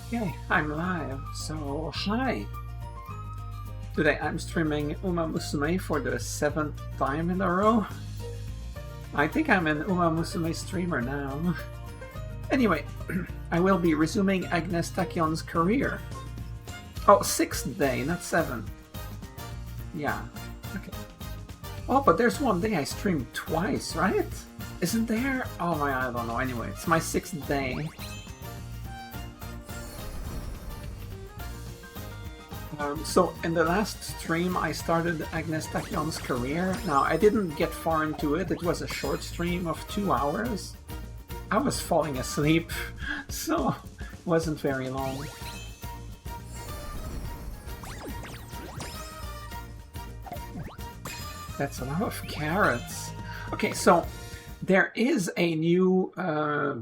Okay, I'm live, so hi! Today I'm streaming Umamusume for the 7th time in a row. I think I'm an Umamusume streamer now. Anyway, I will be resuming Agnes Tachyon's career. Oh, 6th day, not 7th. Yeah, okay. Oh, but there's one day I streamed twice, right? Isn't there? Oh my, I don't know. Anyway, it's my 6th day. So in the last stream I started Agnes Tachyon's career. Now I didn't get far into it, it was a short stream of 2 hours. I was falling asleep, so it wasn't very long. That's a lot of carrots. Okay, so there is a new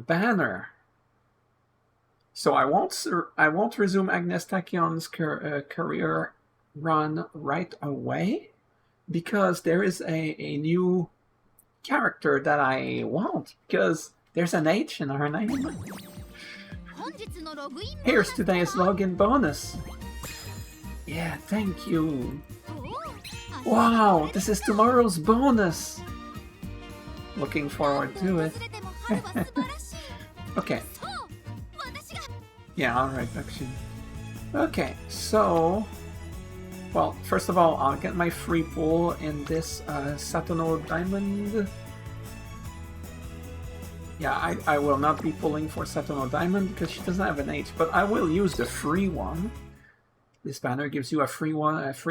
banner. So I won't resume Agnes Tachyon's career run right away because there is a new character that I want, because there's an H in her name. Here's today's login bonus. Yeah, thank you. Wow, this is tomorrow's bonus. Looking forward to it. Okay. Yeah, alright, Bakushin. Okay, so... Well, first of all, I'll get my free pull in this Satono Diamond. Yeah, I will not be pulling for Satono Diamond because she doesn't have an H, but I will use the free one. This banner gives you a free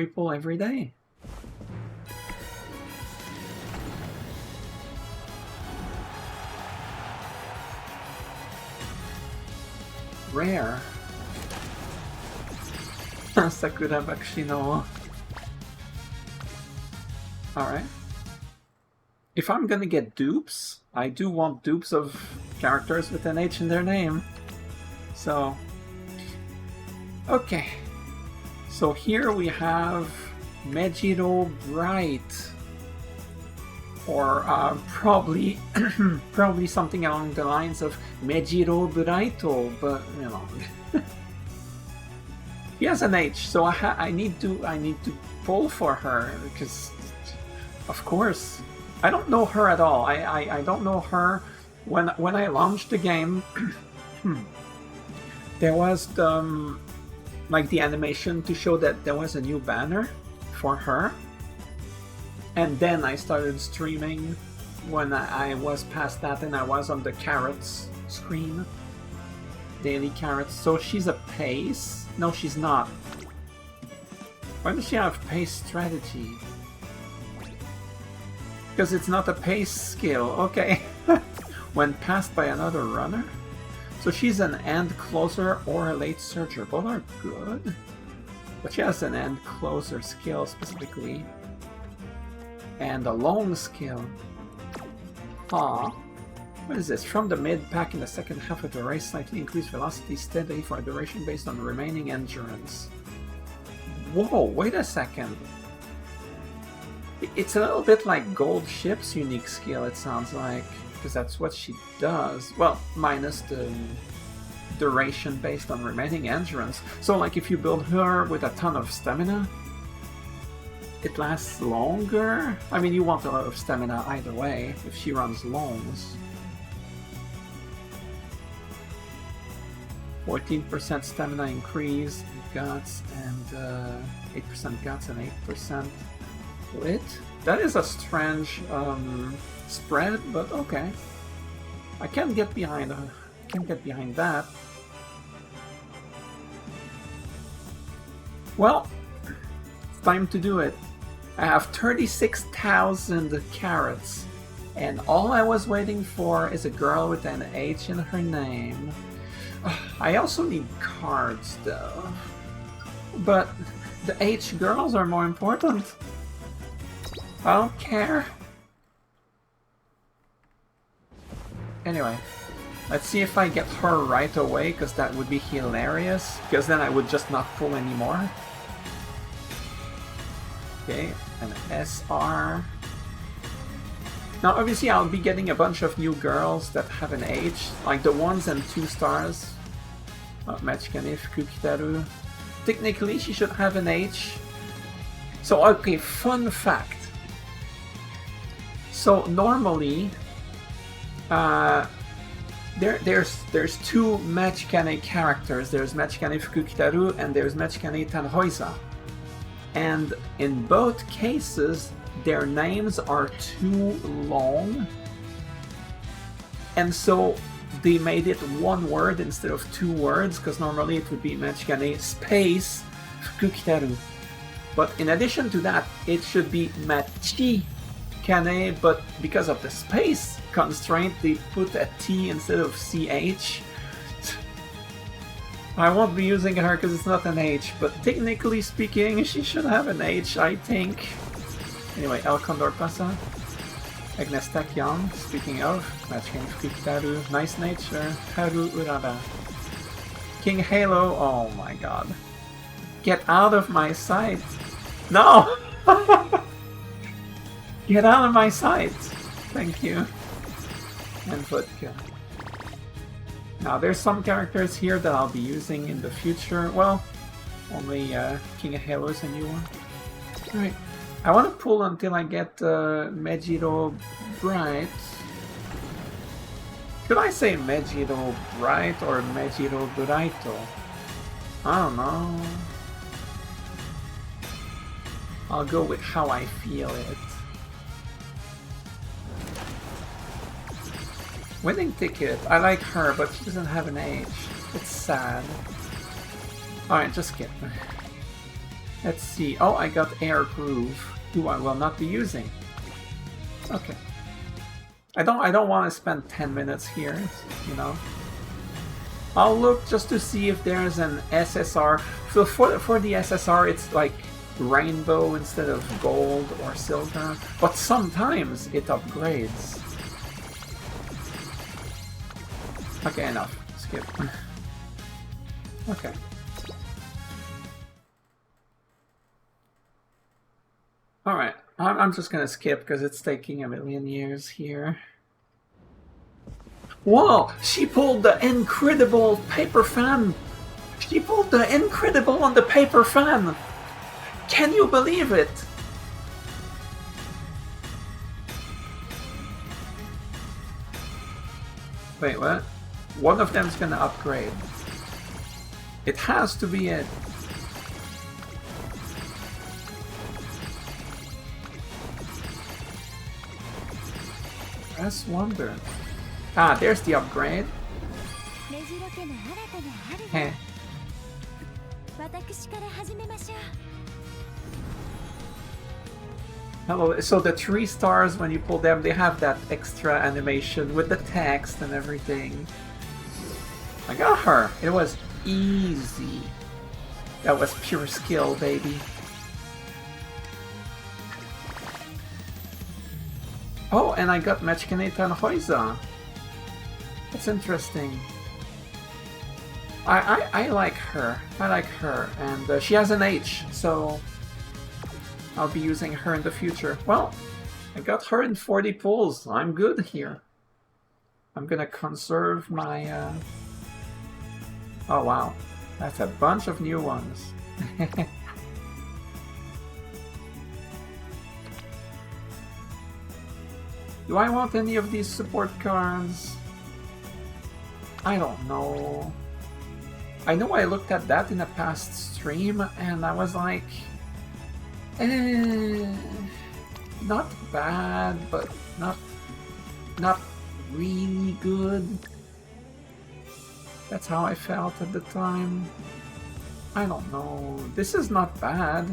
pull every day. Rare. Sakura Bakshino. Alright. If I'm gonna get dupes, I do want dupes of characters with an H in their name. So... Okay. So here we have Mejiro Bright. Or probably probably something along the lines of Mejiro Buraito, but you know. He has an H, so I need to pull for her because, of course, I don't know her at all. I don't know her. When I launched the game, there was the like the animation to show that there was a new banner for her. And then I started streaming when I was past that and I was on the carrots screen. Daily carrots. So she's a pace? No, she's not. Why does she have pace strategy? Because it's not a pace skill. Okay. When passed by another runner? So she's an end closer or a late surger. Both are good. But she has an end closer skill specifically. And a long skill. Ah, what is this? From the mid-pack in the second half of the race, slightly increased velocity steadily for a duration based on remaining endurance. Whoa, wait a second. It's a little bit like Gold Ship's unique skill, it sounds like. Because that's what she does. Well, minus the duration based on remaining endurance. So like if you build her with a ton of stamina, it lasts longer? I mean, you want a lot of stamina either way, if she runs longs. 14% stamina increase, guts, and 8% guts and 8% wit. That is a strange spread, but okay. I can get behind that. Well, it's time to do it. I have 36,000 carrots, and all I was waiting for is a girl with an H in her name. I also need cards, though. But the H girls are more important. I don't care. Anyway, let's see if I get her right away, because that would be hilarious, because then I would just not pull anymore. Okay, an SR. Now obviously I'll be getting a bunch of new girls that have an H, like the 1s and 2 stars. Machikane Fukukitaru. Technically, she should have an H. So, okay, fun fact. So, normally, there's two Machikane characters. There's Machikane Fukukitaru and there's Machikane Tanhoiza. And in both cases, their names are too long. And so they made it one word instead of two words, because normally it would be Machikane space Fukukitaru. But in addition to that, it should be Machikane, but because of the space constraint, they put a T instead of CH. I won't be using her because it's not an H, but technically speaking, she should have an H, I think. Anyway, El Condor Pasa. Agnes Tachyon, speaking of, Machikane Fukukitaru, nice nature, Haru Urada. King Halo, oh my god. Get out of my sight! No! Get out of my sight! Thank you. And Vodka. Now there's some characters here that I'll be using in the future. Well, only King of Halo is a new one. Alright. I want to pull until I get Mejiro Bright. Should I say Mejiro Bright or Mejiro Buraito? I don't know. I'll go with how I feel it. Winning Ticket. I like her, but she doesn't have an H. It's sad. Alright, just skip. Let's see. Oh, I got Air Groove, who I will not be using. Okay. I don't want to spend 10 minutes here, you know. I'll look just to see if there's an SSR. So for the SSR, it's like rainbow instead of gold or silver. But sometimes it upgrades. Okay, enough. Skip. Okay. Alright, I'm just gonna skip because it's taking a million years here. Whoa! She pulled the incredible paper fan! She pulled the incredible on the paper fan! Can you believe it? Wait, what? One of them's gonna upgrade. It has to be it. Press wonder. Ah, there's the upgrade. Heh. Hello, so the 3 stars, when you pull them, they have that extra animation with the text and everything. I got her! It was easy. That was pure skill, baby. Oh, and I got Machikane Tanhoiza. That's interesting. I like her. I like her. And she has an H, so I'll be using her in the future. Well, I got her in 40 pulls. I'm good here. I'm gonna conserve my... Oh wow, that's a bunch of new ones. Do I want any of these support cards? I don't know. I know I looked at that in a past stream and I was like... not bad, but not really good. That's how I felt at the time. I don't know. This is not bad.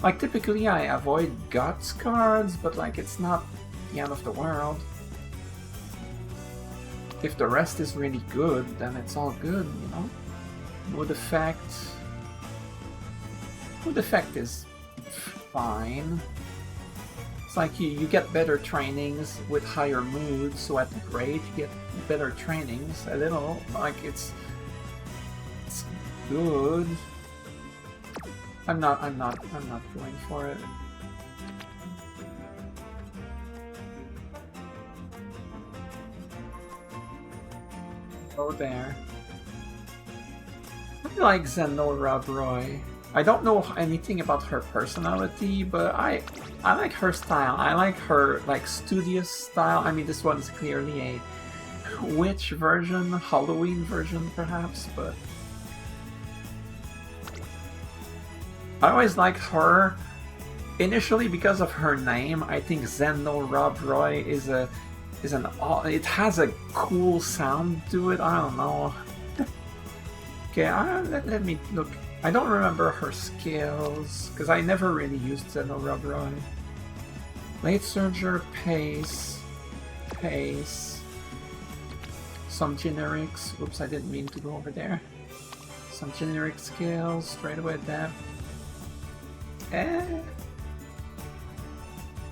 Like, typically I avoid guts cards, but like, it's not the end of the world. If the rest is really good, then it's all good, you know? Mood effect... Mood effect is fine. It's like you get better trainings with higher moods, so at the grade you get better trainings a little. Like it's good. I'm not going for it. Go there. really like Zeno Roy. I don't know anything about her personality, but I like her style. I like her like studious style. I mean, this one's clearly a witch version, Halloween version perhaps, but I always liked her initially because of her name. I think Zeno Roy is it has a cool sound to it. I don't know. Okay, let me look. I don't remember her skills because I never really used Zeno Roy. Late Surger, pace. Some generics. Oops, I didn't mean to go over there. Some generic skills, straight away that.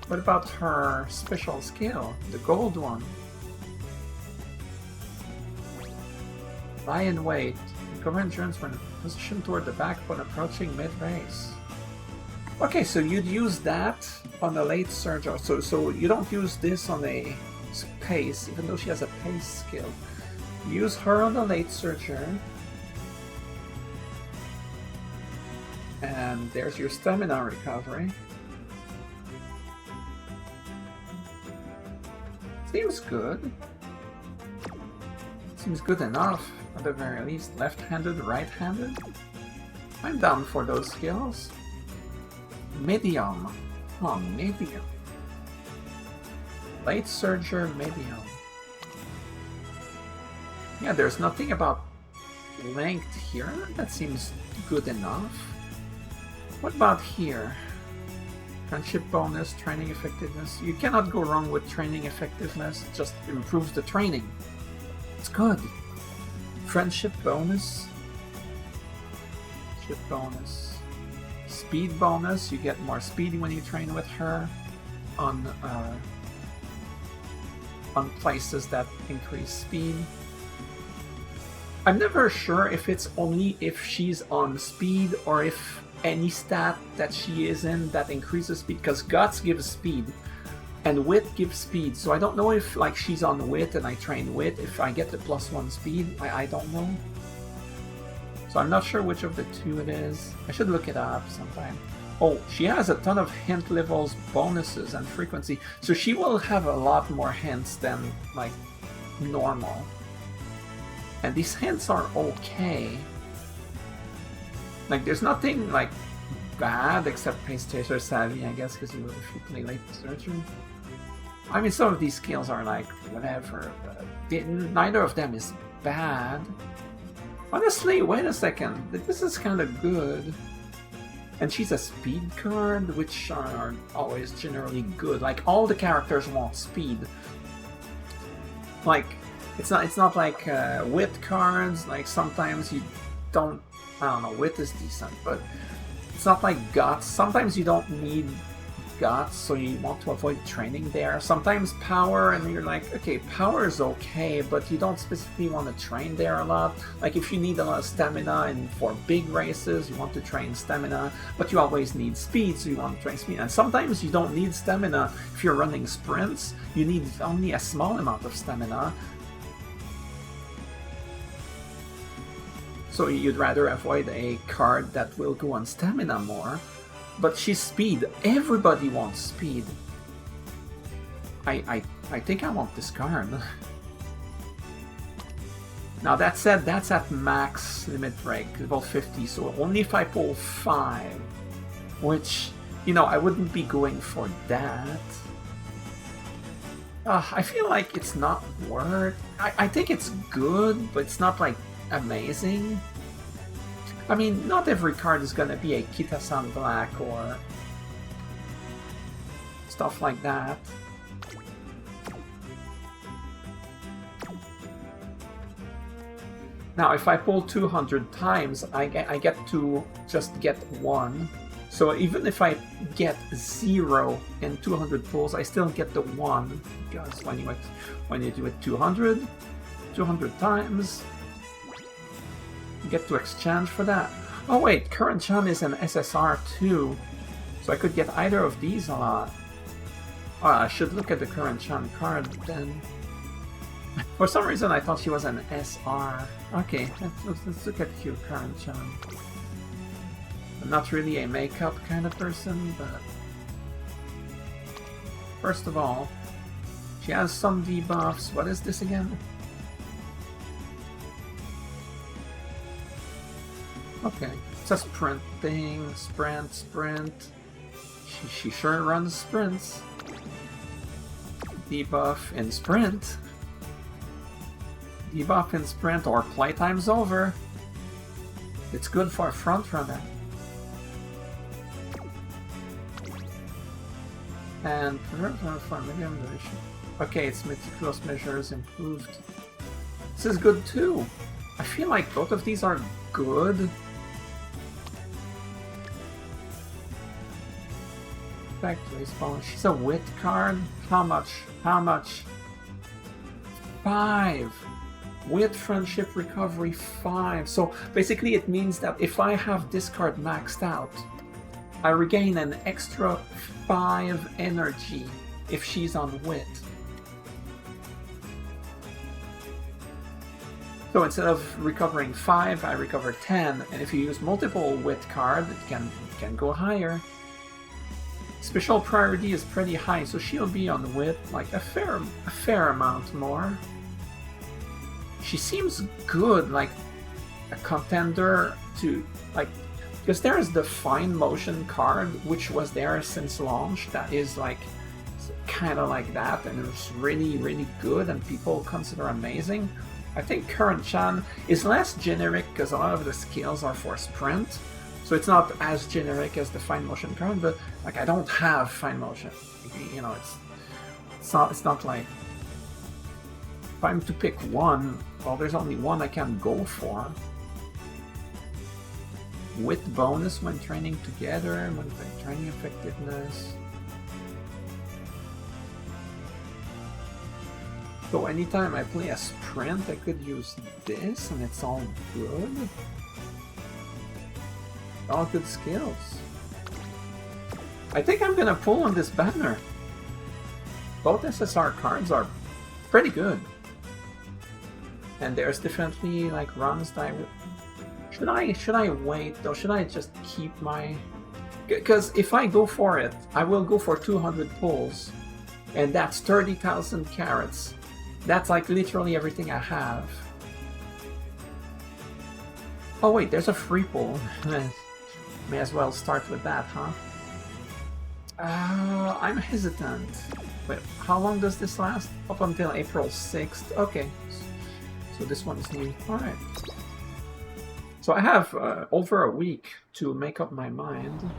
What about her special skill? The gold one. Lie in wait. Recover endurance when positioned toward the back when approaching mid-race. Okay, so you'd use that on a late surge. So you don't use this on a pace, even though she has a pace skill. Use her on the late surger. And there's your stamina recovery. Seems good. Seems good enough, at the very least. Left-handed, right-handed. I'm down for those skills. Medium. Oh, medium. Late Surger, medium. Yeah, there's nothing about length here. That seems good enough. What about here? Friendship bonus, training effectiveness. You cannot go wrong with training effectiveness. It just improves the training. It's good. Friendship bonus. Friendship bonus. Speed bonus. You get more speed when you train with her on places that increase speed. I'm never sure if it's only if she's on speed or if any stat that she is in that increases speed, because Guts gives speed and Wit gives speed, so I don't know if like she's on Wit and I train Wit, if I get the +1 speed. I don't know. So I'm not sure which of the two it is. I should look it up sometime. Oh, she has a ton of hint levels, bonuses, and frequency, so she will have a lot more hints than like normal. And these hints are okay. Like, there's nothing, like, bad except Pace Chaser Savvy, I guess, because if you play Late Surgery. I mean, some of these skills are, like, whatever, but neither of them is bad. Honestly, wait a second, this is kind of good. And she's a speed card, which are always generally good. Like, all the characters want speed. Like, it's not like wit cards, like, sometimes you don't... I don't know, wit is decent, but it's not like guts. Sometimes you don't need guts, so you want to avoid training there. Sometimes power, and you're like, okay, power is okay, but you don't specifically want to train there a lot. Like if you need a lot of stamina and for big races, you want to train stamina, but you always need speed, so you want to train speed. And sometimes you don't need stamina if you're running sprints. You need only a small amount of stamina. So you'd rather avoid a card that will go on stamina more. But she's speed. Everybody wants speed. I think I want this card. Now that said, that's at max limit break, level 50, so only if I pull 5. Which, you know, I wouldn't be going for that. I feel like it's not worth... I think it's good, but it's not like amazing. I mean, not every card is gonna be a Kita-san Black or stuff like that. Now, if I pull 200 times, I get to just get 1. So even if I get 0 in 200 pulls, I still get the 1. Because when you do it 200 times, you get to exchange for that. Oh wait, Current Chan is an SSR too. So I could get either of these a lot. Oh, I should look at the Current Chan card then. For some reason, I thought she was an SR. Okay, let's look at you, Karen-chan. I'm not really a makeup kind of person, but... First of all, she has some debuffs. What is this again? Okay, it's a sprint thing. Sprint. She sure runs sprints. Debuff in sprint. Debuff in sprint or playtime's over. It's good for a front runner. And for medium duration. Okay, it's meticulous measures improved. This is good too. I feel like both of these are good. Back to respawn. She's a wit card. How much? How much? 5. Wit, friendship, recovery, 5. So basically it means that if I have this card maxed out, I regain an extra 5 energy if she's on wit. So instead of recovering 5, I recover 10, and if you use multiple wit cards, it can go higher. Special priority is pretty high, so she'll be on wit like a fair amount more. She seems good, like a contender to like, because there's the fine motion card which was there since launch that is like kind of like that, and it was really good and people consider amazing. I think Current-chan is less generic because a lot of the skills are for sprint, so it's not as generic as the fine motion card. But like, I don't have fine motion, you know. It's not like if I'm to pick one, well, there's only one I can go for. With bonus when training together, when training effectiveness. So anytime I play a sprint, I could use this, and it's all good. All good skills. I think I'm gonna pull on this banner. Both SSR cards are pretty good. And there's definitely like runs that I would... Should I wait though? Should I just keep my... Because if I go for it, I will go for 200 pulls. And that's 30,000 carats. That's like literally everything I have. Oh wait, there's a free pull. May as well start with that, huh? I'm hesitant. Wait, how long does this last? Up until April 6th. Okay. So this one's new. Alright. So I have over a week to make up my mind.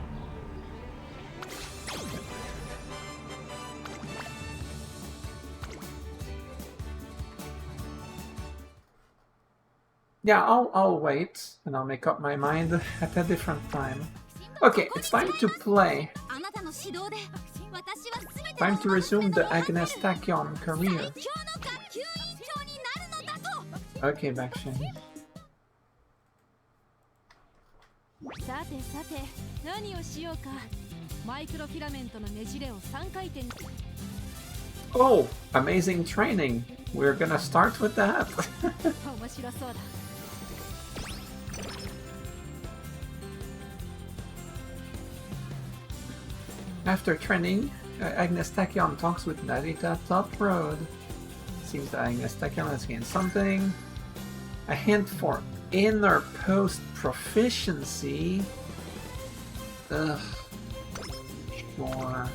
Yeah, I'll wait and I'll make up my mind at a different time. Okay, it's time to play. Time to resume the Agnes Tachyon career. Okay, Bakushin. Oh, amazing training. We're gonna start with that. After training, Agnes Tachyon talks with Narita Top Road. Seems that Agnes Tachyon has gained something. A hint for inner post proficiency. Ugh. Sure.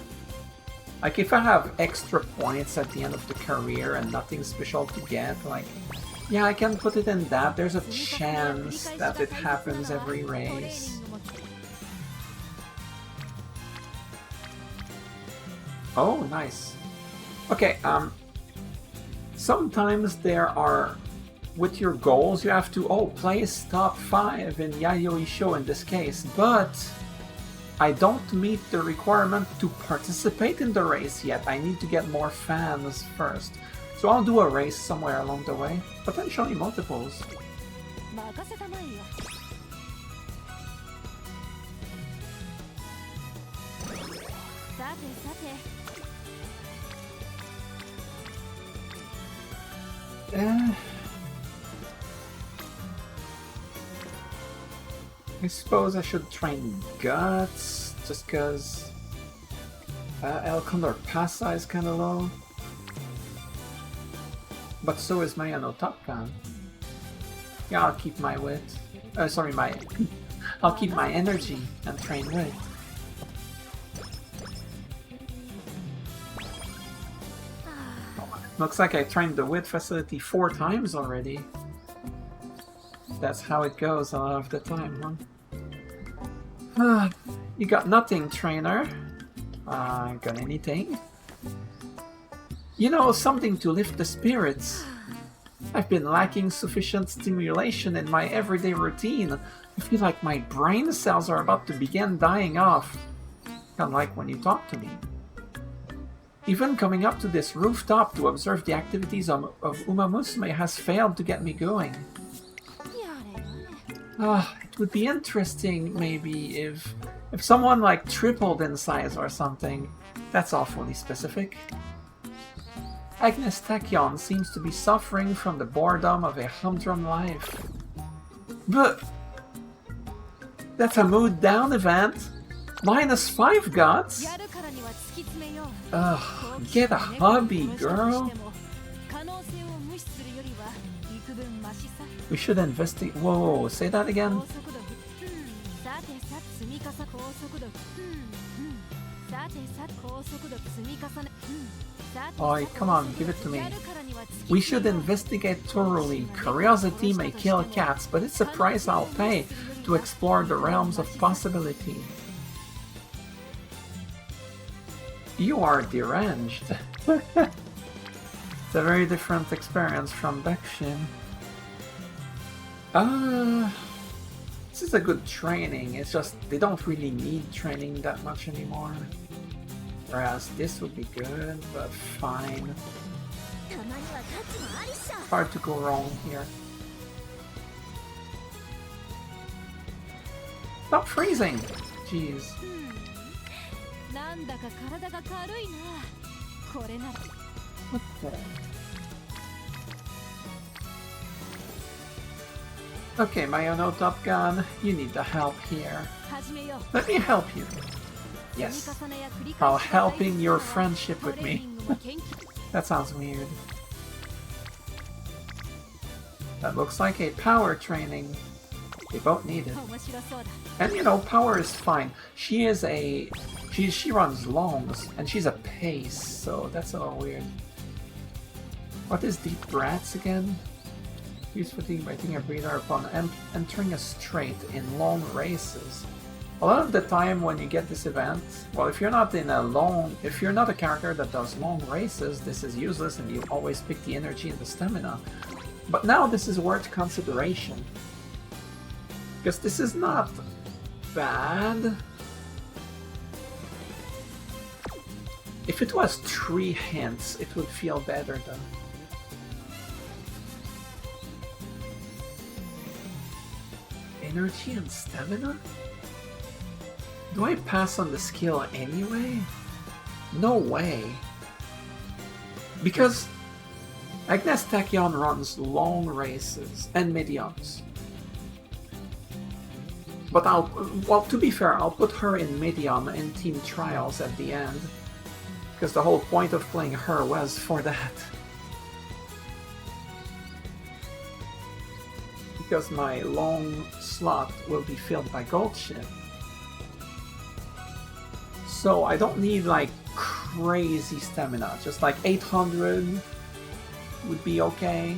Like if I have extra points at the end of the career and nothing special to get, like, yeah, I can put it in that. There's a chance that it happens every race. Oh, nice. Okay, sometimes there are, with your goals, you have to, place top 5 in Yayoi Show in this case, but I don't meet the requirement to participate in the race yet. I need to get more fans first. So I'll do a race somewhere along the way, potentially multiples. I suppose I should train Guts, just cause El Condor Pasa is kinda low. But so is my Tachyon. Yeah, I'll keep my wit. Sorry, I'll keep my energy and train wit. Looks like I trained the wit facility 4 times already. That's how it goes a lot of the time, huh? You got nothing, trainer. Got anything? You know, something to lift the spirits. I've been lacking sufficient stimulation in my everyday routine. I feel like my brain cells are about to begin dying off. Kinda like when you talk to me. Even coming up to this rooftop to observe the activities of Umamusume has failed to get me going. It would be interesting, maybe, if someone like tripled in size or something. That's awfully specific. Agnes Tachyon seems to be suffering from the boredom of a humdrum life. But that's a mood down event. -5 guts? Ugh, get a hobby, girl. We should investigate. Whoa, say that again? Oh, come on, give it to me. We should investigate thoroughly. Curiosity may kill cats, but it's a price I'll pay to explore the realms of possibility. You are deranged. It's a very different experience from Bakushin. This is a good training. It's just they don't really need training that much anymore. Whereas this would be good, but fine. Hard to go wrong here. Stop freezing! Jeez. What the? Okay, my Top Gun, you need the help here. Let me help you. Yes, while helping your friendship with me. That sounds weird. That looks like a power training. They both need it. And you know, power is fine. She runs longs, and she's a pace, so that's a little weird. What is deep breaths again? Use fatigue by taking a breather upon entering a straight in long races. A lot of the time when you get this event, well, if you're not a character that does long races, this is useless and you always pick the energy and the stamina. But now this is worth consideration. Because this is not bad. If it was 3 hints, it would feel better though. Energy and stamina? Do I pass on the skill anyway? No way. Because Agnes Tachyon runs long races and mediums. But well, to be fair, I'll put her in medium in team trials at the end. Because the whole point of playing her was for that. Because my long slot will be filled by gold ship. So I don't need like crazy stamina, just like 800 would be okay.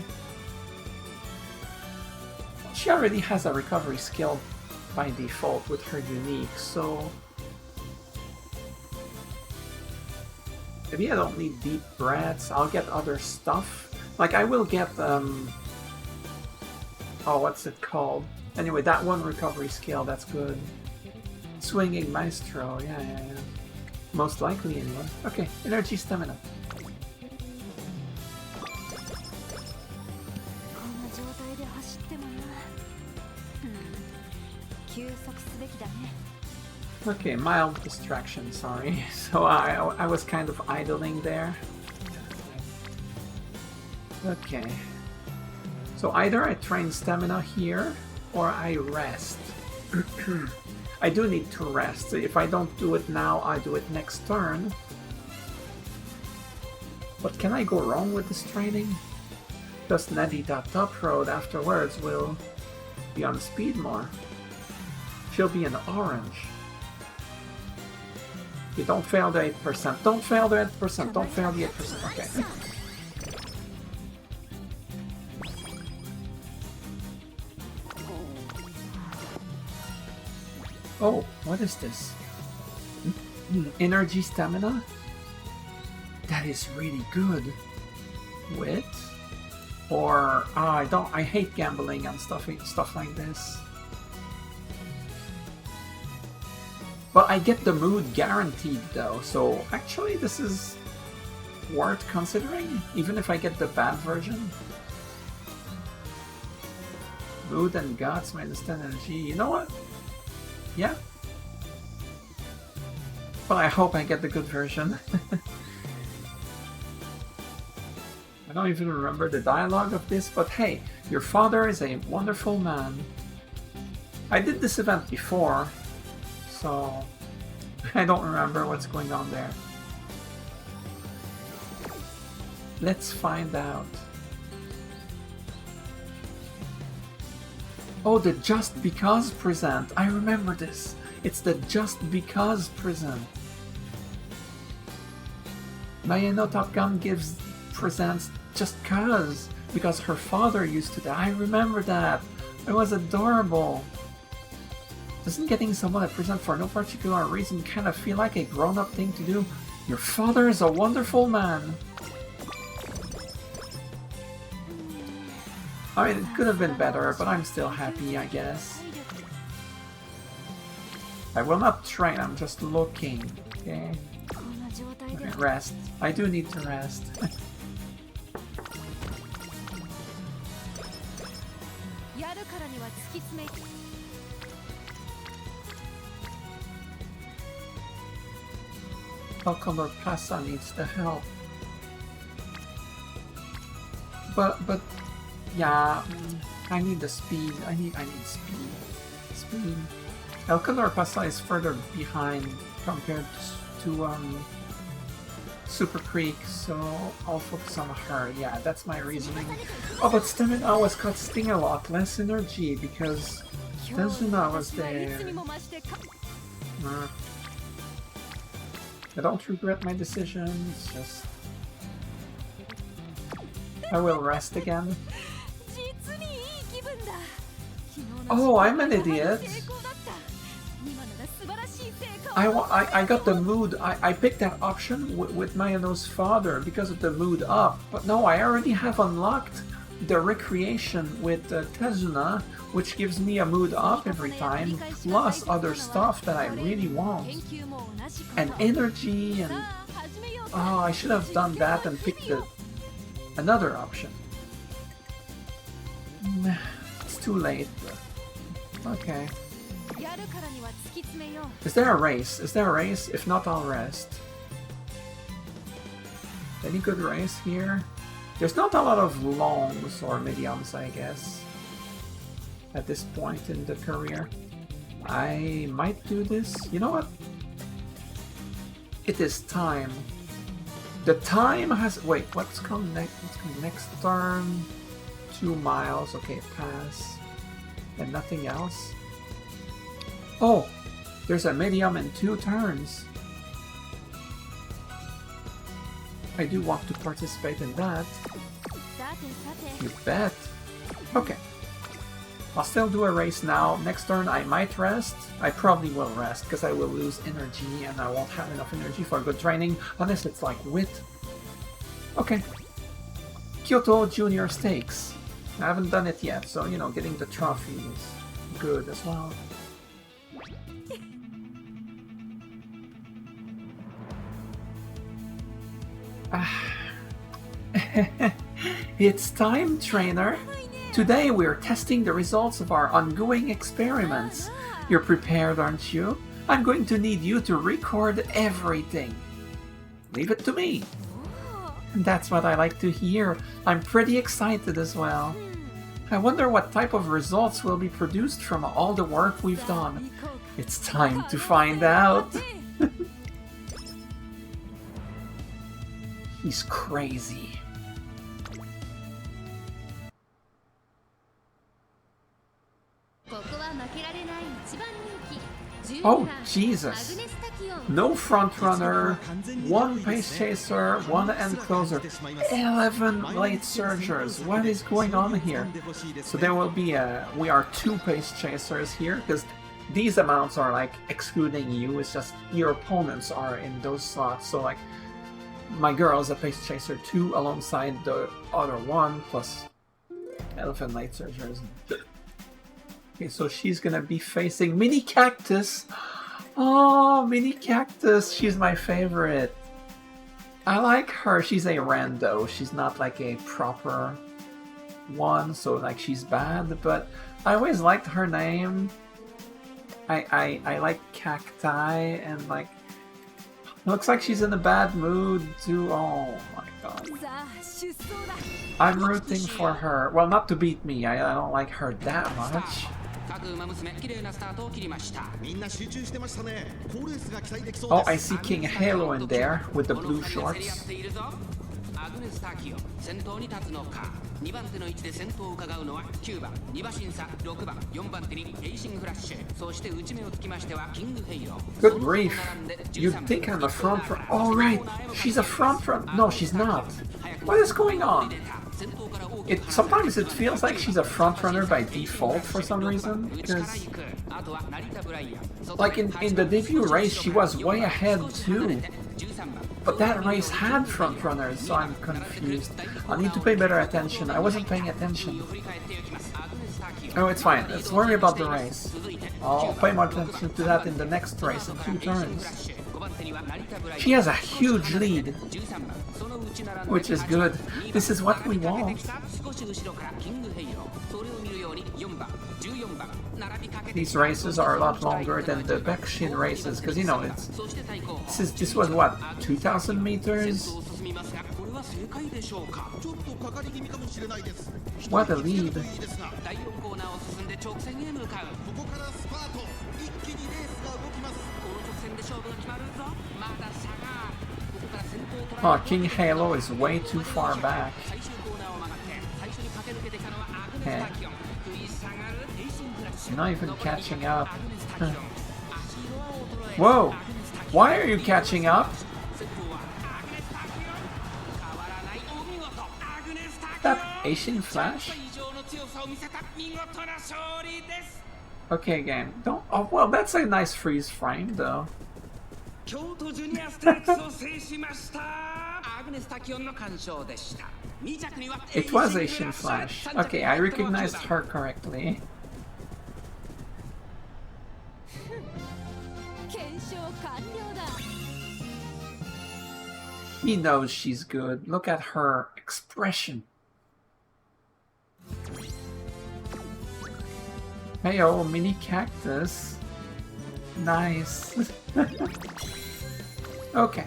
She already has a recovery skill by default with her unique, so maybe I don't need deep breaths. I'll get other stuff. Like I will get oh, what's it called? Anyway, that one recovery skill, that's good. Swinging Maestro, yeah. Most likely anyway. Okay, energy stamina. Okay, mild distraction, sorry. So I was kind of idling there. Okay. So either I train stamina here, or I rest. I do need to rest. If I don't do it now, I do it next turn. But can I go wrong with this training? Just Neddy that top road afterwards will be on speed more. She'll be an orange. You don't fail the 8%. Don't fail the 8%. Don't fail the 8%. Okay. Oh, what is this? Energy stamina? That is really good. Wit? Or I hate gambling and stuff like this. But I get the mood guaranteed though, so actually this is worth considering, even if I get the bad version. Mood and guts minus 10 energy. You know what? Yeah. But I hope I get the good version. I don't even remember the dialogue of this, but hey, your father is a wonderful man. I did this event before, so I don't remember what's going on there. Let's find out. Oh, the Just Because present. I remember this. It's the Just Because present. Mayano Tachyon gives presents just because her father used to die. I remember that. It was adorable. Doesn't getting someone a present for no particular reason kind of feel like a grown-up thing to do? Your father is a wonderful man. I mean, it could have been better, but I'm still happy, I guess. I will not train, I'm just looking, okay? Okay, rest. I do need to rest. Alcalor Pasa needs the help. But yeah, I need the speed. I need speed. Speed. Alcalor Pasa is further behind compared to Super Creek, so I'll focus on her. Yeah, that's my reasoning. Oh, but Stamina was costing a lot less energy because Tenzuna was there. I don't regret my decisions, just... I will rest again. Oh, I'm an idiot! I got the mood. I picked that option with Mayano's father because of the mood up. But no, I already have unlocked the recreation with Tezuna, which gives me a mood up every time, plus other stuff that I really want. And energy and... Oh, I should have done that and picked another option. It's too late. Okay. Is there a race? Is there a race? If not, I'll rest. Any good race here? There's not a lot of longs or mediums, I guess, at this point in the career. I might do this. You know what? It is time. The time has... Wait, what's coming next? What's coming next turn? 2 miles. Okay, pass. And nothing else. Oh! There's a medium in 2 turns. I do want to participate in that. You bet. Okay. I'll still do a race now. Next turn I might rest. I probably will rest because I will lose energy and I won't have enough energy for good training unless it's like wit. Okay. Kyoto Junior Stakes. I haven't done it yet, so you know, getting the trophy is good as well. It's time, trainer! Today we're testing the results of our ongoing experiments. You're prepared, aren't you? I'm going to need you to record everything. Leave it to me. That's what I like to hear. I'm pretty excited as well. I wonder what type of results will be produced from all the work we've done. It's time to find out. He's crazy. Oh, Jesus. No frontrunner, one pace chaser, one end closer, 11 late surgers. What is going on here? So there will be we are 2 pace chasers here, because these amounts are like excluding you. It's just your opponents are in those slots. So like my girl is a pace chaser 2 alongside the other one, plus 11 late surgers. Okay, so she's gonna be facing Mini Cactus. Oh, Mini Cactus, she's my favorite. I like her. She's a rando. She's not like a proper one, so like she's bad, but I always liked her name. I like cacti, and like looks like she's in a bad mood too. Oh my god. I'm rooting for her. Well, not to beat me. I don't like her that much. Oh, I see King Halo in there with the blue shorts. Good grief. You'd think I'm a front runner. Oh, right. She's a front runner. No, she's not. What is going on? Sometimes it feels like she's a front runner by default for some reason, because like in the debut race she was way ahead too, but that race had front runners, so I'm confused. I need to pay better attention. I wasn't paying attention. Oh, it's fine. Let's worry about the race. I'll pay more attention to that in the next race in 2 turns. She has a huge lead, which is good. This is what we want. These races are a lot longer than the Bakushin races, because you know this was what, 2,000 meters? What a lead. Oh, King Halo is way too far back. Okay. Not even catching up. Whoa! Why are you catching up? That Asian Flash? Okay, game. Don't. Oh, well, that's a nice freeze frame, though. It was Asian Flash. Okay, I recognized her correctly. He knows she's good. Look at her expression. Hey, oh, Mini Cactus. Nice. Okay.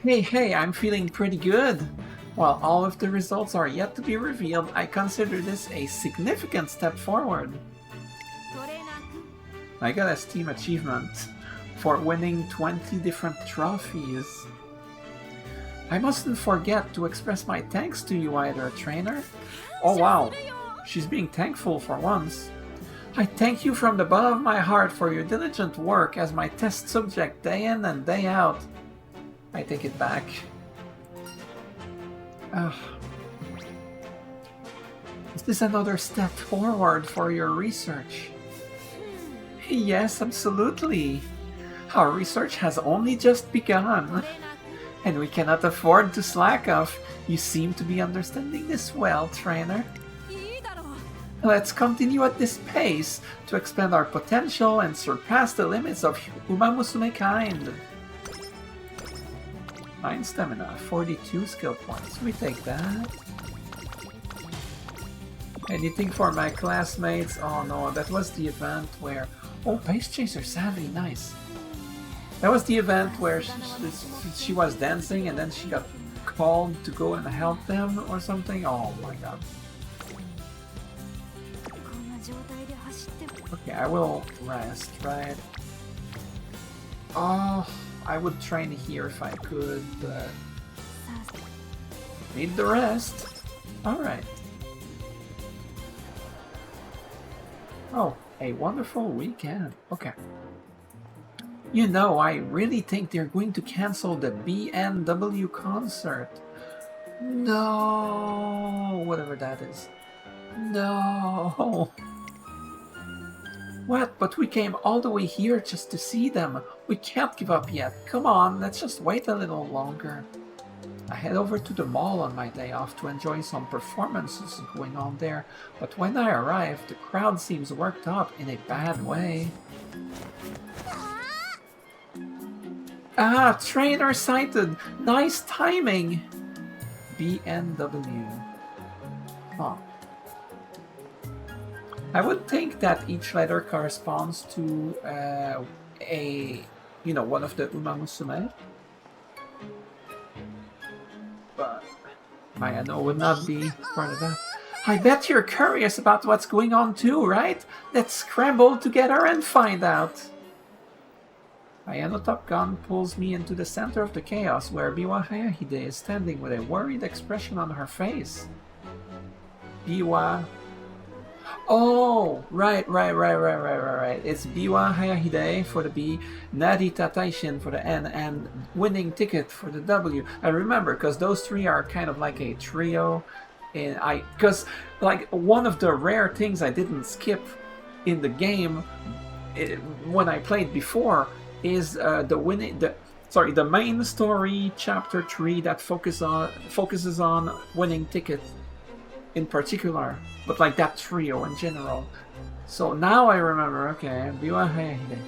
Hey, I'm feeling pretty good. While all of the results are yet to be revealed, I consider this a significant step forward. I got a Steam achievement for winning 20 different trophies. I mustn't forget to express my thanks to you either, trainer. Oh wow, she's being thankful for once. I thank you from the bottom of my heart for your diligent work as my test subject day in and day out. I take it back. Is this another step forward for your research? Yes, absolutely. Our research has only just begun, and we cannot afford to slack off. You seem to be understanding this well, trainer. Let's continue at this pace to expand our potential and surpass the limits of Umamusume kind. 9 stamina, 42 skill points. We take that. Anything for my classmates? Oh no, that was the event where... Oh, Pace Chaser Savvy, nice. That was the event where she was dancing and then she got called to go and help them or something? Oh my god. Okay, I will rest, right? Oh, I would train here if I could, but... Need the rest. Alright. Oh, a wonderful weekend. Okay. You know, I really think they're going to cancel the BNW concert. No, whatever that is. No. What? But we came all the way here just to see them. We can't give up yet. Come on, let's just wait a little longer. I head over to the mall on my day off to enjoy some performances going on there, but when I arrive, the crowd seems worked up in a bad way. Ah, trainer sighted! Nice timing! BNW. Huh. I would think that each letter corresponds to one of the Umamusume. But Mayano would not be part of that. I bet you're curious about what's going on too, right? Let's scramble together and find out. Mayano Tachyon pulls me into the center of the chaos where Biwa Hayahide is standing with a worried expression on her face. Biwa... Oh, right. It's Biwa Hayahide for the B, Narita Taishin for the N, and Winning Ticket for the W. I remember, because those three are kind of like a trio. Because, like, one of the rare things I didn't skip in the game when I played before is the main story, Chapter 3, that focuses on Winning Ticket in particular, but like that trio in general. So now I remember, okay, Biwa Hayahide.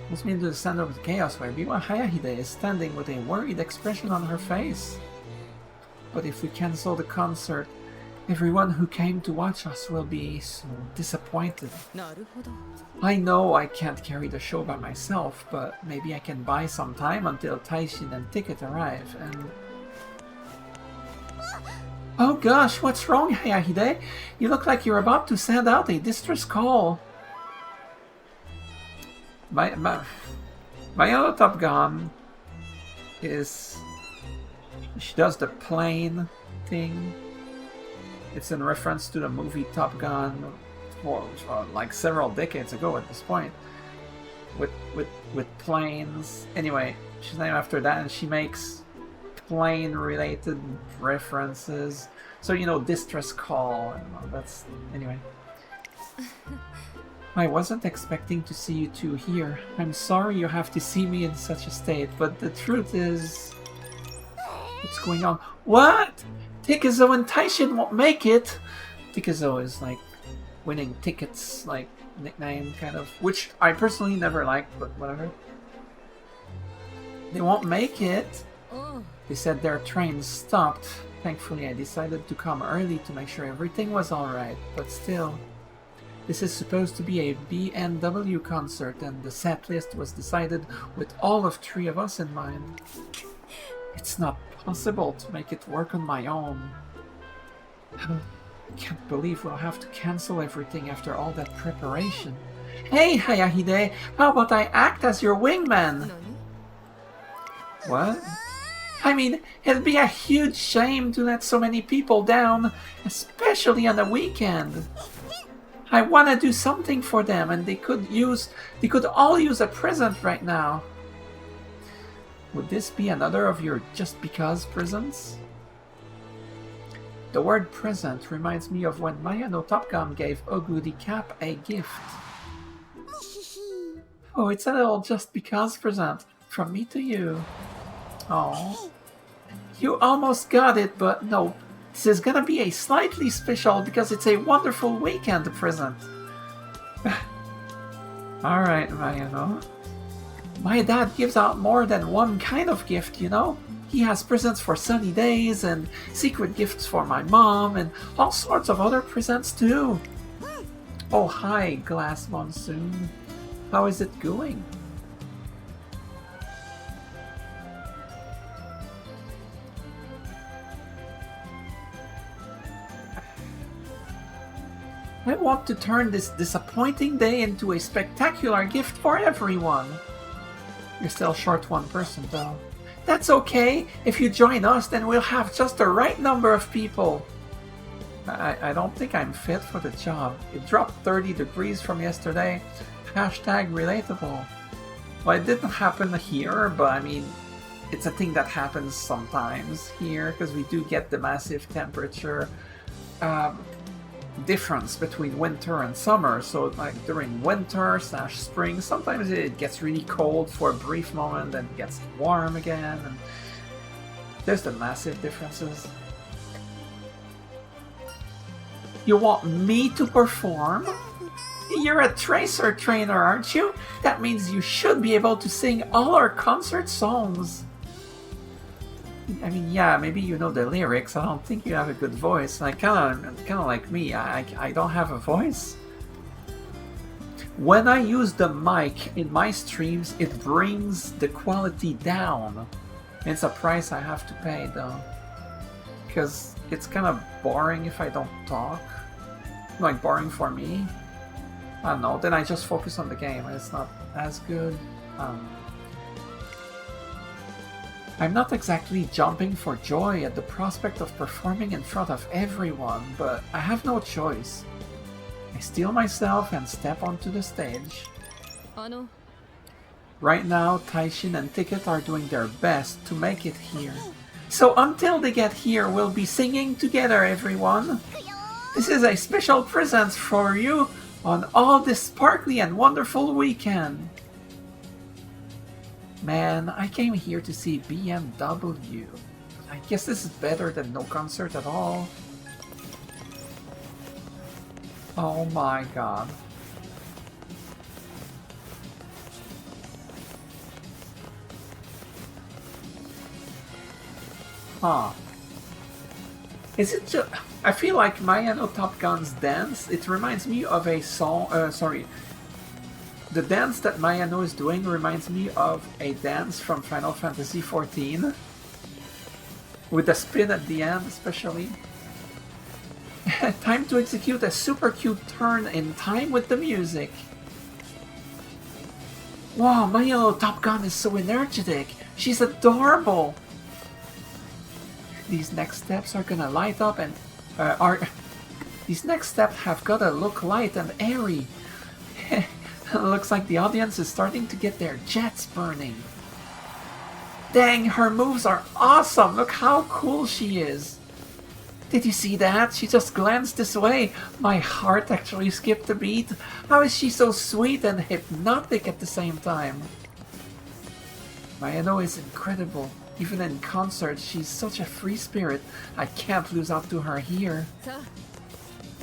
Pulls me into the center of the chaos where Biwa Hayahide is standing with a worried expression on her face. But if we cancel the concert, everyone who came to watch us will be so disappointed. I know I can't carry the show by myself, but maybe I can buy some time until Taishin and Ticket arrive, and... Oh gosh, what's wrong, Hayahide? You look like you're about to send out a distress call. My other Top Gun is... She does the plane thing. It's in reference to the movie Top Gun for like several decades ago at this point. With planes. Anyway, she's named after that, and she makes plane-related references. So, you know, distress call, and that's... Anyway. I wasn't expecting to see you two here. I'm sorry you have to see me in such a state, but the truth is... What's going on? What? Tikazo and Taishin won't make it! Tikazo is like Winning Tickets, like, nickname, kind of. Which I personally never liked, but whatever. They won't make it! They said their train stopped. Thankfully, I decided to come early to make sure everything was alright, but still. This is supposed to be a BNW concert, and the set list was decided with all of three of us in mind. It's not possible to make it work on my own. I can't believe we'll have to cancel everything after all that preparation. Hey, Hayahide, how about I act as your wingman? What? I mean, it'd be a huge shame to let so many people down, especially on the weekend. I want to do something for them, and they could all use a present right now. Would this be another of your just because presents? The word present reminds me of when Mayano Topgun gave Oguri Cap a gift. Oh, it's a little just because present from me to you. Oh, you almost got it, but no, this is gonna be a slightly special because it's a wonderful weekend present. Alright, Mayano. My dad gives out more than one kind of gift, you know? He has presents for sunny days and secret gifts for my mom and all sorts of other presents too. Oh, hi, Glass Monsoon. How is it going? I want to turn this disappointing day into a spectacular gift for everyone. You're still short one person, though. That's okay. If you join us, then we'll have just the right number of people. I don't think I'm fit for the job. It dropped 30 degrees from yesterday. Hashtag relatable. Well, it didn't happen here, but I mean, it's a thing that happens sometimes here, because we do get the massive temperature difference between winter and summer. So like during winter / spring, sometimes it gets really cold for a brief moment and gets warm again, and there's the massive differences. You want me to perform? You're a tracer trainer, aren't you? That means you should be able to sing all our concert songs. I mean, yeah, maybe you know the lyrics. I don't think you have a good voice. Kind of like me. I don't have a voice. When I use the mic in my streams, it brings the quality down. It's a price I have to pay, though, because it's kind of boring if I don't talk. Like, boring for me. I don't know, then I just focus on the game. It's not as good. I'm not exactly jumping for joy at the prospect of performing in front of everyone, but I have no choice. I steel myself and step onto the stage. Right now, Tachyon and Ticket are doing their best to make it here. So until they get here, we'll be singing together, everyone. This is a special present for you on all this sparkly and wonderful weekend. Man, I came here to see BMW. I guess this is better than no concert at all. Oh my god. Huh. Is it just... I feel like Mayano Top Gun's dance, it reminds me of a song... The dance that Mayano is doing reminds me of a dance from Final Fantasy XIV. With the spin at the end, especially. Time to execute a super cute turn in time with the music. Wow, Mayano Top Gun is so energetic. She's adorable. These next steps are gonna light up and... These next steps have gotta look light and airy. Looks like the audience is starting to get their jets burning. Dang, her moves are awesome! Look how cool she is! Did you see that? She just glanced this way. My heart actually skipped a beat. How is she so sweet and hypnotic at the same time? Mayano is incredible. Even in concert, she's such a free spirit. I can't lose out to her here.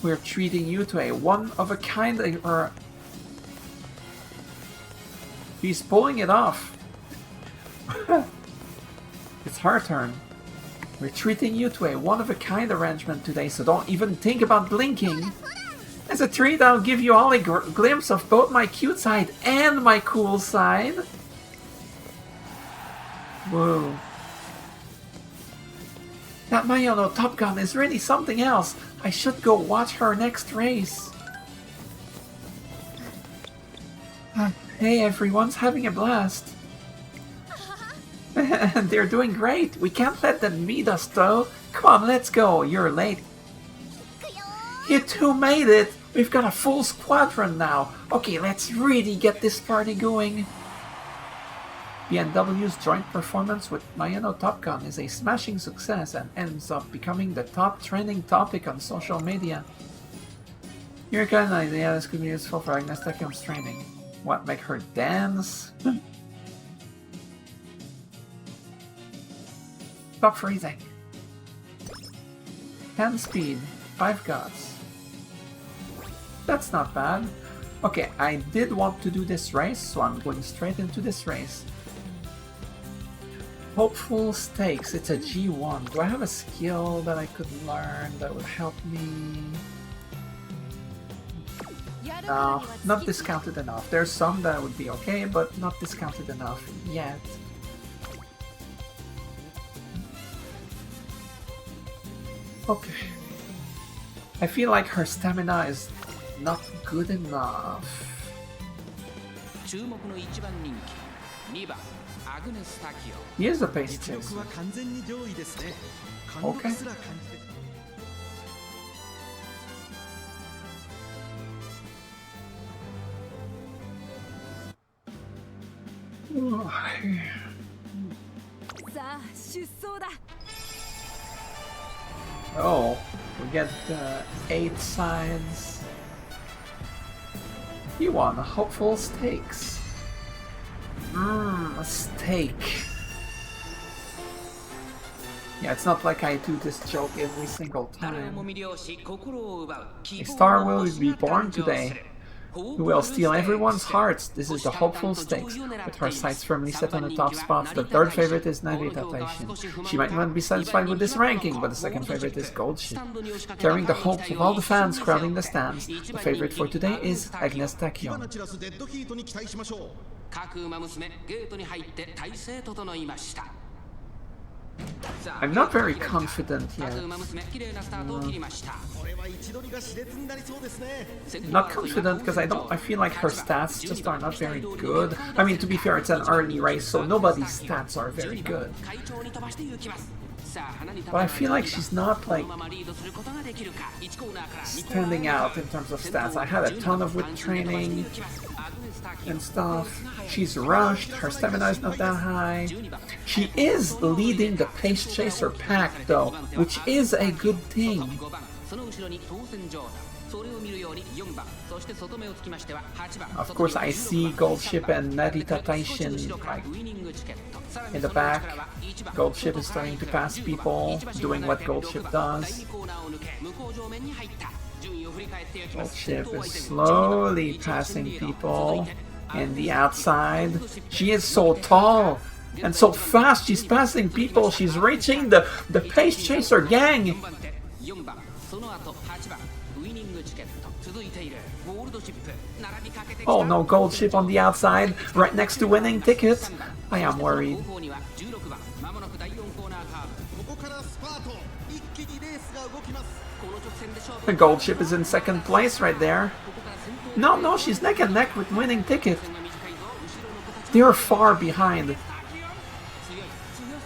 We're treating you to a one-of-a-kind... He's pulling it off. It's her turn. We're treating you to a one-of-a-kind arrangement today, so don't even think about blinking. As a treat, I'll give you all a glimpse of both my cute side and my cool side. Whoa. That Mayano Top Gun is really something else. I should go watch her next race. Hey, everyone's having a blast. They're doing great. We can't let them beat us, though. Come on, let's go. You're late. You two made it. We've got a full squadron now. Okay, let's really get this party going. BMW's joint performance with Mayano Top Gun is a smashing success and ends up becoming the top trending topic on social media. You're got an idea this could be useful for Agnes Takyon's training. What, make her dance? Stop freezing. 10 speed, 5 gods. That's not bad. Okay, I did want to do this race, so I'm going straight into this race. Hopeful Stakes, it's a G1. Do I have a skill that I could learn that would help me? No, not discounted enough. There's some that would be okay, but not discounted enough yet. Okay. I feel like her stamina is not good enough. He is a pace chaser. Okay. Oh, we get 8 sides. You won hopeful stakes. A steak. Yeah, it's not like I do this joke every single time. A star will be born today. Who will steal everyone's hearts? This is the hopeful stakes. With her sights firmly set on the top spots, the third favorite is Narita Tachyon. She might not be satisfied with this ranking, but the second favorite is Gold Ship. Carrying the hopes of all the fans crowding the stands, the favorite for today is Agnes Tachyon. I'm not very confident yet. Not confident because I feel like her stats just are not very good. I mean, to be fair, it's an early race, so nobody's stats are very good. But I feel like she's not like standing out in terms of stats. I had a ton of whip training and stuff. She's rushed, her stamina is not that high. She is leading the pace chaser pack though, which is a good thing. Of course I see Gold Ship and Narita Tachyon like in the back. Gold Ship is starting to pass people, doing what Gold Ship does. Gold Ship is slowly passing people in the outside. She is so tall and so fast. She's passing people. She's reaching the pace chaser gang. Oh no, Gold Ship on the outside, right next to winning ticket. I am worried. The Gold Ship is in second place right there. No, she's neck and neck with winning ticket. They're far behind.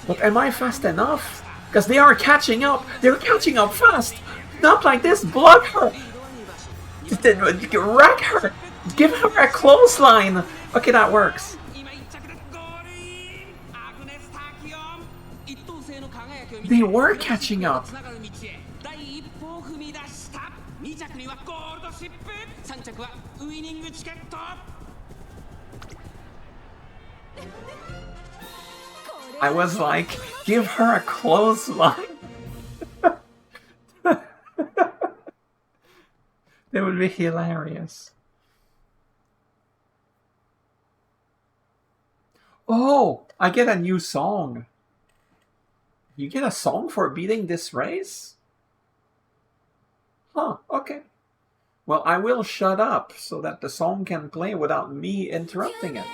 But am I fast enough? Because they are catching up. They're catching up fast. Not like this. Block her. Wreck her. Give her a clothesline. Okay, that works. They were catching up. I was like, give her a clothesline. That would be hilarious. Oh, I get a new song. You get a song for beating this race? Huh, okay. Well, I will shut up so that the song can play without me interrupting it.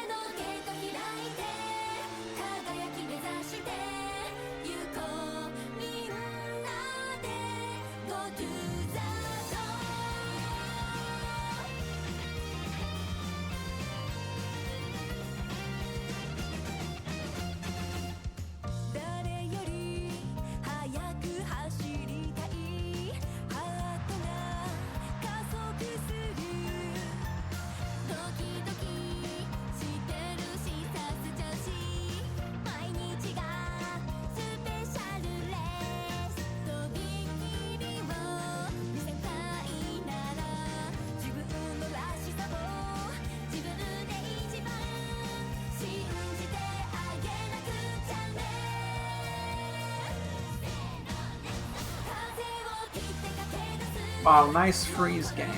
Wow, nice freeze game.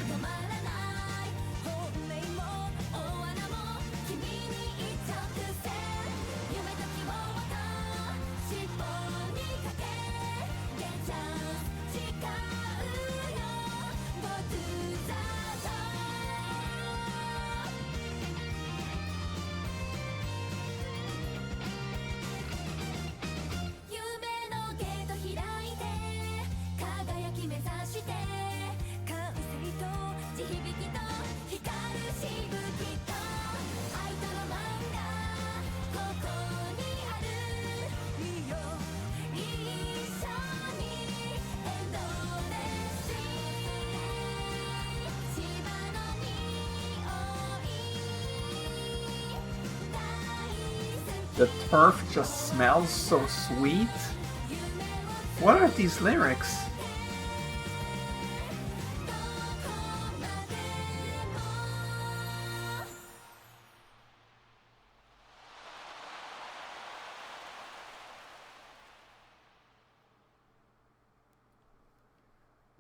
The turf just smells so sweet. What are these lyrics?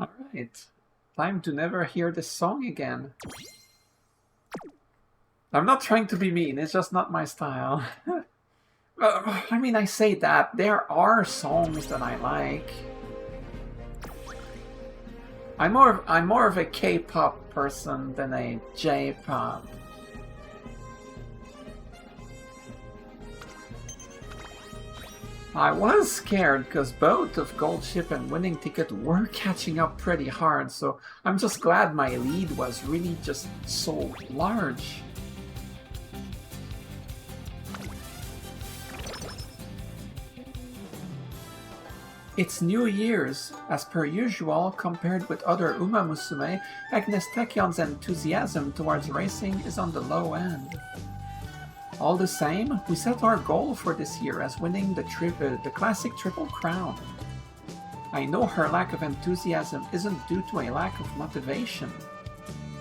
Alright. Time to never hear this song again. I'm not trying to be mean, it's just not my style. I mean, I say that. There are songs that I like. I'm more of a K-pop person than a J-pop. I was scared because both of Gold Ship and Winning Ticket were catching up pretty hard, so I'm just glad my lead was really just so large. It's New Year's. As per usual, compared with other Umamusume, Agnes Tachyon's enthusiasm towards racing is on the low end. All the same, we set our goal for this year as winning the classic Triple Crown. I know her lack of enthusiasm isn't due to a lack of motivation.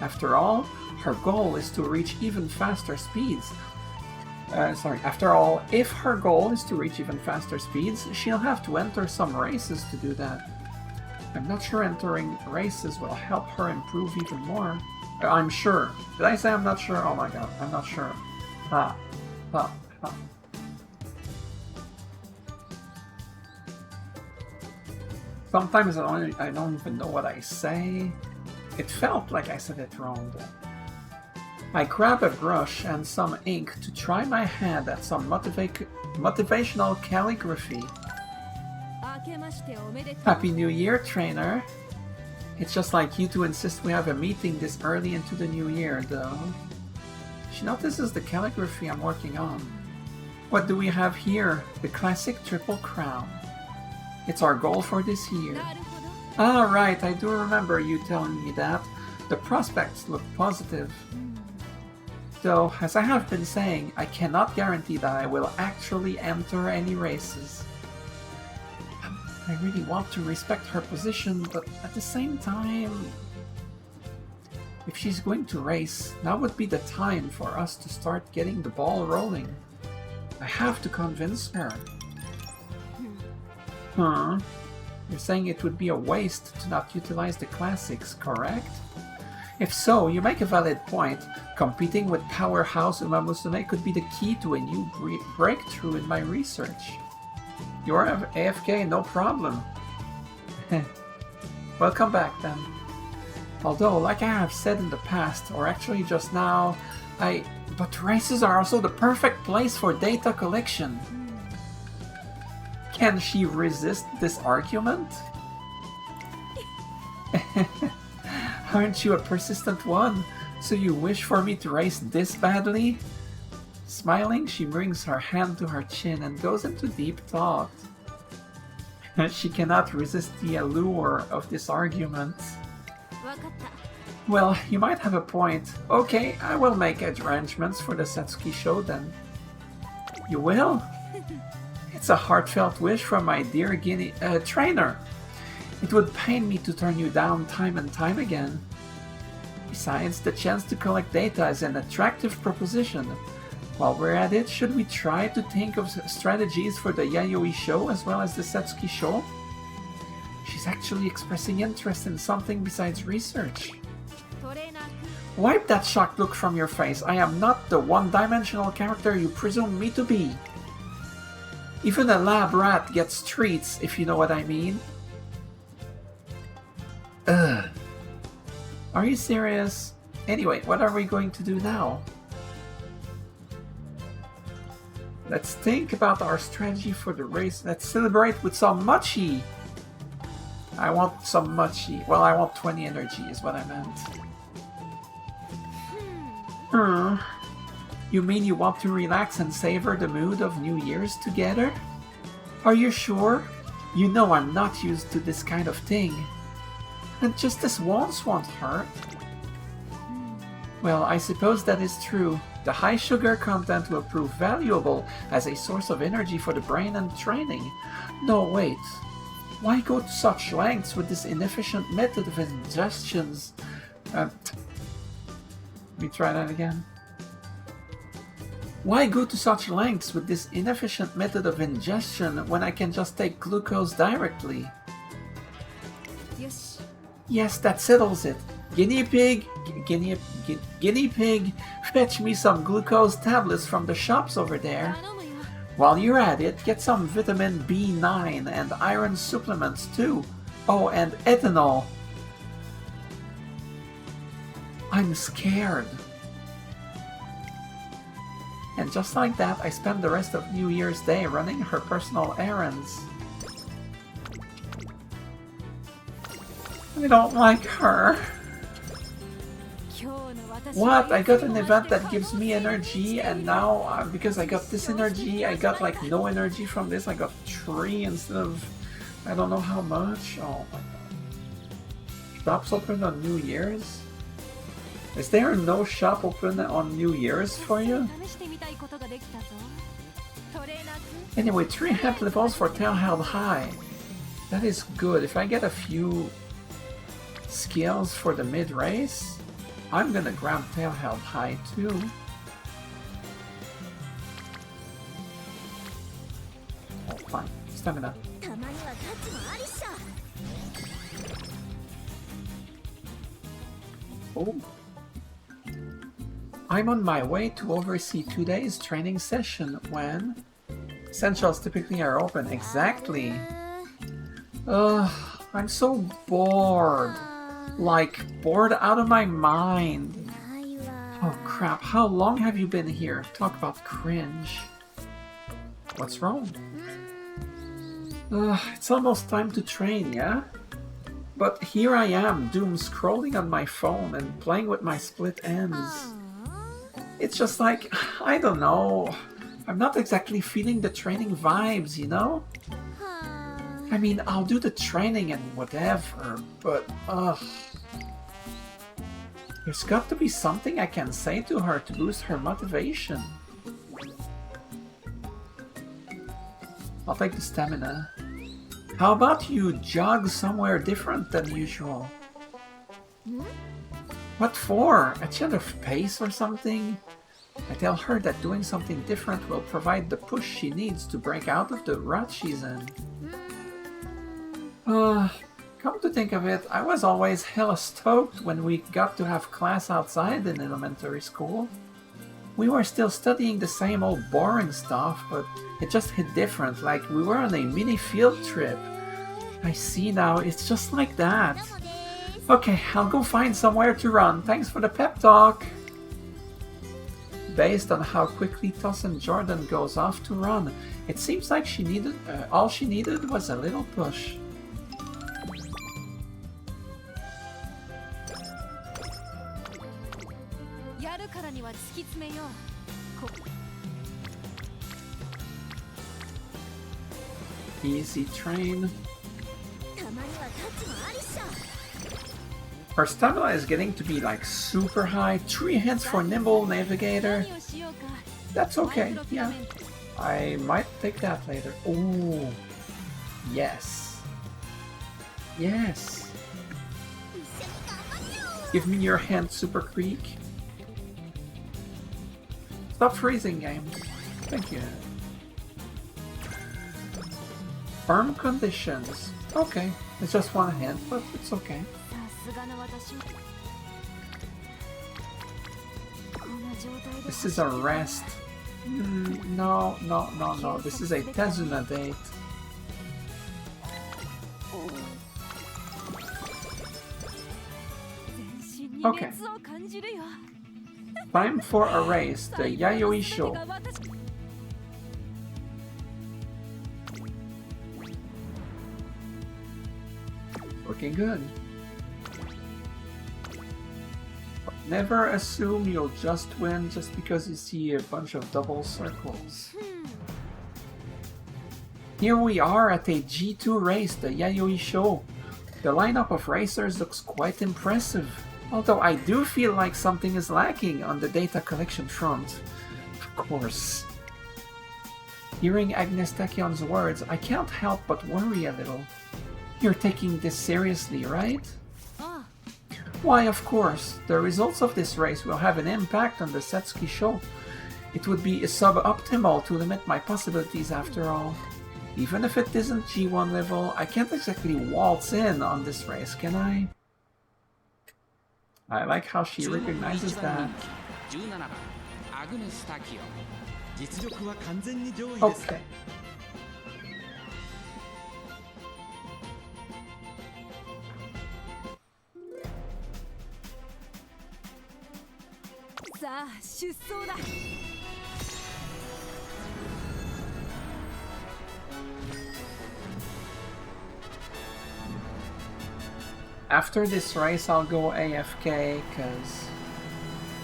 After all, her goal is to reach even faster speeds. After all, if her goal is to reach even faster speeds, she'll have to enter some races to do that. I'm not sure entering races will help her improve even more. I'm sure. Did I say I'm not sure? Oh my god, I'm not sure. Sometimes I don't even know what I say. It felt like I said it wrong though. I grab a brush and some ink to try my hand at some motivational calligraphy. Happy New Year, trainer! It's just like you to insist we have a meeting this early into the new year, though. She notices the calligraphy I'm working on. What do we have here? The classic Triple Crown. It's our goal for this year. Ah, right, I do remember you telling me that. The prospects look positive. Though, as I have been saying, I cannot guarantee that I will actually enter any races. I really want to respect her position, but at the same time... If she's going to race, now would be the time for us to start getting the ball rolling. I have to convince her. Huh? You're saying it would be a waste to not utilize the classics, correct? If so, you make a valid point. Competing with powerhouse Umamusume could be the key to a new breakthrough in my research. You're AFK, no problem. Welcome back then. Although, like I have said in the past, or actually just now, but races are also the perfect place for data collection. Can she resist this argument? Aren't you a persistent one? So you wish for me to race this badly? Smiling, she brings her hand to her chin and goes into deep thought. She cannot resist the allure of this argument. Well, you might have a point. Okay, I will make arrangements for the Satsuki show then. You will? It's a heartfelt wish from my dear trainer. It would pain me to turn you down time and time again. Besides, the chance to collect data is an attractive proposition. While we're at it, should we try to think of strategies for the Yayoi show as well as the Satsuki show? She's actually expressing interest in something besides research. Wipe that shocked look from your face. I am not the one-dimensional character you presume me to be. Even a lab rat gets treats, if you know what I mean. Ugh. Are you serious? Anyway, what are we going to do now? Let's think about our strategy for the race. Let's celebrate with some mochi! I want some mochi. Well, I want 20 energy is what I meant. You mean you want to relax and savor the mood of New Year's together? Are you sure? You know I'm not used to this kind of thing. And just this once won't hurt. Well, I suppose that is true. The high sugar content will prove valuable as a source of energy for the brain and training. No, wait. Why go to such lengths with this inefficient method of ingestions? Let me try that again. Why go to such lengths with this inefficient method of ingestion when I can just take glucose directly? Yes, that settles it. Guinea pig, fetch me some glucose tablets from the shops over there. While you're at it, get some vitamin B9 and iron supplements too. Oh, and ethanol. I'm scared. And just like that, I spent the rest of New Year's Day running her personal errands. I don't like her. What? I got an event that gives me energy, and now because I got this energy, I got like no energy from this. I got 3 instead of I don't know how much. Oh my god. Shops open on New Year's? Is there no shop open on New Year's for you? Anyway, 3 health levels for tail held high. That is good. If I get a few skills for the mid-race, I'm gonna grab tail held high too. Oh, fine. Stamina. Oh. I'm on my way to oversee today's training session when essentials typically are open. Exactly. I'm so bored. Like, bored out of my mind. Oh crap, how long have you been here? Talk about cringe. What's wrong? It's almost time to train, yeah? But here I am, doom scrolling on my phone and playing with my split ends. It's just like, I don't know. I'm not exactly feeling the training vibes, you know? I mean, I'll do the training and whatever, but there's got to be something I can say to her to boost her motivation. I'll take the stamina. How about you jog somewhere different than usual? What for? A change of pace or something? I tell her that doing something different will provide the push she needs to break out of the rut she's in. Come to think of it, I was always hella stoked when we got to have class outside in elementary school. We were still studying the same old boring stuff, but it just hit different, like we were on a mini field trip. I see now, it's just like that. Okay, I'll go find somewhere to run. Thanks for the pep talk. Based on how quickly Tosin Jordan goes off to run, it seems like she needed all she needed was a little push. Easy train. Her stamina is getting to be like super high. 3 hits for Nimble Navigator. That's okay, yeah. I might take that later. Oh, yes. Yes. Give me your hand, Super Creek. Stop freezing, game. Thank you. Firm conditions. Okay, it's just 1 hint, but it's okay. This is a rest. No. This is a Tezuna date. Okay. Time for a race, the Yayoi Show. Looking good. Never assume you'll just win just because you see a bunch of double circles. Here we are at a G2 race, the Yayoi Show. The lineup of racers looks quite impressive. Although I do feel like something is lacking on the data collection front. Of course. Hearing Agnes Tachyon's words, I can't help but worry a little. You're taking this seriously, right? Why, of course. The results of this race will have an impact on the Satsuki show. It would be suboptimal to limit my possibilities after all. Even if it isn't G1 level, I can't exactly waltz in on this race, can I? I like how she recognizes that. Okay. After this race, I'll go AFK because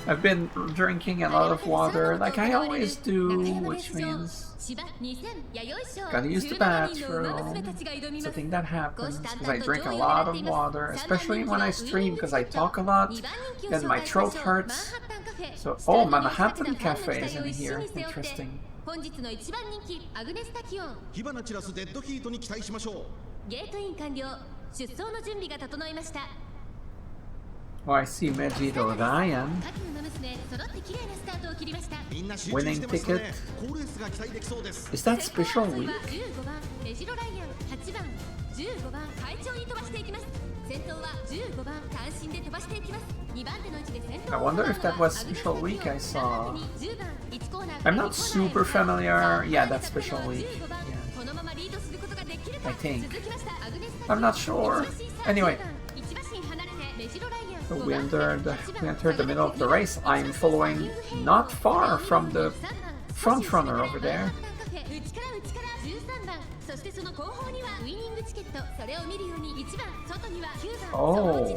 I've been drinking a lot of water, like I always do, which means gotta use the bathroom. It's a thing that happens because I drink a lot of water, especially when I stream because I talk a lot and my throat hurts. So, oh, Manhattan Cafe is in here. Interesting. Oh, I see Megiddo Ryan. Winning ticket. Is that special week? I wonder if that was special week I saw. I'm not super familiar. Yeah, that's special week. Yeah. I think. I'm not sure. Anyway. So we entered the middle of the race. I'm following not far from the front runner over there. Oh.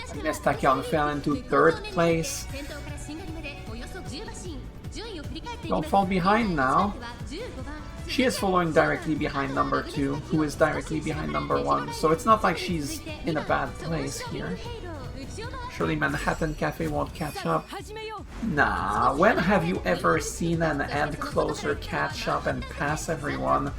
Agnes Tachyon fell into 3rd place. Don't fall behind now. She is following directly behind number 2, who is directly behind number 1, so it's not like she's in a bad place here. Surely Manhattan Cafe won't catch up. Nah, when have you ever seen an Ed Closer catch up and pass everyone?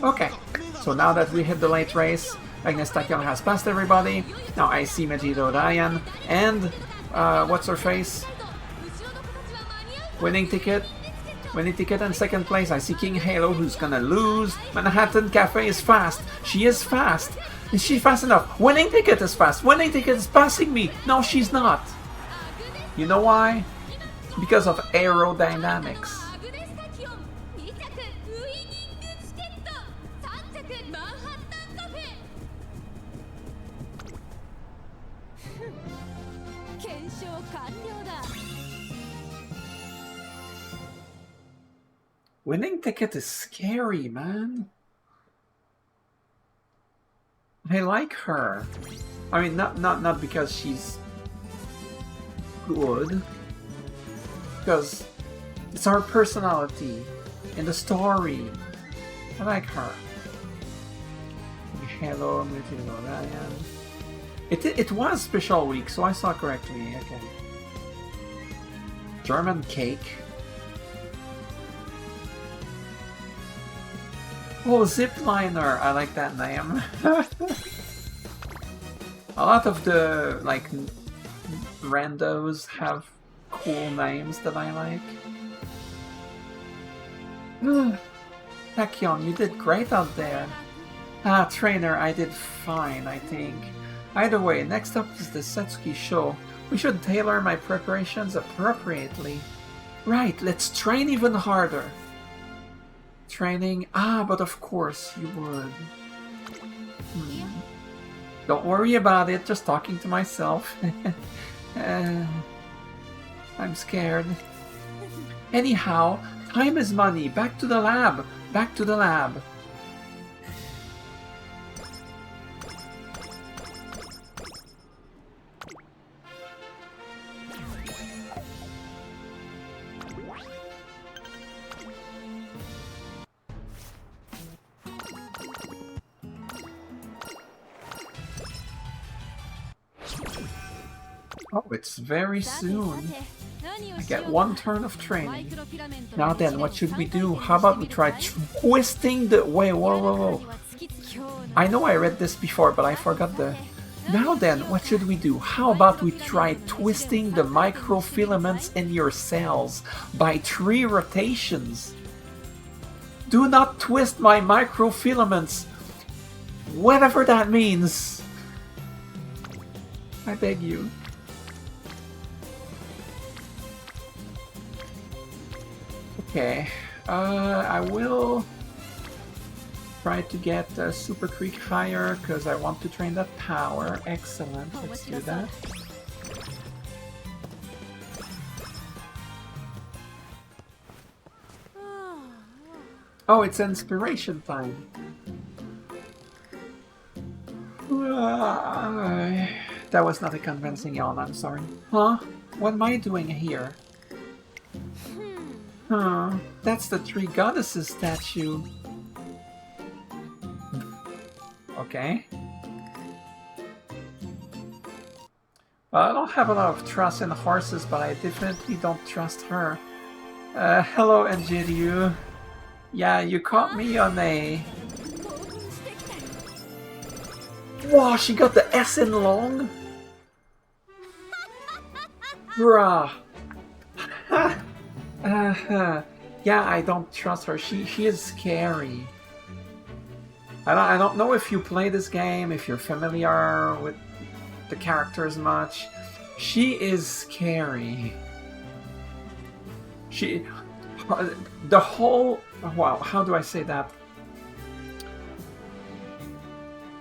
Okay, so now that we hit the late race, Agnes Tachyon has passed everybody. Now I see Megiddo Ryan and what's her face? Winning ticket in 2nd place. I see King Halo, who's gonna lose. Manhattan Cafe is fast. She is fast. Is she fast enough? Winning ticket is fast. Winning ticket is passing me. No, she's not. You know why? Because of aerodynamics. Winning ticket is scary, man. I like her. I mean, not because she's good, because it's her personality in the story. I like her. Hello, Megiddo Ryan. It was special week, so I saw correctly. Okay. German cake. Oh, Zipliner! I like that name. A lot of the, like, randos have cool names that I like. Tachyon, you did great out there. Ah, trainer, I did fine, I think. Either way, next up is the Satsuki show. We should tailor my preparations appropriately. Right, let's train even harder. Training? Ah, but of course you would. Don't worry about it, just talking to myself. I'm scared. Anyhow, time is money. Back to the lab. Back to the lab. Oh, it's very soon. I get 1 turn of training. Now then, what should we do? How about we try twisting the... Wait, whoa, whoa, whoa. I know I read this before, but I forgot the... Now then, what should we do? How about we try twisting the microfilaments in your cells by 3 rotations? Do not twist my microfilaments! Whatever that means! I beg you. Okay, I will try to get Super Creek higher because I want to train that power. Excellent, let's do that. Oh, it's inspiration time. That was not a convincing yawn, I'm sorry. Huh? What am I doing here? Huh, that's the 3 goddesses statue. Okay. Well, I don't have a lot of trust in horses, but I definitely don't trust her. Hello, Angelou. Yeah, you caught me on a... Wow, she got the S in long? Bruh. Yeah, I don't trust her. She is scary. I don't know if you play this game, if you're familiar with the characters much. She is scary. The whole... Wow, how do I say that?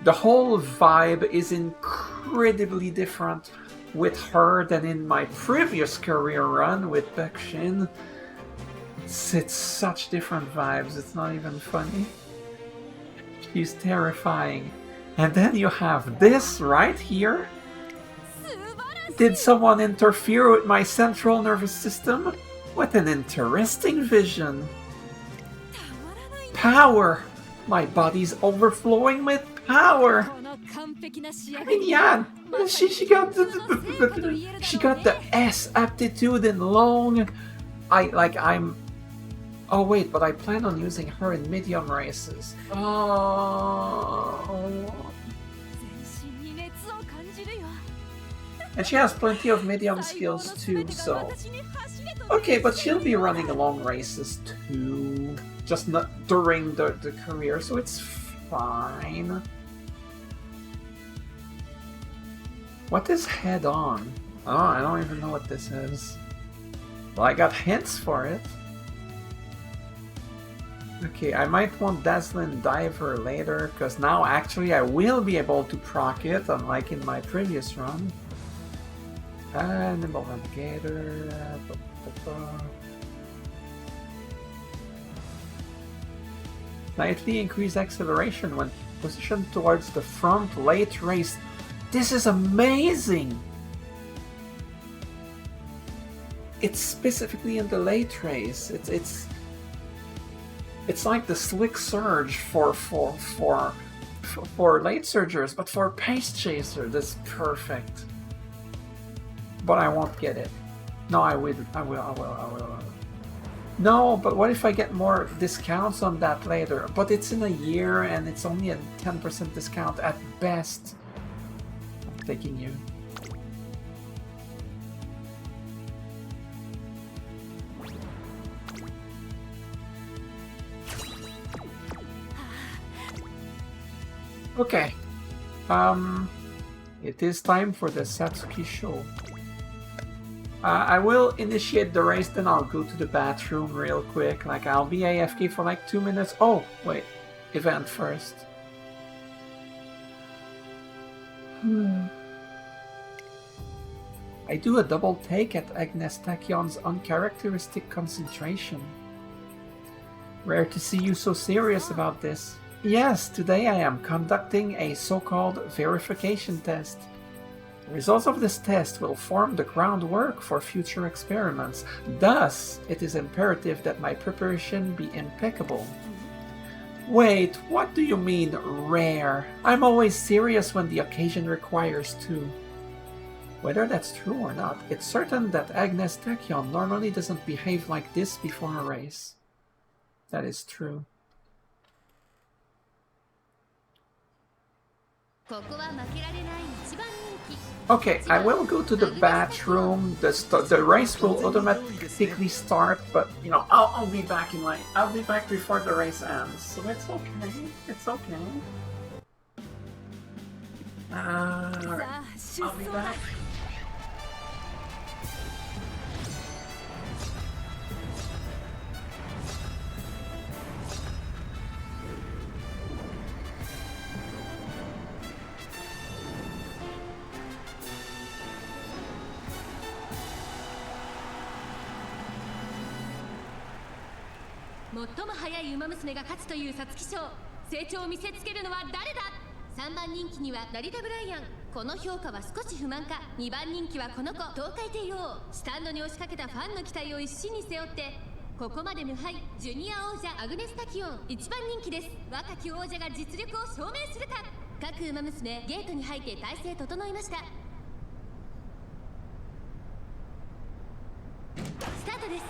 The whole vibe is incredibly different with her than in my previous career run with Bakushin. It's such different vibes, it's not even funny. She's terrifying. And then you have this right here. Did someone interfere with my central nervous system? What an interesting vision. Power! My body's overflowing with power! I mean, yeah, she got the S aptitude in long. I'm... Oh wait, but I plan on using her in medium races. Oh. And she has plenty of medium skills too, so... Okay, but she'll be running long races too. Just not during the career, so it's fine. What is head on? Oh, I don't even know what this is. Well, I got hints for it. Okay, I might want Dazzling Diver later, because now actually I will be able to proc it, unlike in my previous run. Nimble Navigator... Slightly increased acceleration when positioned towards the front late race. This is amazing! It's specifically in the late race. It's like the slick surge for late surgers, but for pace chaser, that's perfect. But I won't get it. No, I will. No, but what if I get more discounts on that later? But it's in a year and it's only a 10% discount at best. I'm taking you. Okay. It is time for the Satsuki show. I will initiate the race, then I'll go to the bathroom real quick. Like, I'll be AFK for like 2 minutes. Oh, wait. Event first. I do a double take at Agnes Tachyon's uncharacteristic concentration. Rare to see you so serious about this. Yes, today I am conducting a so-called verification test. The results of this test will form the groundwork for future experiments. Thus, it is imperative that my preparation be impeccable. Wait, what do you mean, rare? I'm always serious when the occasion requires to. Whether that's true or not, it's certain that Agnes Tachyon normally doesn't behave like this before a race. That is true. Okay, I will go to the bathroom. The race will automatically start, but you know, I'll be back I'll be back before the race ends, so it's okay. It's okay. Alright. I'll be back.最も速い馬娘が勝つという皐月賞、成長を見せつけるのは誰だ。3番人気には成田ブライアン、この評価は少し不満か。2番人気はこの子東海帝王、スタンドに押しかけたファンの期待を一身に背負ってここまで無敗ジュニア王者アグネス・タキオン1番人気です。若き王者が実力を証明するか。各馬娘ゲートに入って体勢整いました。スタートです。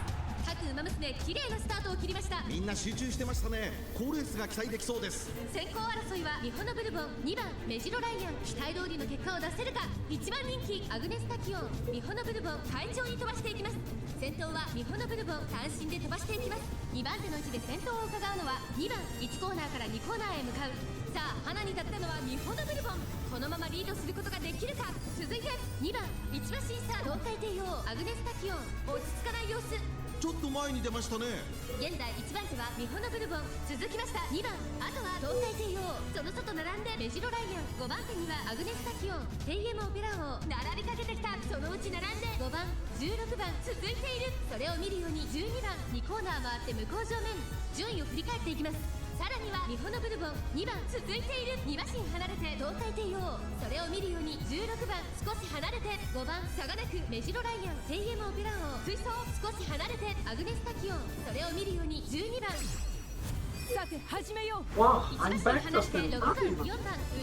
各馬娘綺麗なスタートを切りました。みんな集中してましたね。好レースが期待できそうです。先行争いはミホノブルボン、2番メジロライアン、期待通りの結果を出せるか。1番人気アグネス・タキオン、ミホノブルボン快調に飛ばしていきます。先頭はミホノブルボン単身で飛ばしていきます。2番手の位置で先頭を伺うのは2番、1コーナーから2コーナーへ向かう。さあ花に立ったのはミホノブルボン、このままリードすることができるか。続いて2番1馬審査東海帝王アグネス・タキオン、落ち着かない様子。ちょっと前に出ましたね。現在1番手はミホノブルボン、続きました2番、あとは東海帝王、その外並んでメジロライアン、5番手にはアグネス・タキオン、テイエム・オペラ王並びかけてきた。そのうち並んで5番16番続いている。それを見るように12番2コーナー回って向こう正面、順位を振り返っていきます。さらにはミホノブルボン2番続いている。2馬身離れて東海帝王、それを見るように16番少し離れて5番差がなくメジロライアン、テイエム・オペラ王追走、少し離れてアグネス・タキオン、それを見るように12番。さて始めよう。 Wow, I'm back just in time.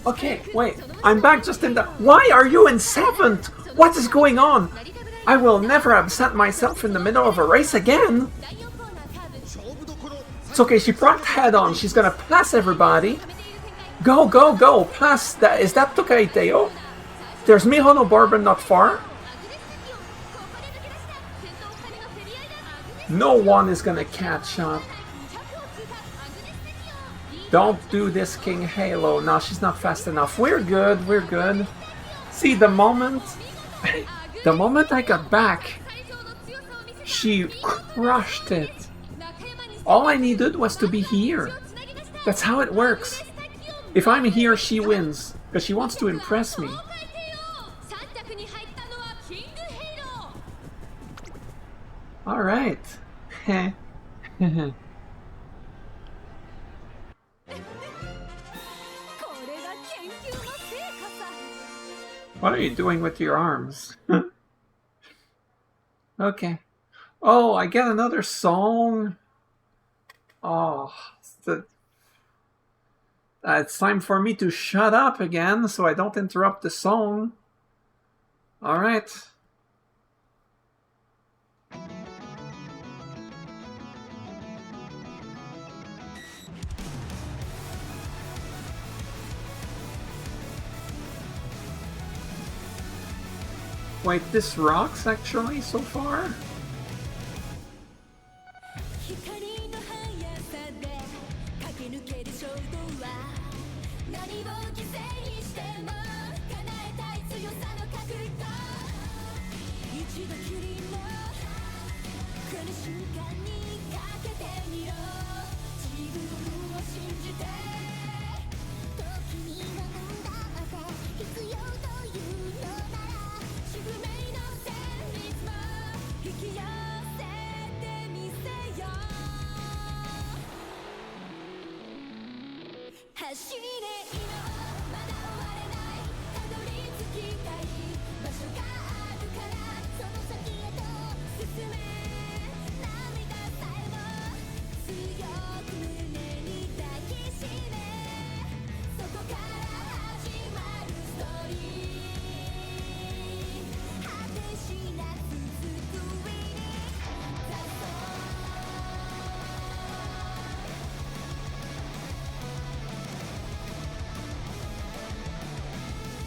Okay, wait, I'm back just in time. Why are you in 7th? What is going on? I will never absent myself in the middle of a race again. It's okay, she brought head on. She's gonna pass everybody. Go, go, go. Pass. Is that Tokai Teo? There's Mihono Bourbon not far. No one is gonna catch up. Don't do this, King Halo. No, she's not fast enough. We're good, we're good. See, the moment I got back, she crushed it. All I needed was to be here. That's how it works. If I'm here, she wins, because she wants to impress me. Alright. What are you doing with your arms? Okay. Oh, I get another song. Oh, it's time for me to shut up again so I don't interrupt the song. Alright. Wait, this rocks actually so far?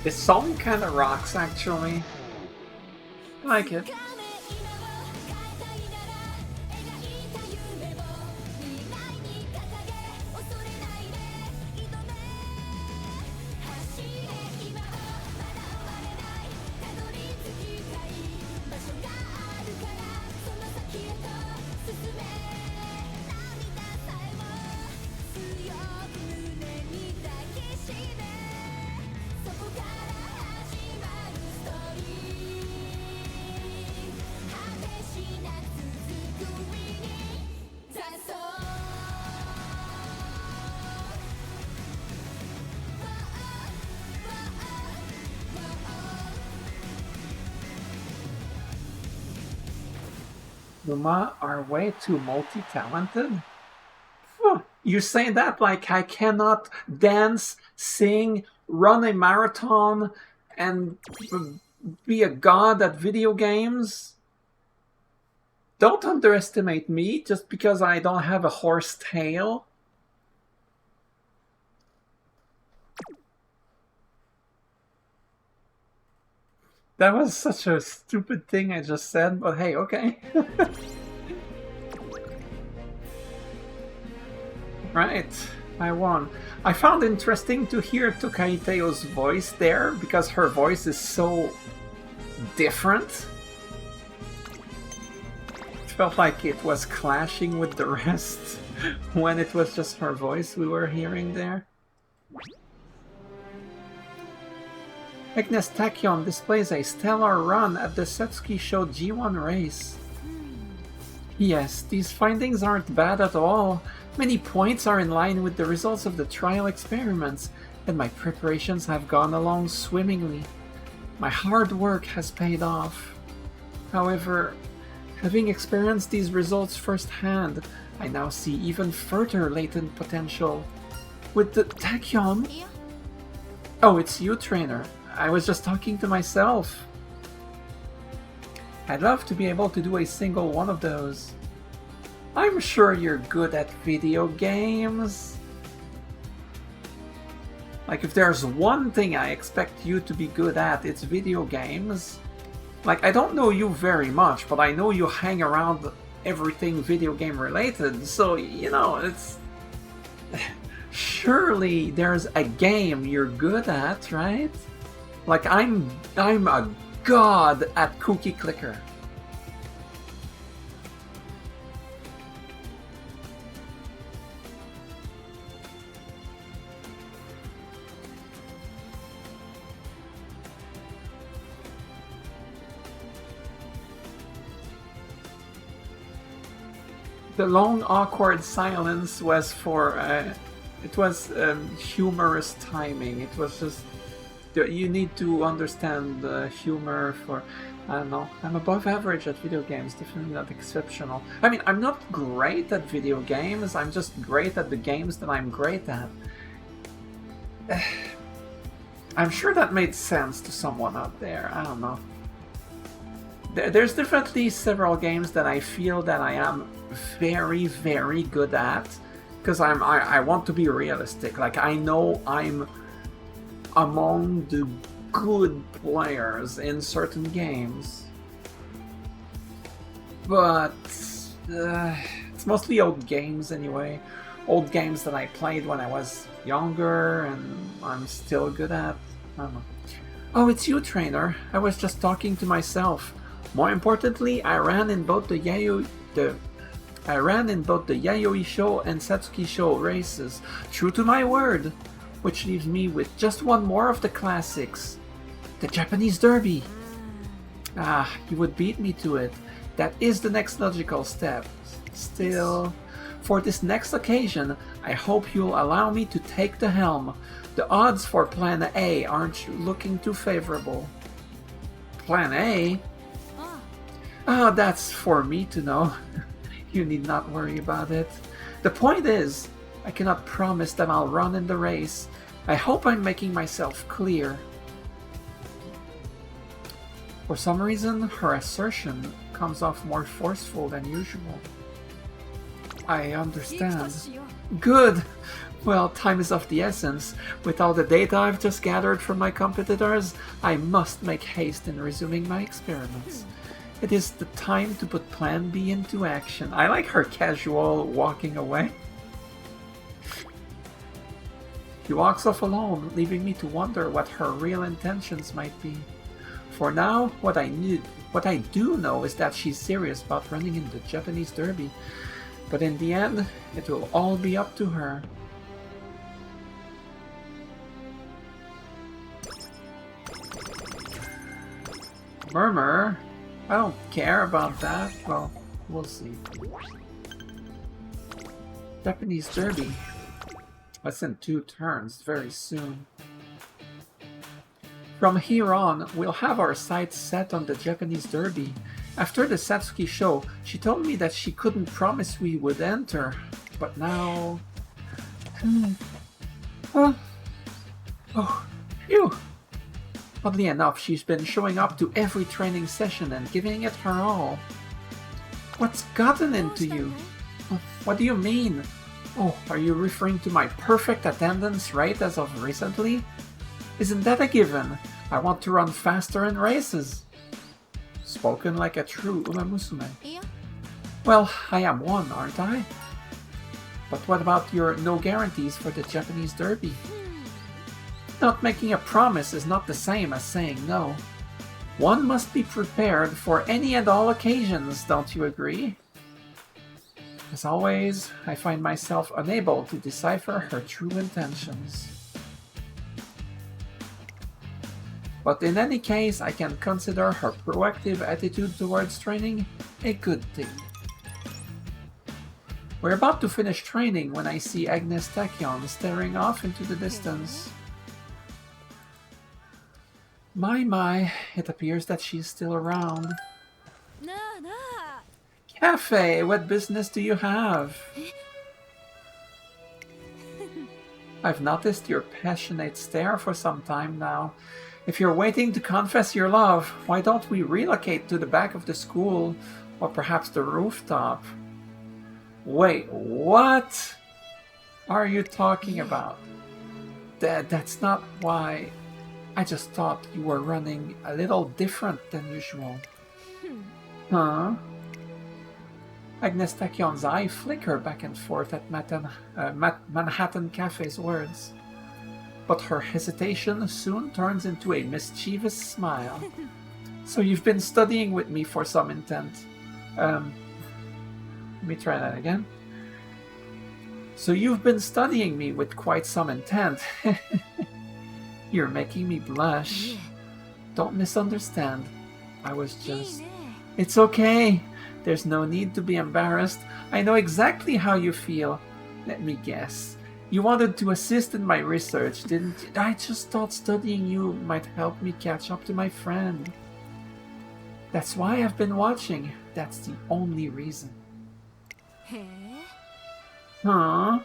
This song kinda rocks, actually. I like it. Uma are way too multi-talented? You say that like I cannot dance, sing, run a marathon, and be a god at video games? Don't underestimate me just because I don't have a horse tail. That was such a stupid thing I just said, but hey, okay. Right, I won. I found interesting to hear Tokaiteo's voice there, because her voice is so different. It felt like it was clashing with the rest when it was just her voice we were hearing there. Agnes Tachyon displays a stellar run at the Setsuki Show G1 race. Yes, these findings aren't bad at all. Many points are in line with the results of the trial experiments, and my preparations have gone along swimmingly. My hard work has paid off. However, having experienced these results firsthand, I now see even further latent potential. With the Tachyon... Oh, it's you, trainer. I was just talking to myself. I'd love to be able to do a single one of those. I'm sure you're good at video games. Like, if there's one thing I expect you to be good at, it's video games. Like, I don't know you very much, but I know you hang around everything video game related, so, you know, it's... Surely there's a game you're good at, right? Like, I'm a god at Cookie Clicker. The long awkward silence was for, it was humorous timing. It was just, you need to understand the humor for, I don't know, I'm above average at video games, definitely not exceptional. I mean, I'm not great at video games, I'm just great at the games that I'm great at. I'm sure that made sense to someone out there, I don't know. There's definitely several games that I feel that I am very, very good at, because I want to be realistic. Like, I know I'm among the good players in certain games, but it's mostly old games anyway. Old games that I played when I was younger and I'm still good at. I don't know. Oh, it's you, trainer. I was just talking to myself. More importantly, I ran in both the Yayoi Show and Satsuki Show races, true to my word, which leaves me with just one more of the classics, the Japanese Derby. Ah, you would beat me to it. That is the next logical step. Still, for this next occasion, I hope you'll allow me to take the helm. The odds for Plan A aren't looking too favorable. Plan A? Ah, that's for me to know. You need not worry about it. The point is, I cannot promise that I'll run in the race. I hope I'm making myself clear. For some reason, her assertion comes off more forceful than usual. I understand. Good! Well, time is of the essence. With all the data I've just gathered from my competitors, I must make haste in resuming my experiments. It is the time to put Plan B into action. I like her casual walking away. She walks off alone, leaving me to wonder what her real intentions might be. For now, what I do know is that she's serious about running in the Japanese Derby. But in the end, it will all be up to her. Murmur? I don't care about that. Well, we'll see. Japanese Derby. That's in 2 turns, very soon. From here on, we'll have our sights set on the Japanese Derby. After the Satsuki show, she told me that she couldn't promise we would enter. But now... Oh, phew! Oddly enough, she's been showing up to every training session and giving it her all. What's gotten into you? What do you mean? Oh, are you referring to my perfect attendance rate as of recently? Isn't that a given? I want to run faster in races. Spoken like a true Umamusume. Well, I am one, aren't I? But what about your no guarantees for the Japanese Derby? Not making a promise is not the same as saying no. One must be prepared for any and all occasions, don't you agree? As always, I find myself unable to decipher her true intentions. But in any case, I can consider her proactive attitude towards training a good thing. We're about to finish training when I see Agnes Tachyon staring off into the distance. My, it appears that she's still around. Cafe, what business do you have? I've noticed your passionate stare for some time now. If you're waiting to confess your love, why don't we relocate to the back of the school, or perhaps the rooftop? Wait, what are you talking about? That's not why. I just thought you were running a little different than usual. Huh? Agnes Tachyon's eye flicker back and forth at Manhattan Cafe's words. But her hesitation soon turns into a mischievous smile. So you've been studying with me for some intent. Let me try that again. So you've been studying me with quite some intent. You're making me blush. Don't misunderstand. I was just... It's okay. There's no need to be embarrassed. I know exactly how you feel. Let me guess. You wanted to assist in my research, didn't you? I just thought studying you might help me catch up to my friend. That's why I've been watching. That's the only reason. Huh?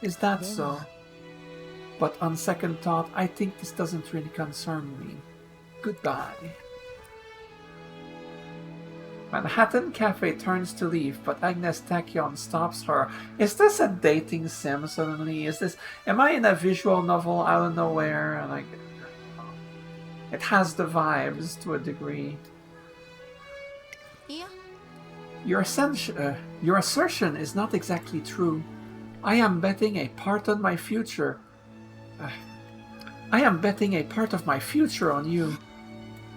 Is that so? But on second thought, I think this doesn't really concern me. Goodbye. Manhattan Cafe turns to leave, but Agnes Tachyon stops her. Is this a dating sim suddenly? Am I in a visual novel out of nowhere? Like, it has the vibes to a degree. Your assertion is not exactly true. I am betting a part on my future. I am betting a part of my future on you.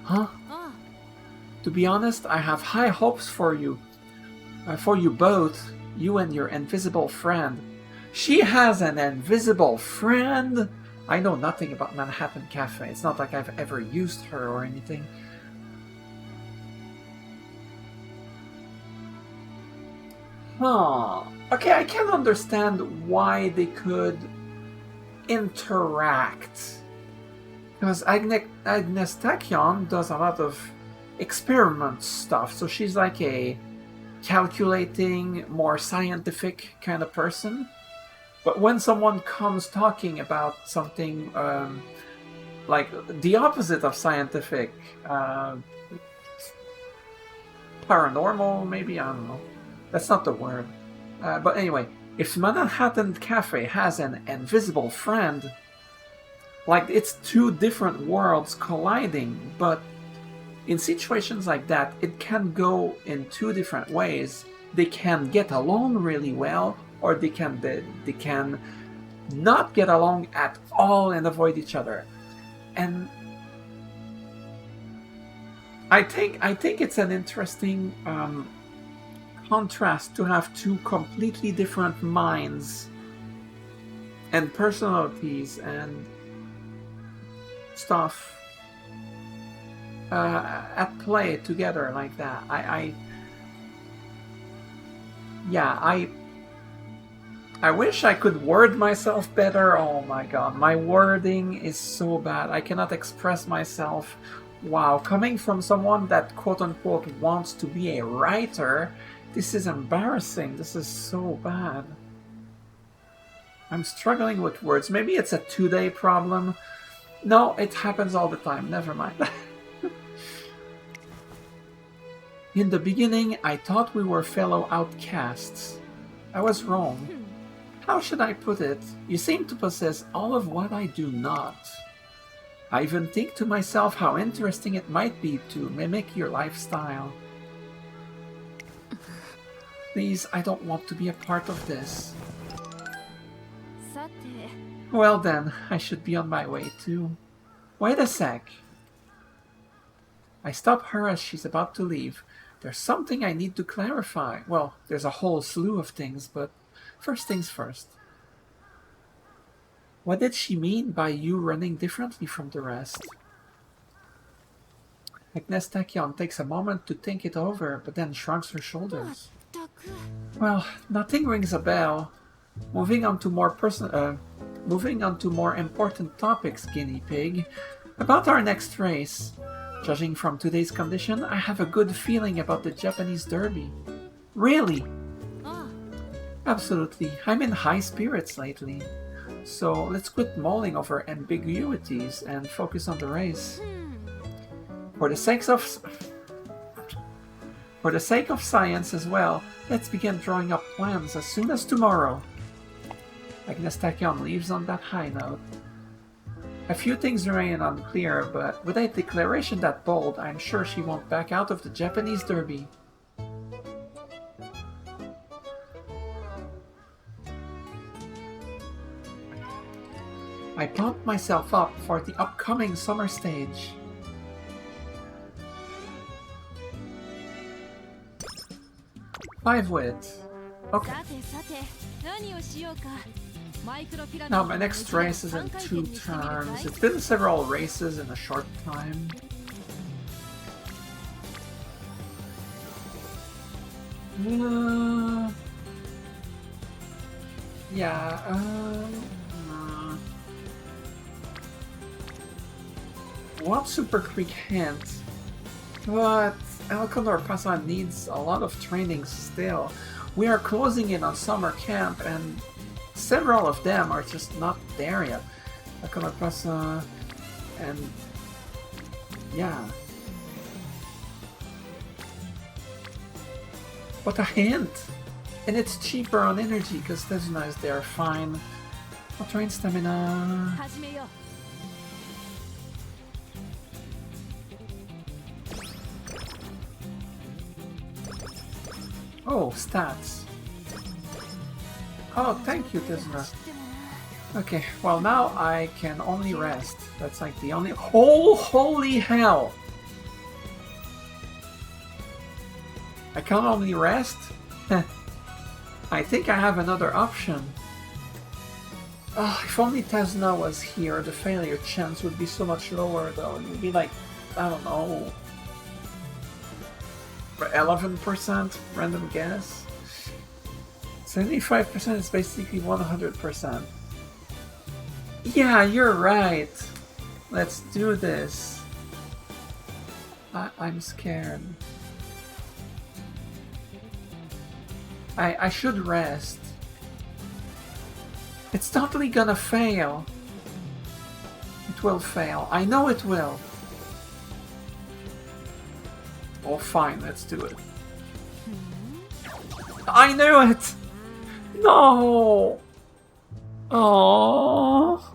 Huh? To be honest, I have high hopes for you. For you both, you and your invisible friend. She has an invisible friend? I know nothing about Manhattan Cafe. It's not like I've ever used her or anything. Huh. Okay, I can understand why they could interact. Because Agnes Tachyon does a lot of experiment stuff, so she's like a calculating, more scientific kind of person. But when someone comes talking about something like the opposite of scientific, paranormal maybe, I don't know, that's not the word, but anyway, if Manhattan Cafe has an invisible friend, like it's two different worlds colliding, but in situations like that, it can go in two different ways. They can get along really well, or they can not get along at all and avoid each other. And I think it's an interesting contrast to have two completely different minds and personalities and stuff at play together like that. I wish I could word myself better. Oh my god, my wording is so bad. I cannot express myself. Wow, coming from someone that quote-unquote wants to be a writer, this is embarrassing. This is so bad. I'm struggling with words. Maybe it's a two-day problem. No, it happens all the time. Never mind. In the beginning, I thought we were fellow outcasts. I was wrong. How should I put it? You seem to possess all of what I do not. I even think to myself how interesting it might be to mimic your lifestyle. Please, I don't want to be a part of this. Well then, I should be on my way too. Wait a sec. I stop her as she's about to leave. There's something I need to clarify. Well, there's a whole slew of things, but first things first. What did she mean by you running differently from the rest? Agnes Tachyon takes a moment to think it over, but then shrugs her shoulders. Well, nothing rings a bell. Moving on to more important topics, guinea pig. About our next race. Judging from today's condition, I have a good feeling about the Japanese Derby. Really? Absolutely. I'm in high spirits lately. So let's quit mulling over ambiguities and focus on the race. For the sake of science as well, let's begin drawing up plans as soon as tomorrow. Agnes Tachyon leaves on that high note. A few things remain unclear, but with a declaration that bold, I'm sure she won't back out of the Japanese Derby. I pumped myself up for the upcoming summer stage. Five wit. Okay. Now my next race is in 2 turns. It's been several races in a short time. Want Super Creek Hint, but Elcondor Pasa needs a lot of training still. We are closing in on summer camp and several of them are just not there yet. Elcondor Pasa and yeah. But a hint! And it's cheaper on energy because Tezuna is there, fine. I'll train stamina. Oh, stats. Oh, thank you, Tezuna. Okay, well now I can only rest. That's like the only... Oh, holy hell! I can only rest? I think I have another option. Oh, if only Tezuna was here, the failure chance would be so much lower though. It would be like, I don't know... 11% random guess. 75% is basically 100%. Yeah, you're right. Let's do this. I'm scared. I should rest. It's totally gonna fail. It will fail. I know it will. Oh, fine, let's do it. I knew it! No! Oh.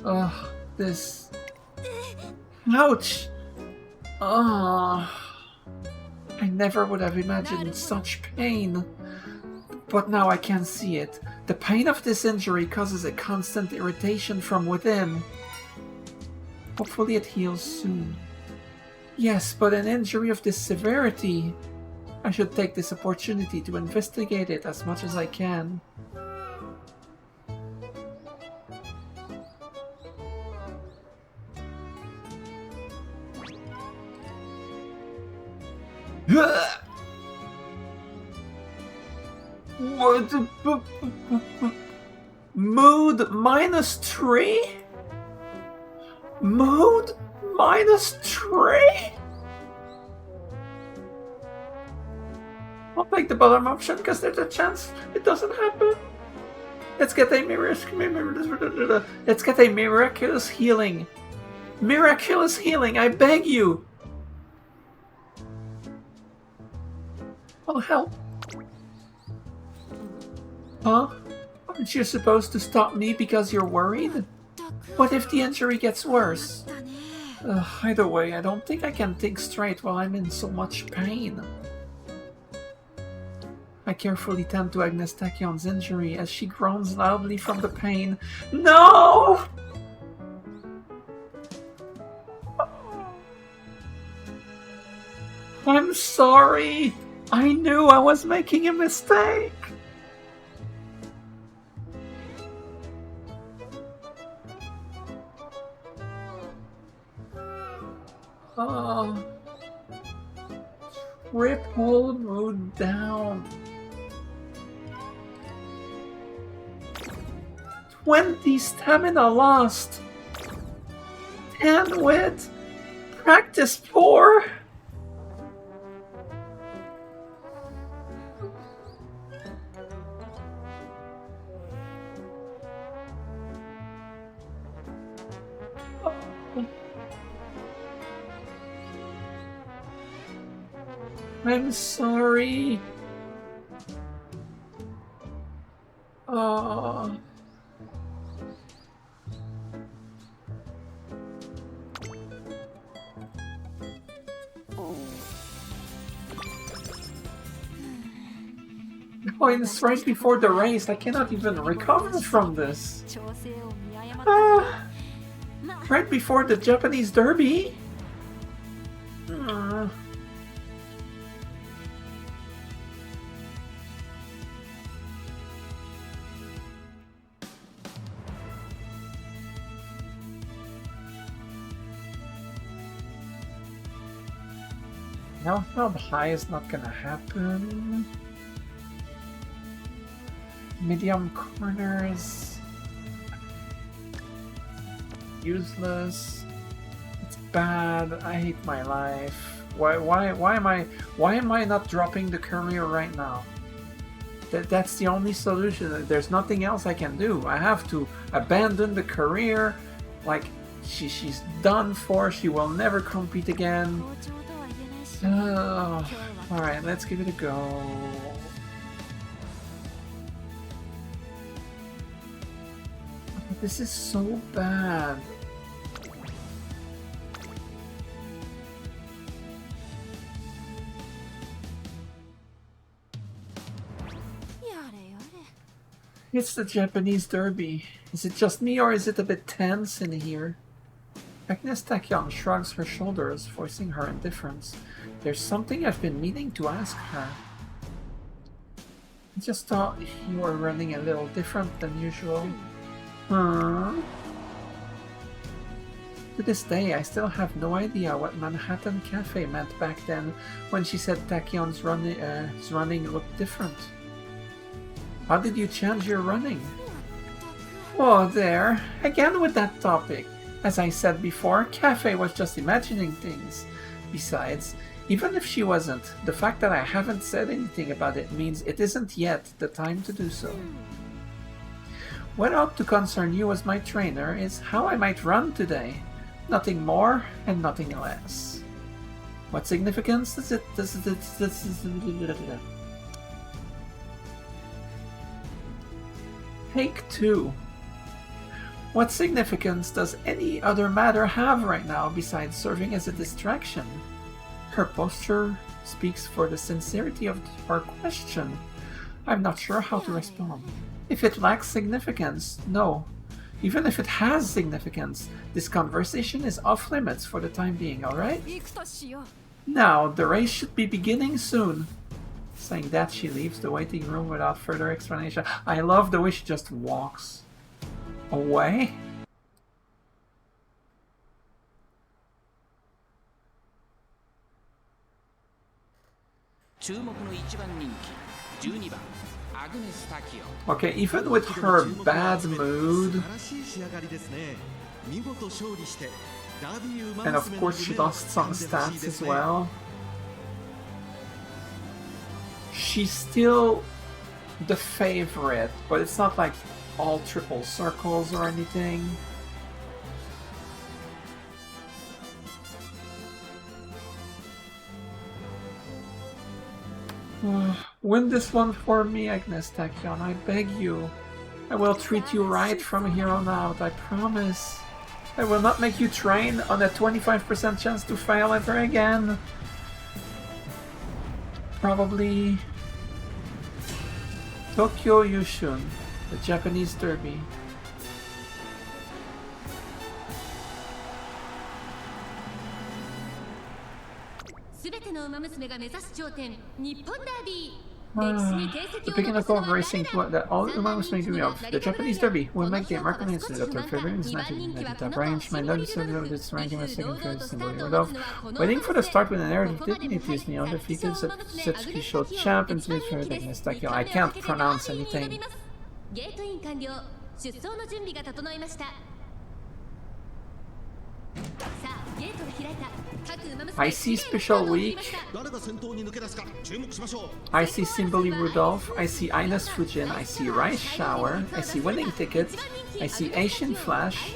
Ugh, this... Ouch! I never would have imagined such pain. But now I can see it. The pain of this injury causes a constant irritation from within. Hopefully it heals soon. Yes, but an injury of this severity... I should take this opportunity to investigate it as much as I can. Mood -3? Mood -3? I'll take the bottom option because there's a chance it doesn't happen. Let's get a miraculous healing. Miraculous healing, I beg you. I'll help. Huh? Aren't you supposed to stop me because you're worried? What if the injury gets worse? Either way, I don't think I can think straight while I'm in so much pain. I carefully tend to Agnes Tachyon's injury as she groans loudly from the pain. No! I'm sorry. I knew I was making a mistake. Triple mood down. 20 stamina lost. 10 wit. Practice poor. I'm sorry. Oh, and it's right before the race. I cannot even recover from this. Right before the Japanese derby. Now held high is not gonna happen. Medium corners. Useless. It's bad. I hate my life. Why am I not dropping the career right now? That's the only solution. There's nothing else I can do. I have to abandon the career. Like she's done for. She will never compete again. Alright, let's give it a go. This is so bad. It's the Japanese derby. Is it just me or is it a bit tense in here? Agnes Tachyon shrugs her shoulders, voicing her indifference. There's something I've been meaning to ask her. I just thought you were running a little different than usual. To this day, I still have no idea what Manhattan Cafe meant back then when she said Tachyon's running looked different. How did you change your running? Oh, there. Again with that topic. As I said before, Cafe was just imagining things. Besides, even if she wasn't, the fact that I haven't said anything about it means it isn't yet the time to do so. What ought to concern you as my trainer is how I might run today. Nothing more and nothing less. What significance does it... Take 2. What significance does any other matter have right now besides serving as a distraction? Her posture speaks for the sincerity of her question. I'm not sure how to respond. If it lacks significance, no. Even if it has significance, this conversation is off limits for the time being, alright? Now, the race should be beginning soon. Saying that, she leaves the waiting room without further explanation. I love the way she just walks away. Okay, even with her bad mood, and of course she lost some stats as well, she's still the favorite, but it's not like all triple circles or anything. Win this one for me, Agnes Tachyon, I beg you. I will treat you right from here on out, I promise. I will not make you train on a 25% chance to fail ever again. Probably Tokyo Yushun, the Japanese derby. The Pinnacle of Racing that all Umamusume dream of. The Japanese derby will make the American history that their favorite is 1990. Brian Schmeider deserves this ranking as second favorite symbol. Rudolph, waiting for the start with a narrative didn't please me. Undefeated Setsuki Show champ and his favorite Agnes Tachyon. I can't pronounce anything. I see Special Week. I see Simboli Rudolph. I see Ines Fujin. I see Rice Shower. I see Winning Ticket. I see Asian Flash.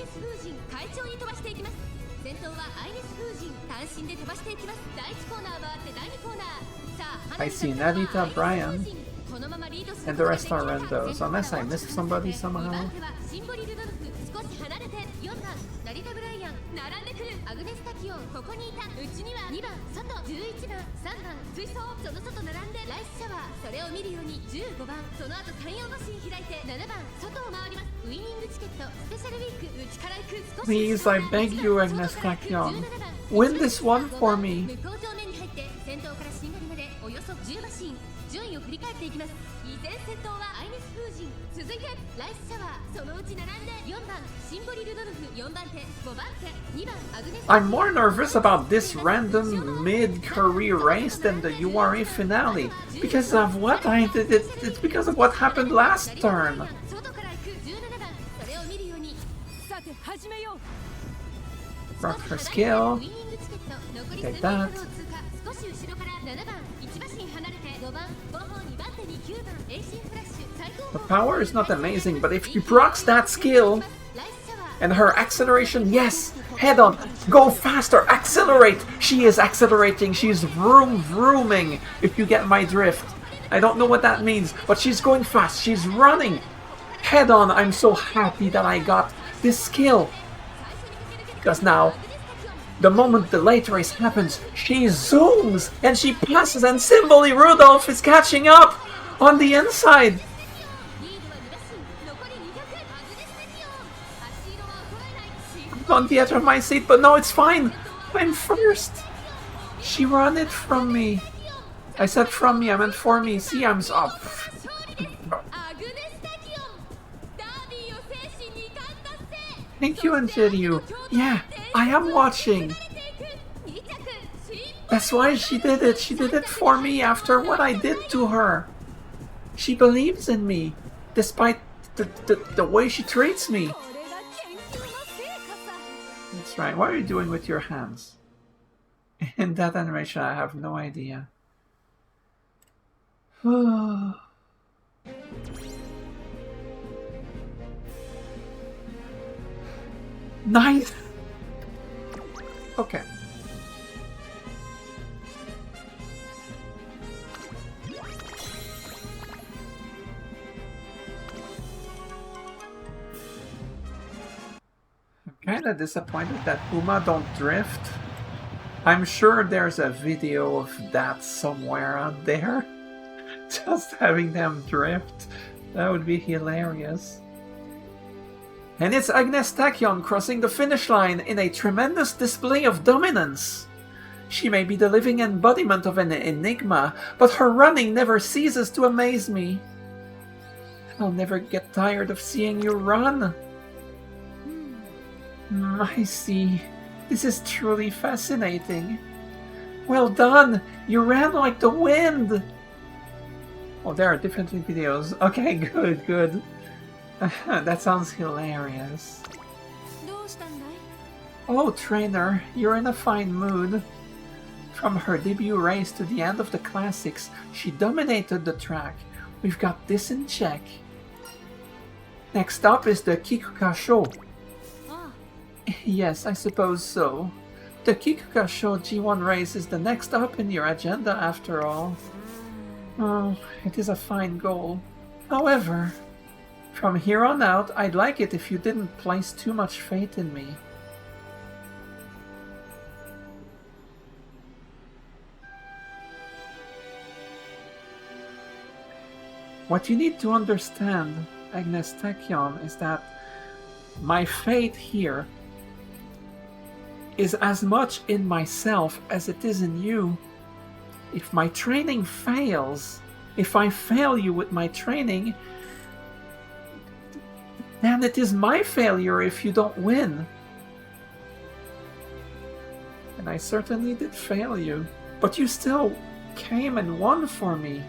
I see Narita Brian. And the rest are randos, unless I missed somebody somehow. Please, I beg you, Agnes Tachyon, win this one for me. I'm more nervous about this random mid-career race than the URA finale. Because of what? It's because of what happened last turn. Brought her skill. Take that. Her power is not amazing, but if she procs that skill and her acceleration, yes, head on, go faster, accelerate. She is accelerating, she's vrooming, if you get my drift. I don't know what that means, but she's going fast, she's running. Head on, I'm so happy that I got this skill. Because now, the moment the late race happens, she zooms and she passes, and Simboli Rudolph is catching up on the inside. I'm on the edge of my seat, but no, it's fine. I'm first. She ran it from me. I said from me, I meant for me. See, I'm up. Thank you, Angelio. Yeah, I am watching. That's why she did it. She did it for me after what I did to her. She believes in me, despite the way she treats me. That's right. What are you doing with your hands? In that animation, I have no idea. Nice! Okay. I'm kinda disappointed that Uma don't drift. I'm sure there's a video of that somewhere out there. Just having them drift. That would be hilarious. And it's Agnes Tachyon crossing the finish line in a tremendous display of dominance. She may be the living embodiment of an enigma, but her running never ceases to amaze me. I'll never get tired of seeing you run. I see. This is truly fascinating. Well done! You ran like the wind! Oh, there are different videos. Okay, good, good. That sounds hilarious. Oh, trainer, you're in a fine mood. From her debut race to the end of the classics, she dominated the track. We've got this in check. Next up is the Kikukasho. Yes, I suppose so. The Kikukasho G1 race is the next up in your agenda after all. Oh, it is a fine goal. However, from here on out, I'd like it if you didn't place too much faith in me. What you need to understand, Agnes Tachyon, is that my faith here is as much in myself as it is in you. If my training fails, if I fail you with my training, then it is my failure if you don't win. And I certainly did fail you, but you still came and won for me.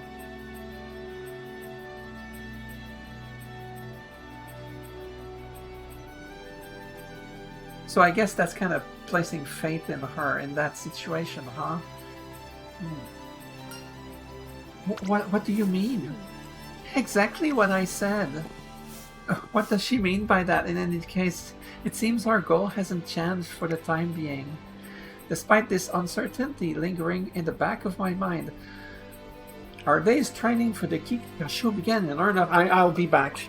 So I guess that's kind of placing faith in her in that situation, huh? What do you mean? Exactly what I said. What does she mean by that? In any case, it seems our goal hasn't changed for the time being. Despite this uncertainty lingering in the back of my mind, our day's training for the Kikukasho began in earnest. I'll be back.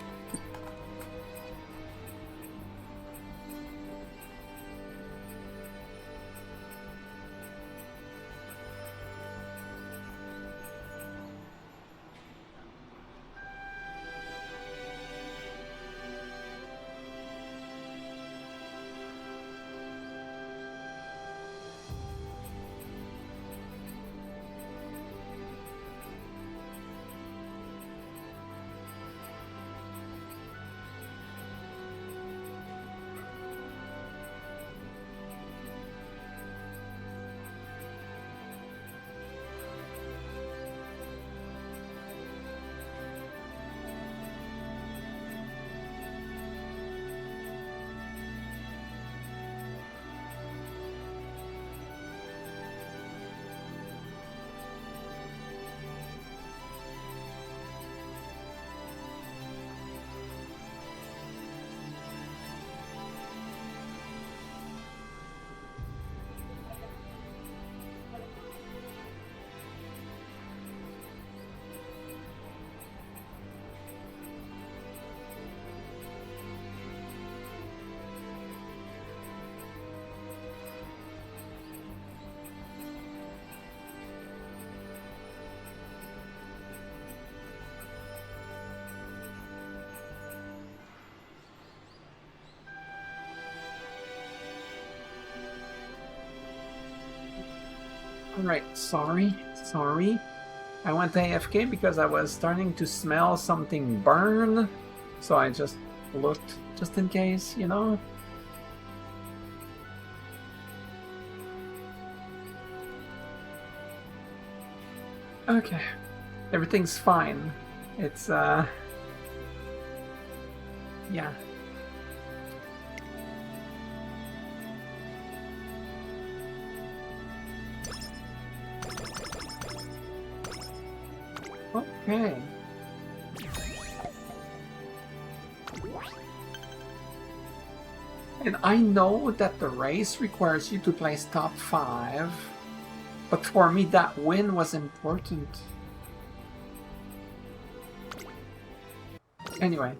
Alright, sorry. I went AFK because I was starting to smell something burn, so I just looked just in case, you know? Okay, everything's fine. It's, yeah. Okay. And I know that the race requires you to place top 5, but for me that win was important. Anyway.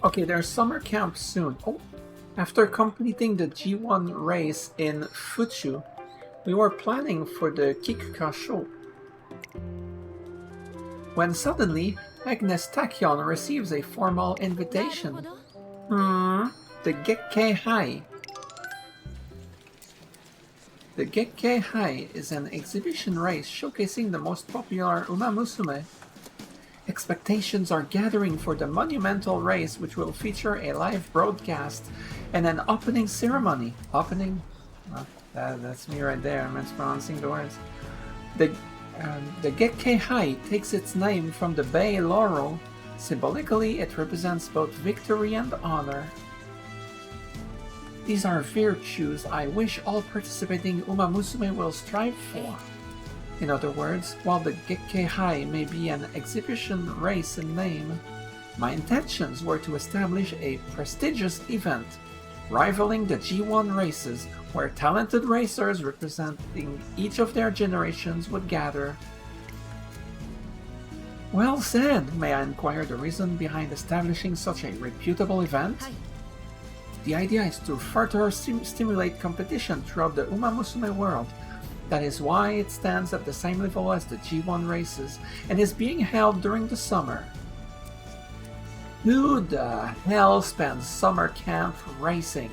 Okay, there's summer camp soon. Oh, after completing the G1 race in Fuchu, we were planning for the Kikuka show. When suddenly, Agnes Tachyon receives a formal invitation. The Gekkei High. The Gekkei High is an exhibition race showcasing the most popular Umamusume. Expectations are gathering for the monumental race, which will feature a live broadcast and an opening ceremony. Opening? Well, that's me right there. I'm mispronouncing the words. The Gekkei High takes its name from the bay laurel. Symbolically, it represents both victory and honor. These are virtues I wish all participating Umamusume will strive for. In other words, while the Gekkei High may be an exhibition race in name, my intentions were to establish a prestigious event, rivaling the G1 races, where talented racers representing each of their generations would gather. Well said! May I inquire the reason behind establishing such a reputable event? The idea is to further stimulate competition throughout the Umamusume world. That is why it stands at the same level as the G1 races and is being held during the summer. Who the hell spends summer camp racing?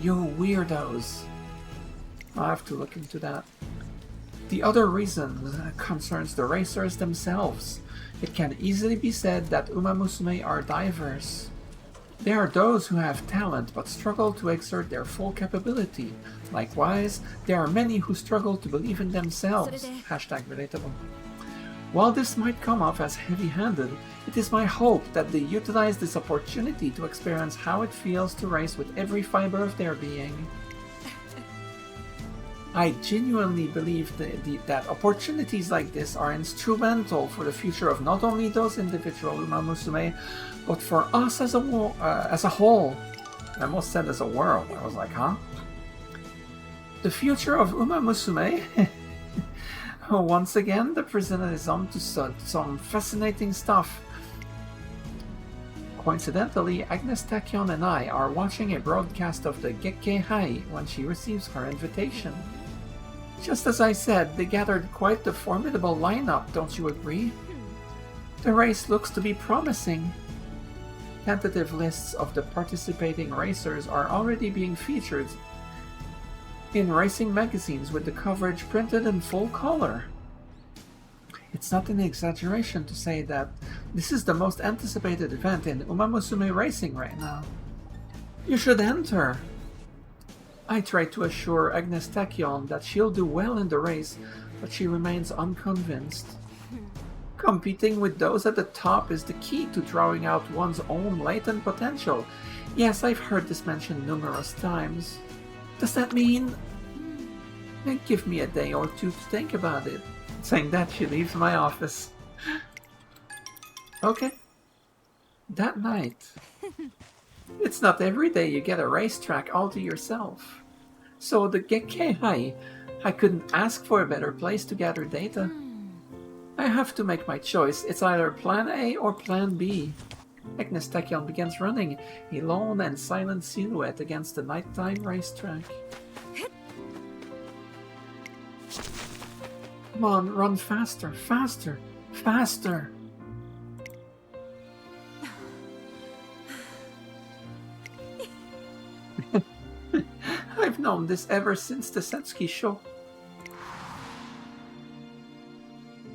You weirdos. I'll have to look into that. The other reason concerns the racers themselves. It can easily be said that Umamusume are diverse. There are those who have talent but struggle to exert their full capability. Likewise, there are many who struggle to believe in themselves. #relatable. While this might come off as heavy-handed, it is my hope that they utilize this opportunity to experience how it feels to race with every fiber of their being. I genuinely believe that opportunities like this are instrumental for the future of not only those individual Umamusume, but for us as a whole. I almost said as a world. I was like, huh? The future of Umamusume? Once again, the president is on to some fascinating stuff. Coincidentally, Agnes Tachyon and I are watching a broadcast of the Gekkei High when she receives her invitation. Just as I said, they gathered quite the formidable lineup, don't you agree? The race looks to be promising. Tentative lists of the participating racers are already being featured in racing magazines with the coverage printed in full color. It's not an exaggeration to say that this is the most anticipated event in Umamusume racing right now. You should enter! I tried to assure Agnes Tachyon that she'll do well in the race, but she remains unconvinced. Competing with those at the top is the key to drawing out one's own latent potential. Yes, I've heard this mentioned numerous times. Does that mean... Give me a day or two to think about it. Saying that, she leaves my office. Okay. That night. It's not every day you get a racetrack all to yourself. So the Gekkei High, I couldn't ask for a better place to gather data. I have to make my choice. It's either Plan A or Plan B. Agnes Tachyon begins running, a lone and silent silhouette against the nighttime racetrack. Come on, run faster, faster, faster! I've known this ever since the Setsuki show.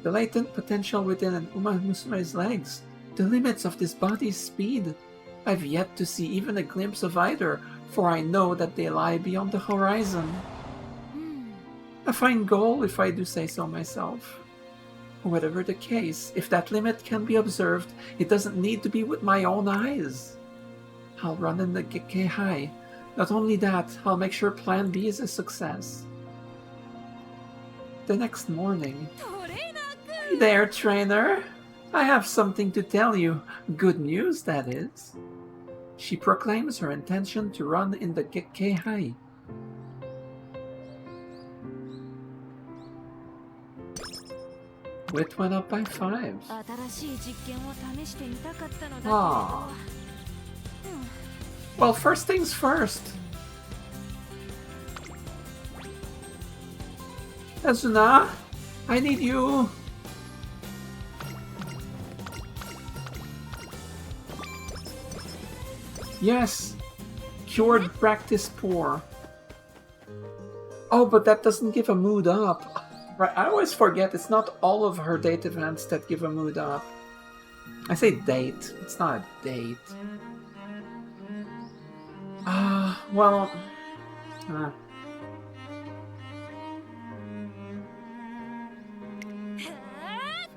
The latent potential within an Umamusume's legs, the limits of this body's speed. I've yet to see even a glimpse of either, for I know that they lie beyond the horizon. A fine goal, if I do say so myself. Whatever the case, if that limit can be observed, it doesn't need to be with my own eyes. I'll run in the Gekkei High. Not only that, I'll make sure Plan B is a success. The next morning. Hey there, trainer! I have something to tell you. Good news, that is. She proclaims her intention to run in the Gekkei. Wit went up by 5. Ah. Well, first things first. Azuna, I need you. Yes. Cured practice poor. Oh, but that doesn't give a mood up. Right, I always forget it's not all of her date events that give a mood up. I say date. It's not a date. Well...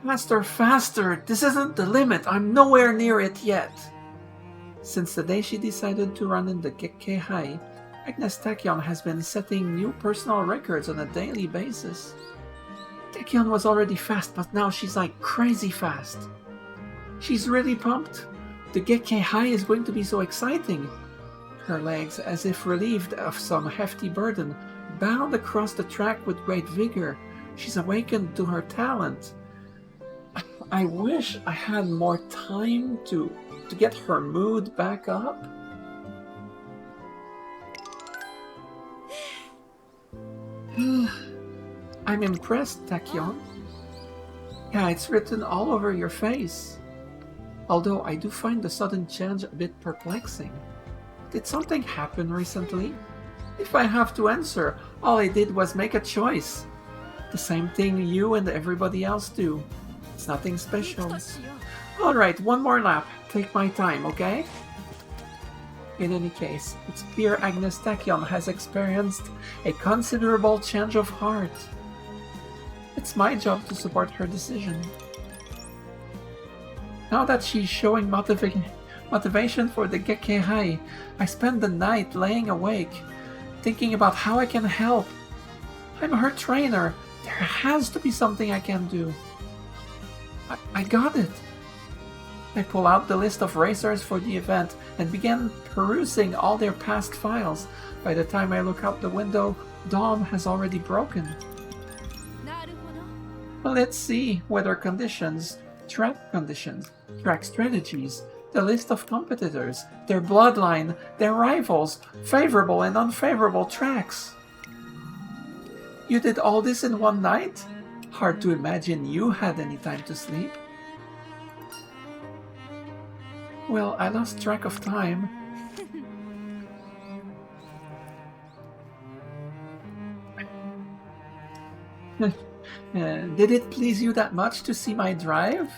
Faster, faster! This isn't the limit! I'm nowhere near it yet! Since the day she decided to run in the Gekkei, Agnes Tachyon has been setting new personal records on a daily basis. Tachyon was already fast, but now she's like crazy fast. She's really pumped. The Gekkei is going to be so exciting. Her legs, as if relieved of some hefty burden, bound across the track with great vigor. She's awakened to her talent. I wish I had more time to get her mood back up. I'm impressed, Tachyon. Yeah, it's written all over your face. Although I do find the sudden change a bit perplexing. Did something happen recently? If I have to answer, all I did was make a choice. The same thing you and everybody else do. It's nothing special. Alright, one more lap. Take my time, okay? In any case, it's clear Agnes Tachyon has experienced a considerable change of heart. It's my job to support her decision. Now that she's showing motivation for the Gekkei, I spend the night laying awake, thinking about how I can help. I'm her trainer. There has to be something I can do. I got it. I pull out the list of racers for the event and begin perusing all their past files. By the time I look out the window, dawn has already broken. Let's see weather conditions, track conditions, track strategies, the list of competitors, their bloodline, their rivals, favorable and unfavorable tracks. You did all this in one night? Hard to imagine you had any time to sleep. Well, I lost track of time. Did it please you that much to see my drive?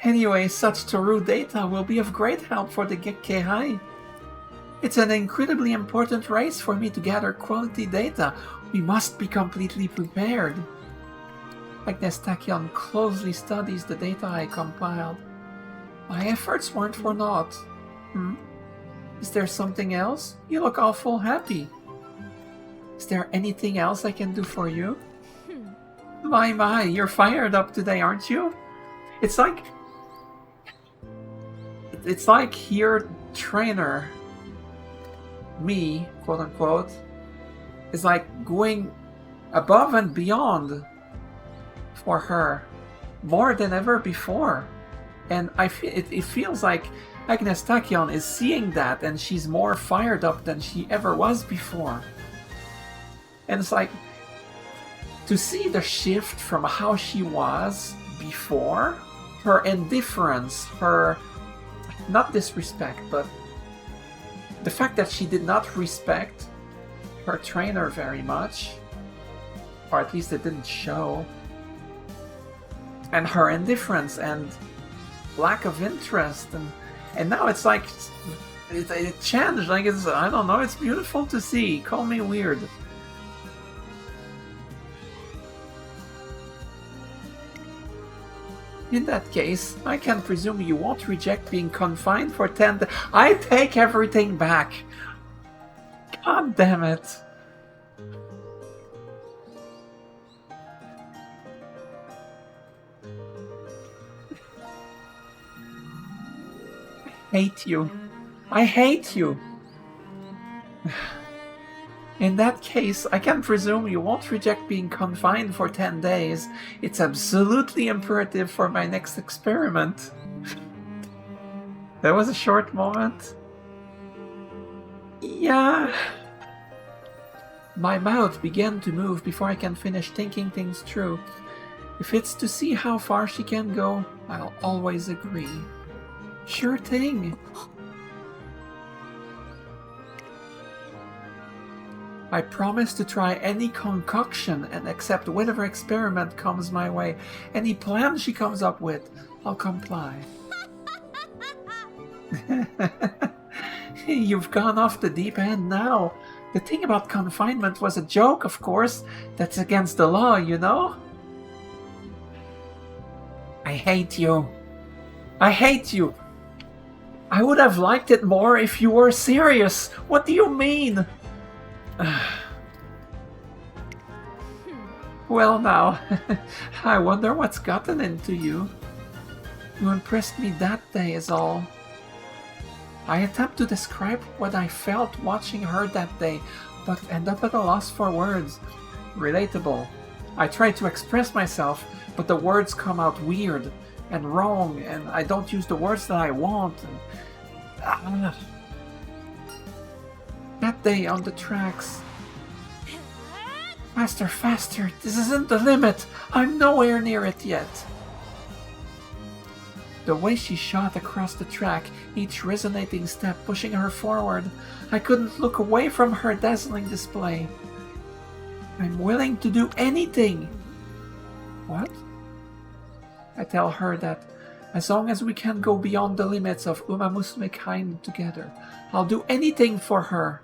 Anyway, such Toru data will be of great help for the Gekkei. It's an incredibly important race for me to gather quality data. We must be completely prepared. Agnes Tachyon closely studies the data I compiled. My efforts weren't for naught. Is there something else? You look awful happy. Is there anything else I can do for you? My, you're fired up today, aren't you? It's like your trainer, me, quote unquote, is like going above and beyond for her, more than ever before. And it feels like Agnes Tachyon is seeing that, and she's more fired up than she ever was before. And it's like, to see the shift from how she was before, her indifference, her, not disrespect, but the fact that she did not respect her trainer very much, or at least it didn't show, and her indifference and lack of interest, and now it's like it changed. Like, it's, I don't know, it's beautiful to see. Call me weird. In that case, I can presume you won't reject being confined for 10 days. I take everything back. God damn it. hate you. I hate you. In that case, I can presume you won't reject being confined for 10 days. It's absolutely imperative for my next experiment. That was a short moment. Yeah. My mouth began to move before I can finish thinking things through. If it's to see how far she can go, I'll always agree. Sure thing. I promise to try any concoction and accept whatever experiment comes my way. Any plan she comes up with, I'll comply. You've gone off the deep end now. The thing about confinement was a joke, of course. That's against the law, you know? I hate you. I hate you. I would have liked it more if you were serious. What do you mean? Well now, I wonder what's gotten into you. You impressed me that day is all. I attempt to describe what I felt watching her that day, but end up at a loss for words. Relatable. I try to express myself, but the words come out weird and wrong, and I don't use the words that I want. That day on the tracks. Faster, faster, this isn't the limit. I'm nowhere near it yet. The way she shot across the track, each resonating step pushing her forward, I couldn't look away from her dazzling display. I'm willing to do anything. What? I tell her that as long as we can go beyond the limits of Umamusume kind together, I'll do anything for her.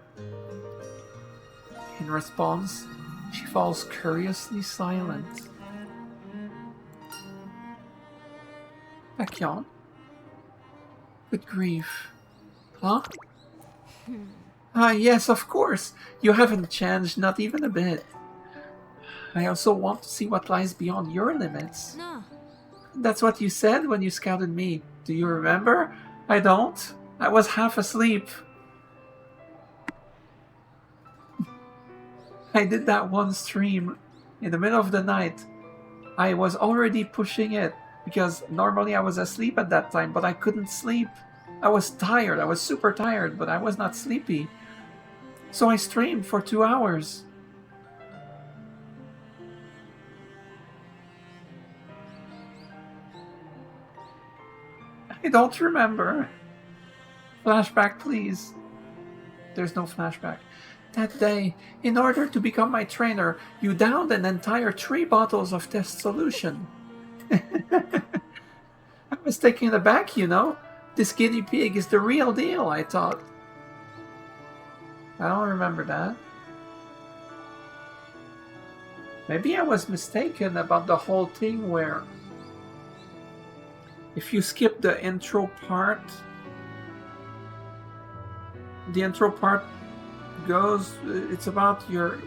In response, she falls curiously silent. Tachyon? Good grief. Huh? Yes, of course. You haven't changed, not even a bit. I also want to see what lies beyond your limits. No. That's what you said when you scouted me. Do you remember? I don't. I was half asleep. I did that one stream in the middle of the night. I was already pushing it because normally I was asleep at that time, but I couldn't sleep. I was tired. I was super tired, but I was not sleepy. So I streamed for 2 hours. I don't remember. Flashback, please. There's no flashback. That day, in order to become my trainer, you downed an entire 3 bottles of test solution. I was taken aback, you know. This guinea pig is the real deal, I thought. I don't remember that. Maybe I was mistaken about the whole thing where if you skip the intro part, the intro part goes, it's about your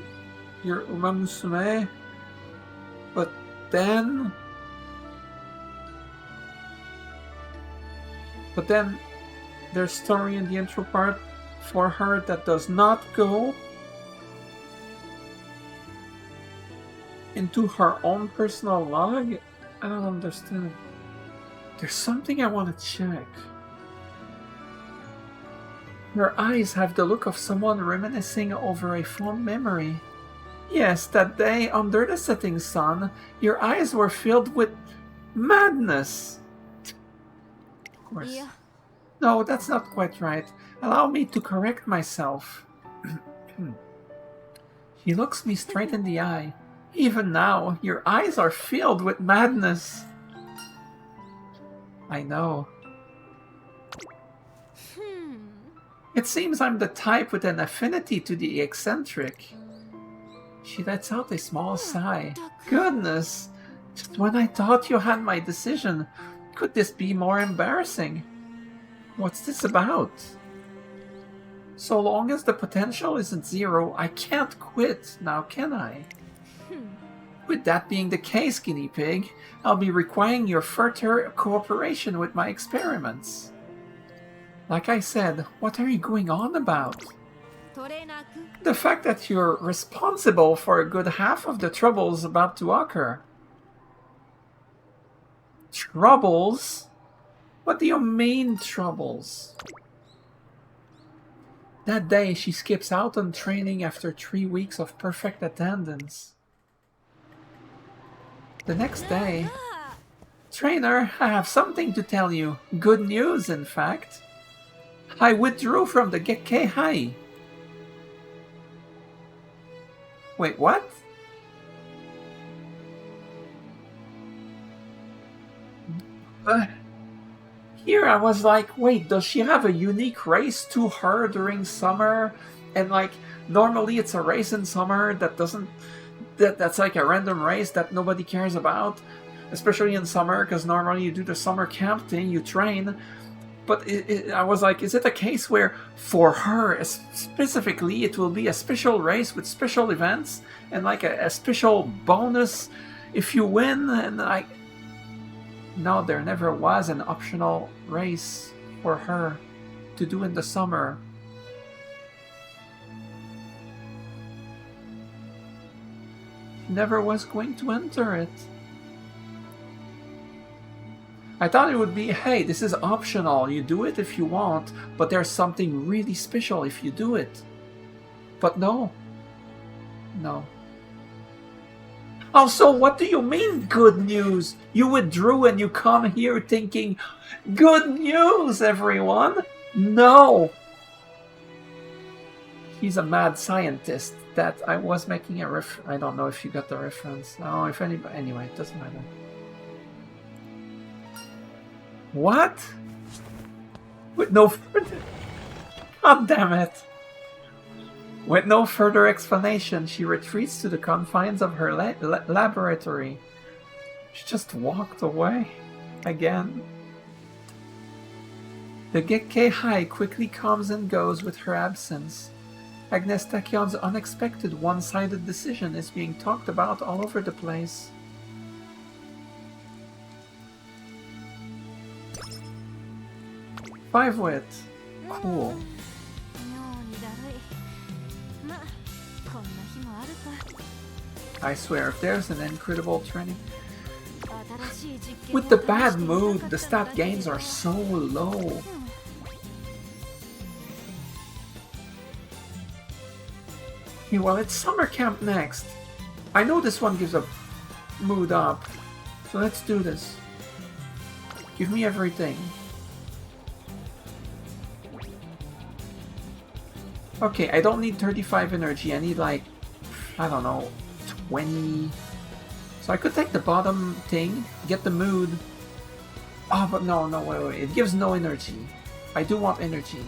Umamusume, but then there's story in the intro part for her that does not go into her own personal log. I don't understand. There's something I want to check. Her eyes have the look of someone reminiscing over a fond memory. Yes, that day under the setting sun, your eyes were filled with madness. Of course. Yeah. No, that's not quite right. Allow me to correct myself. He looks me straight in the eye. Even now, your eyes are filled with madness. I know. It seems I'm the type with an affinity to the eccentric. She lets out a small sigh. Goodness! Just when I thought you had my decision, could this be more embarrassing? What's this about? So long as the potential isn't zero, I can't quit, now can I? With that being the case, guinea pig, I'll be requiring your further cooperation with my experiments. Like I said, what are you going on about? トレーナーくん The fact that you're responsible for a good half of the troubles about to occur. Troubles? What do you mean, troubles? That day, she skips out on training after 3 weeks of perfect attendance. The next day... Trainer, I have something to tell you. Good news, in fact. I withdrew from the Gekkei Hai. Wait, what? Here I was like, wait, does she have a unique race to her during summer? And like, normally it's a race in summer that doesn't... That's like a random race that nobody cares about. Especially in summer, because normally you do the summer camp thing, you train. But I was like, is it a case where, for her specifically, it will be a special race with special events and like a special bonus if you win? And like, no, there never was an optional race for her to do in the summer. She never was going to enter it. I thought it would be, hey, this is optional, you do it if you want, but there's something really special if you do it. But no. No. Also, what do you mean, good news? You withdrew and you come here thinking, good news, everyone! No! He's a mad scientist that I was making a I don't know if you got the reference. I don't know if anybody... Anyway, it doesn't matter. What? With no further... God damn it. With no further explanation, she retreats to the confines of her laboratory. She just walked away. Again. The Gekkei Hai quickly comes and goes with her absence. Agnes Tachyon's unexpected one-sided decision is being talked about all over the place. Five wit. Cool. I swear, if there's an incredible training... With the bad mood, the stat gains are so low. Okay, well, it's summer camp next. I know this one gives a mood up. So let's do this. Give me everything. Okay, I don't need 35 energy. I need like, I don't know, 20. So I could take the bottom thing, get the mood. Oh, but no, wait. It gives no energy. I do want energy.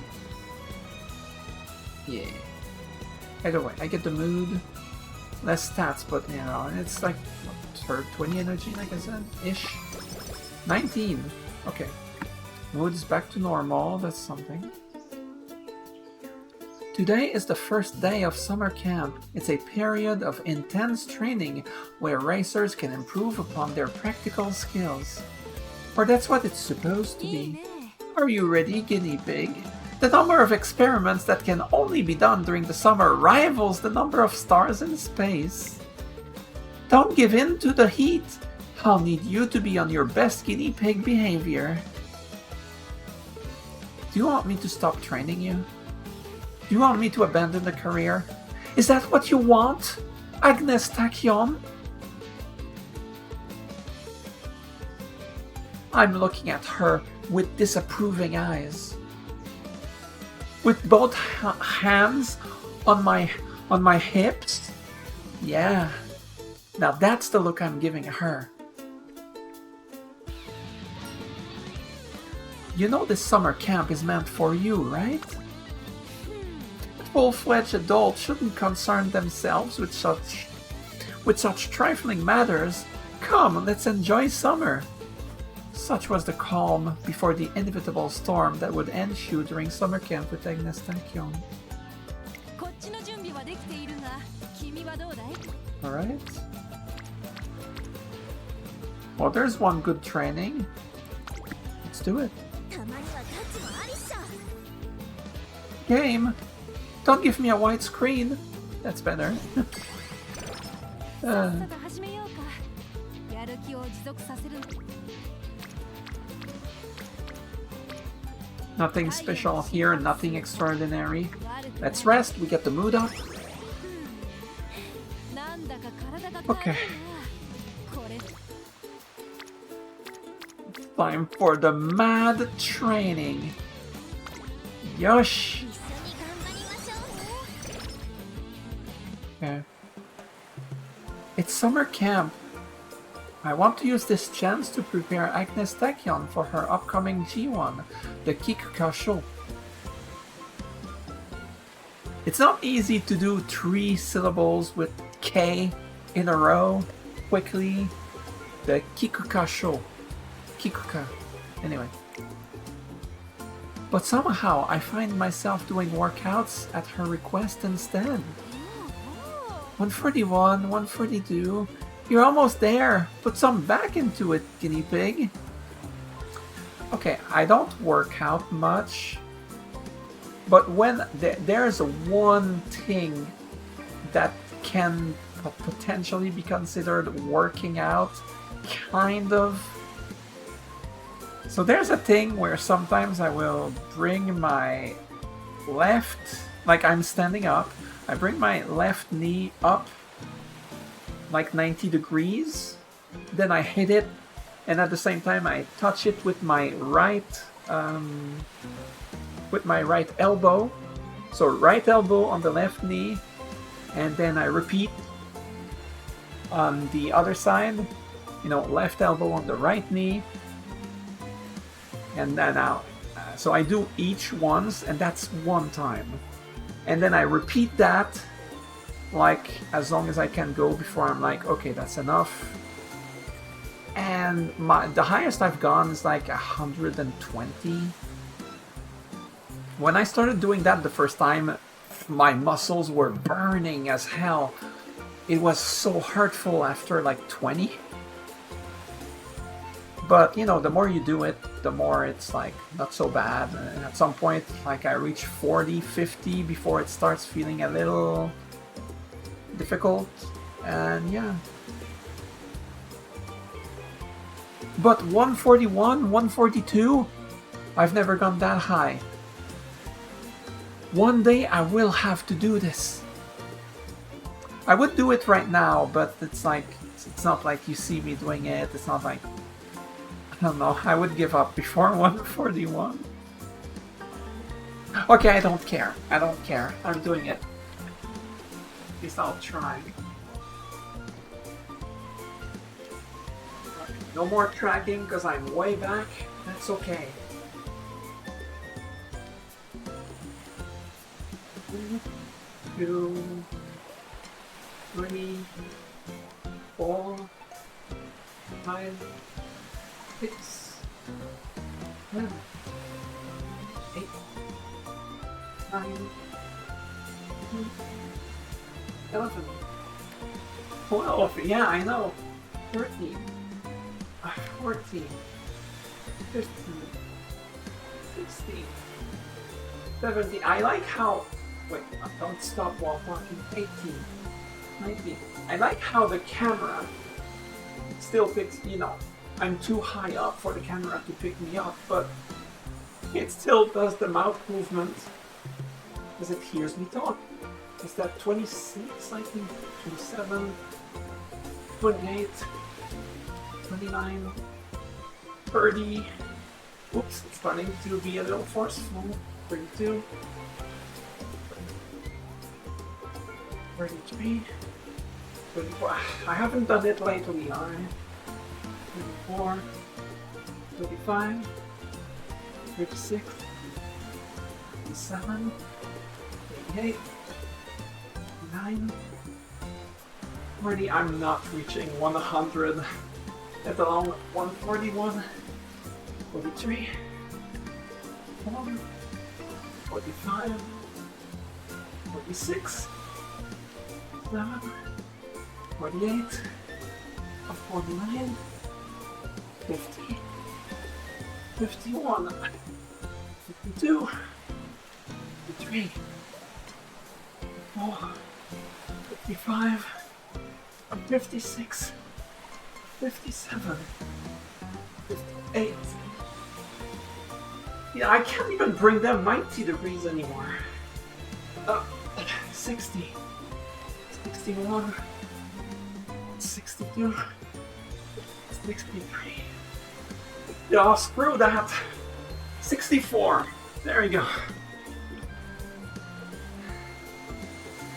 Yeah. Either way, I get the mood. Less stats, but you know, it's like, what, 20 energy, like I said? Ish. 19. Okay. Mood is back to normal. That's something. Today is the first day of summer camp. It's a period of intense training where racers can improve upon their practical skills. Or that's what it's supposed to be. Are you ready, guinea pig? The number of experiments that can only be done during the summer rivals the number of stars in space. Don't give in to the heat. I'll need you to be on your best guinea pig behavior. Do you want me to stop training you? Do you want me to abandon the career? Is that what you want, Agnes Tachyon? I'm looking at her with disapproving eyes. With both hands on my hips? Yeah. Now that's the look I'm giving her. You know this summer camp is meant for you, right? Full-fledged adults shouldn't concern themselves with such trifling matters. Come, let's enjoy summer. Such was the calm before the inevitable storm that would ensue during summer camp with Agnes Tachyon. Alright. Well, there's one good training. Let's do it. Game! Don't give me a white screen! That's better. さっさと始めようか。やる気を持続させる。 Nothing special here, nothing extraordinary. Let's rest, we get the mood up. なんだか体が Okay. これ Time for the mad training. Yosh! 一緒に頑張りましょうね。 Okay. It's summer camp. I want to use this chance to prepare Agnes Tachyon for her upcoming G1, the Kikuka show. It's not easy to do 3 syllables with K in a row quickly. The Kikuka show. Kikuka. Anyway. But somehow I find myself doing workouts at her request instead. 141, 142. You're almost there. Put some back into it, guinea pig. Okay, I don't work out much. But when there's one thing that can potentially be considered working out, kind of. So there's a thing where sometimes I will bring my left, like I'm standing up, I bring my left knee up like 90 degrees, then I hit it, and at the same time I touch it with my right elbow. So right elbow on the left knee, and then I repeat on the other side, you know, left elbow on the right knee, and then out. So I do each once, and that's one time. And then I repeat that like as long as I can go before I'm like, okay, that's enough. And the highest I've gone is like 120. When I started doing that the first time, my muscles were burning as hell. It was so hurtful after like 20. But, you know, the more you do it, the more it's like not so bad. And at some point, like I reach 40, 50 before it starts feeling a little difficult. And yeah. But 141, 142, I've never gone that high. One day I will have to do this. I would do it right now, but it's like, it's not like you see me doing it. It's not like, I don't know, I would give up before 141. Okay, I don't care. I don't care. I'm doing it. At least I'll try. No more tracking because I'm way back. That's okay. 1, 2, 3, 4, 5, 6, 7, 8, 9, 10, 11, 12. Yeah, I know. 13. 14, 15, 16, 17. I like how... Wait, don't stop while walking. 18, 19. I like how the camera still picks... You know, I'm too high up for the camera to pick me up, but it still does the mouth movement because it hears me talk. Is that 26, I think? 27, 28... 29, 30, oops, it's starting to be a little forceful, 32, 33, 34, I haven't done it lately, alright, 34, 35, 36, 37, 38, 39, 40, I'm not reaching 100. Let alone 141, 43, 44, 45, 46, 47, 48, 49, 50, 51, 52, 53, 54, 55, 56, 57, 58. Yeah, I can't even bring them 90 degrees anymore. 60, 61, 62, 63. Yeah, screw that. 64. There you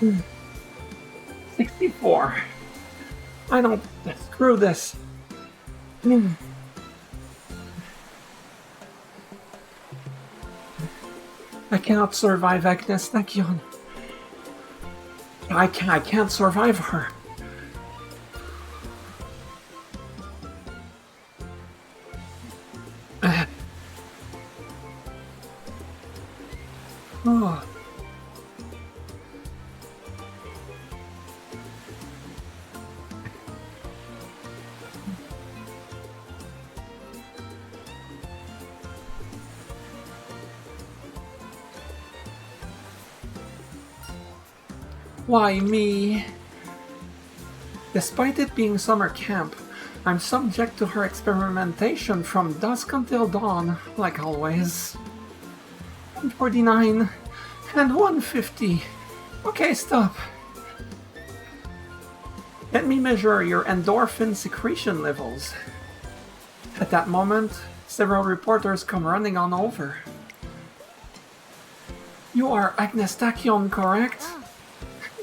go. 64. I don't. Screw this. I cannot survive Agnes Tachyon. I can't survive her. Oh. Why me? Despite it being summer camp, I'm subject to her experimentation from dusk until dawn, like always. 149 and 150. Okay, stop. Let me measure your endorphin secretion levels. At that moment, several reporters come running on over. You are Agnes Tachyon, correct?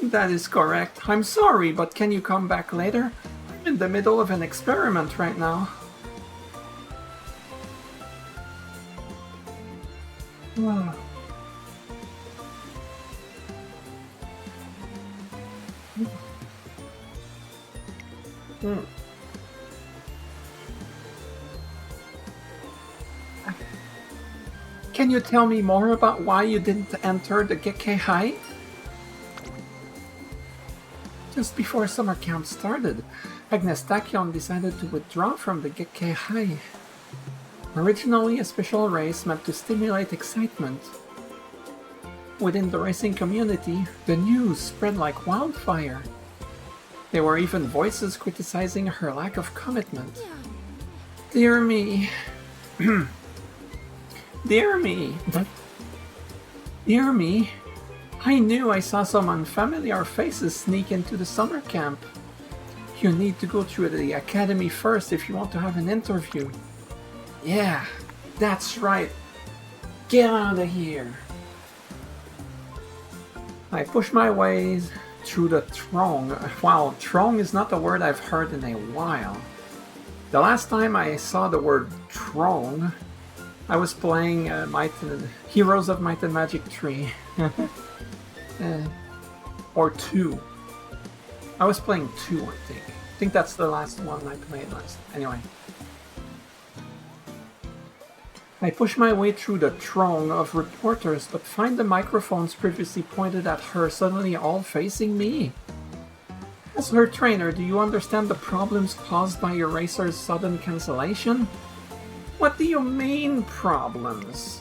That is correct. I'm sorry, but can you come back later? I'm in the middle of an experiment right now. Wow. Can you tell me more about why you didn't enter the Gekkei? Just before summer camp started, Agnes Tachyon decided to withdraw from the Gekkei. Originally a special race meant to stimulate excitement. Within the racing community, the news spread like wildfire. There were even voices criticizing her lack of commitment. Dear me. Dear me. Dear me. I knew I saw some unfamiliar faces sneak into the summer camp. You need to go through the academy first if you want to have an interview. Yeah, that's right. Get out of here. I push my way through the throng. Wow, throng is not a word I've heard in a while. The last time I saw the word throng, I was playing Heroes of Might and Magic 3. Or 2. I was playing 2, I think. I think that's the last one I played last. Anyway. I push my way through the throng of reporters, but find the microphones previously pointed at her suddenly all facing me. As her trainer, do you understand the problems caused by your racer's sudden cancellation? What do you mean, problems?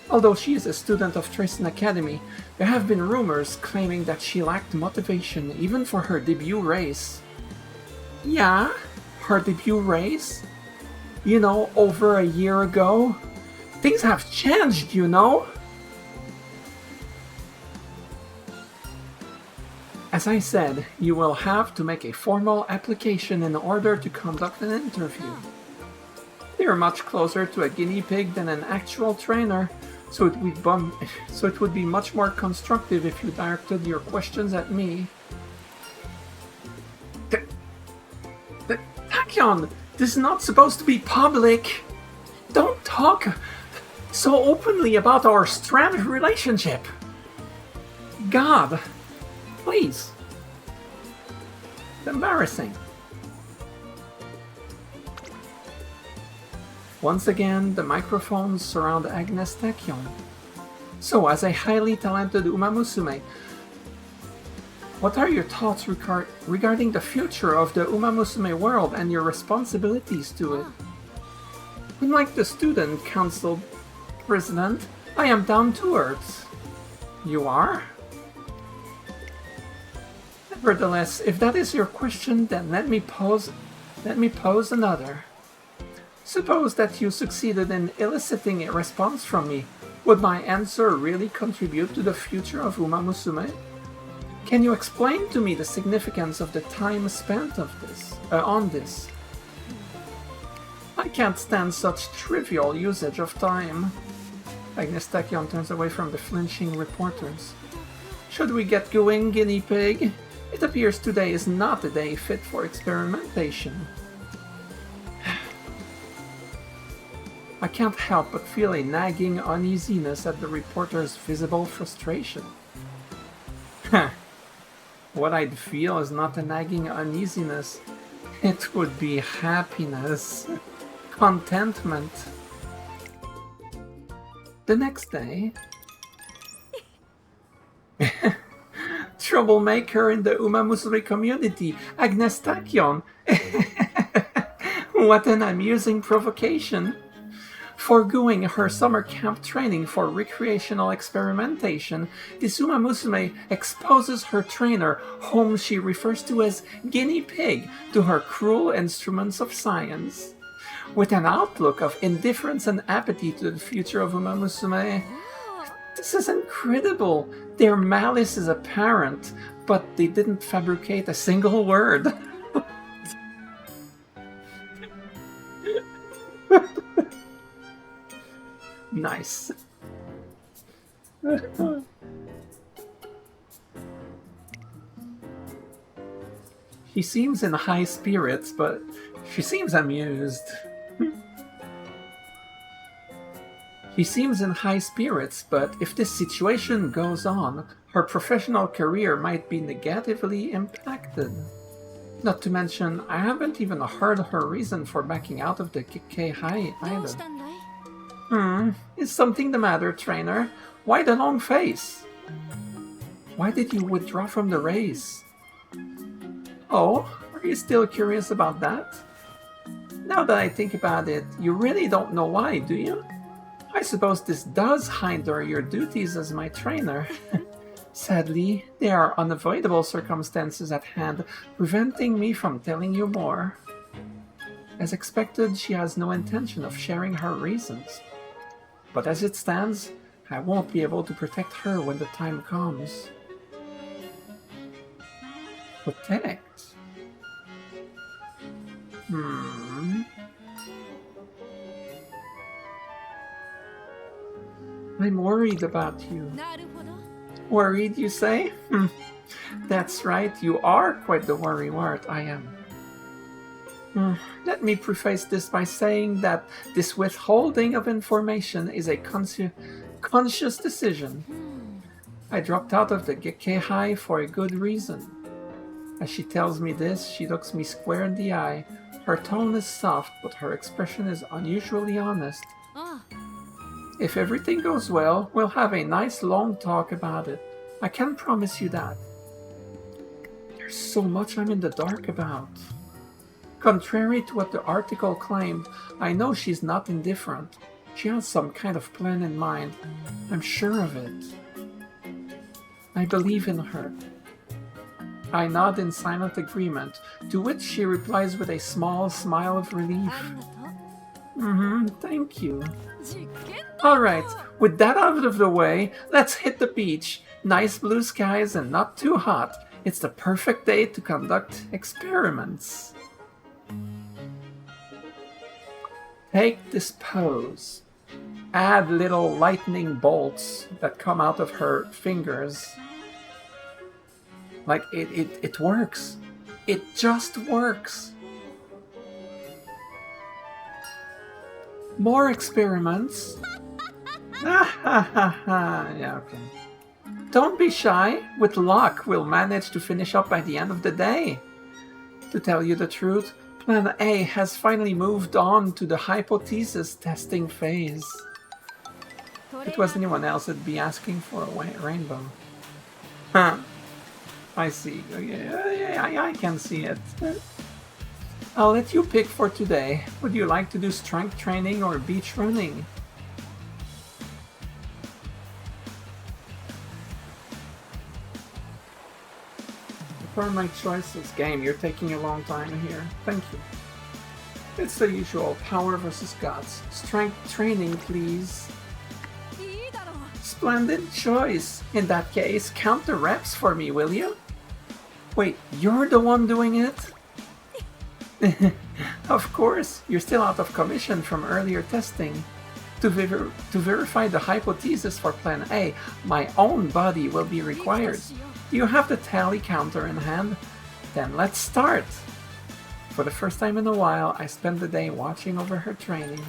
Although she is a student of Tristan Academy, there have been rumors claiming that she lacked motivation even for her debut race. Yeah? Her debut race? You know, over a year ago? Things have changed, you know? As I said, you will have to make a formal application in order to conduct an interview. You're much closer to a guinea pig than an actual trainer, so it would be much more constructive if you directed your questions at me. Tachyon, this is not supposed to be public. Don't talk so openly about our strange relationship. God, please. It's embarrassing. Once again, the microphones surround Agnes Tachyon. So, as a highly talented Umamusume, what are your thoughts regarding the future of the Umamusume world and your responsibilities to it? Unlike the student council president, I am down to earth. You are? Nevertheless, if that is your question, then let me pose another. Suppose that you succeeded in eliciting a response from me. Would my answer really contribute to the future of Umamusume? Can you explain to me the significance of the time spent on this? I can't stand such trivial usage of time. Agnes Tachyon turns away from the flinching reporters. Should we get going, guinea pig? It appears today is not a day fit for experimentation. I can't help but feel a nagging uneasiness at the reporter's visible frustration. What I'd feel is not a nagging uneasiness. It would be happiness, contentment. The next day... Troublemaker in the Umamusume community, Agnes Tachyon. What an amusing provocation. Foregoing her summer camp training for recreational experimentation, this Umamusume exposes her trainer, whom she refers to as guinea pig, to her cruel instruments of science. With an outlook of indifference and apathy to the future of Umamusume, this is incredible. Their malice is apparent, but they didn't fabricate a single word. Nice. She seems in high spirits, but she seems amused. She seems in high spirits, but if this situation goes on, her professional career might be negatively impacted. Not to mention, I haven't even heard her reason for backing out of the Kekkei either. Is something the matter, trainer? Why the long face? Why did you withdraw from the race? Oh, are you still curious about that? Now that I think about it, you really don't know why, do you? I suppose this does hinder your duties as my trainer. Sadly, there are unavoidable circumstances at hand preventing me from telling you more. As expected, she has no intention of sharing her reasons. But as it stands, I won't be able to protect her when the time comes. Protect? I'm worried about you. Worried, you say? That's right, you are quite the worrywart, I am. Let me preface this by saying that this withholding of information is a conscious decision. I dropped out of the Gekkei for a good reason. As she tells me this, she looks me square in the eye. Her tone is soft, but her expression is unusually honest. If everything goes well, we'll have a nice long talk about it. I can promise you that. There's so much I'm in the dark about. Contrary to what the article claimed, I know she's not indifferent. She has some kind of plan in mind. I'm sure of it. I believe in her. I nod in silent agreement, to which she replies with a small smile of relief. Thank you. Alright, with that out of the way, let's hit the beach. Nice blue skies and not too hot. It's the perfect day to conduct experiments. Take this pose. Add little lightning bolts that come out of her fingers. Like, it works. It just works. More experiments. Yeah, okay. Don't be shy. With luck, we'll manage to finish up by the end of the day. To tell you the truth, Plan A has finally moved on to the hypothesis testing phase. If it was anyone else, it'd be asking for a rainbow. Huh. I see. Yeah, I can see it. I'll let you pick for today. Would you like to do strength training or beach running? For my choices game, you're taking a long time here. Thank you. It's the usual power versus guts. Strength training, please. Splendid choice. In that case, count the reps for me, will you? Wait, you're the one doing it? Of course, you're still out of commission from earlier testing. To verify the hypothesis for Plan A, my own body will be required. Do you have the tally counter in hand? Then let's start! For the first time in a while, I spent the day watching over her training.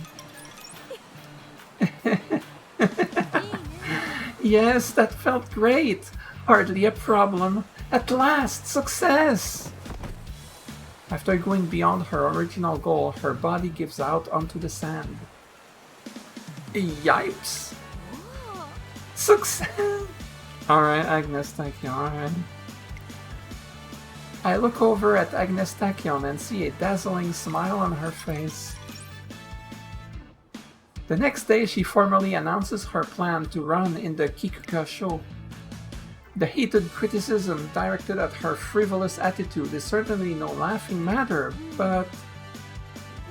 Yes, that felt great! Hardly a problem. At last, success! After going beyond her original goal, her body gives out onto the sand. Yipes! Success! Alright, Agnes Tachyon, alright. I look over at Agnes Tachyon and see a dazzling smile on her face. The next day, she formally announces her plan to run in the Kikuka show. The heated criticism directed at her frivolous attitude is certainly no laughing matter, but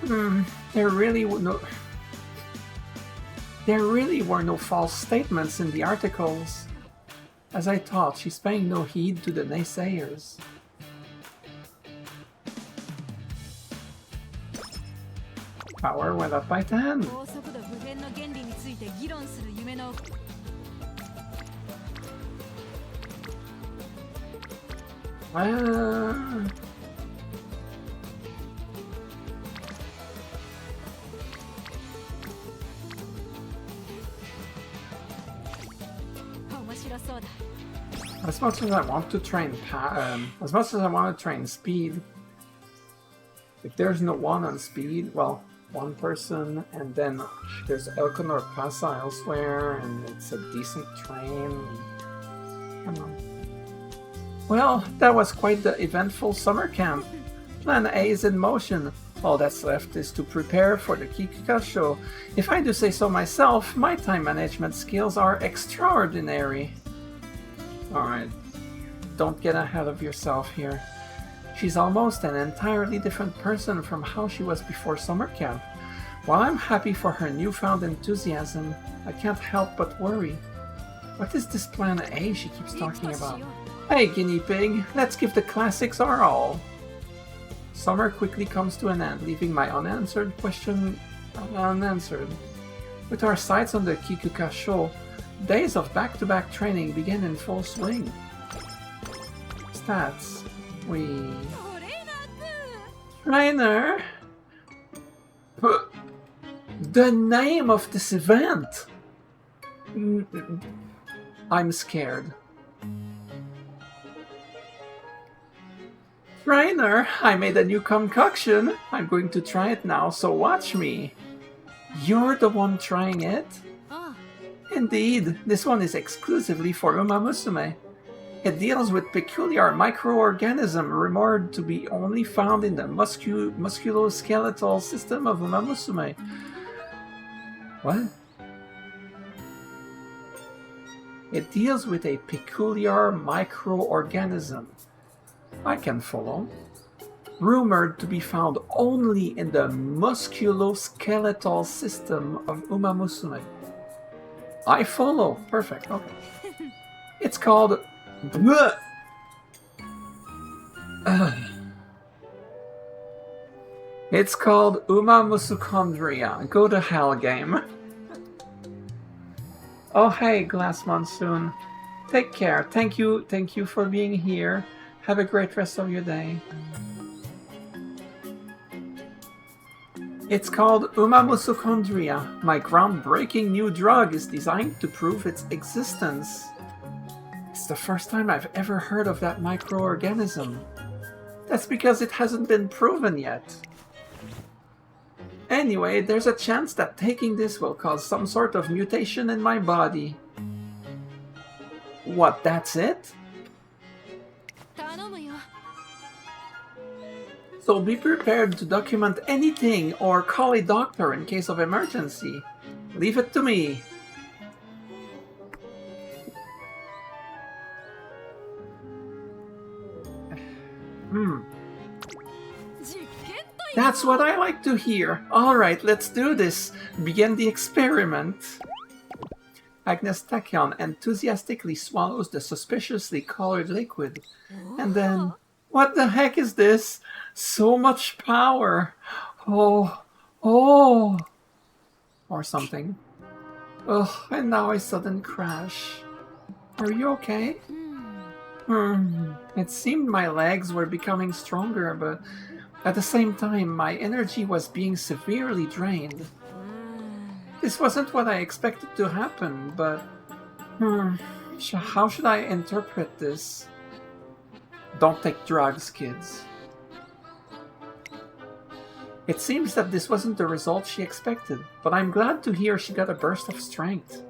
there really were no false statements in the articles. As I thought, she's paying no heed to the naysayers. Power went up by 10. As much as I want to train speed, if there's no one on speed, well, one person, and then there's Elkonor Pasa elsewhere, and it's a decent train. Come on. Well, that was quite the eventful summer camp. Plan A is in motion. All that's left is to prepare for the Kikuka show. If I do say so myself, my time management skills are extraordinary. Alright, don't get ahead of yourself here. She's almost an entirely different person from how she was before summer camp. While I'm happy for her newfound enthusiasm, I can't help but worry. What is this Plan A she keeps talking about? Hey, guinea pig, let's give the classics our all. Summer quickly comes to an end, leaving my unanswered question unanswered. With our sights on the Kikuka show, days of back-to-back training begin in full swing. Stats. Trainer? The name of this event! I'm scared. Trainer, I made a new concoction. I'm going to try it now, so watch me. You're the one trying it? Indeed, this one is exclusively for Umamusume. It deals with peculiar microorganism rumored to be only found in the musculoskeletal system of Umamusume. What? It deals with a peculiar microorganism. I can follow. Rumored to be found only in the musculoskeletal system of Umamusume. I follow. Perfect. Okay. It's called... It's called Umamusuchondria. Go to hell, game. Oh, hey, Glass Monsoon. Take care. Thank you for being here. Have a great rest of your day. It's called Umamusuchondria. My groundbreaking new drug is designed to prove its existence. It's the first time I've ever heard of that microorganism. That's because it hasn't been proven yet. Anyway, there's a chance that taking this will cause some sort of mutation in my body. What, that's it? So be prepared to document anything or call a doctor in case of emergency. Leave it to me. That's what I like to hear. Alright, let's do this. Begin the experiment. Agnes Tachyon enthusiastically swallows the suspiciously colored liquid. And then, what the heck is this? So much power. Oh. Or something. Ugh, and now a sudden crash. Are you okay? It seemed my legs were becoming stronger, but at the same time, my energy was being severely drained. This wasn't what I expected to happen, but... how should I interpret this? Don't take drugs, kids. It seems that this wasn't the result she expected, but I'm glad to hear she got a burst of strength.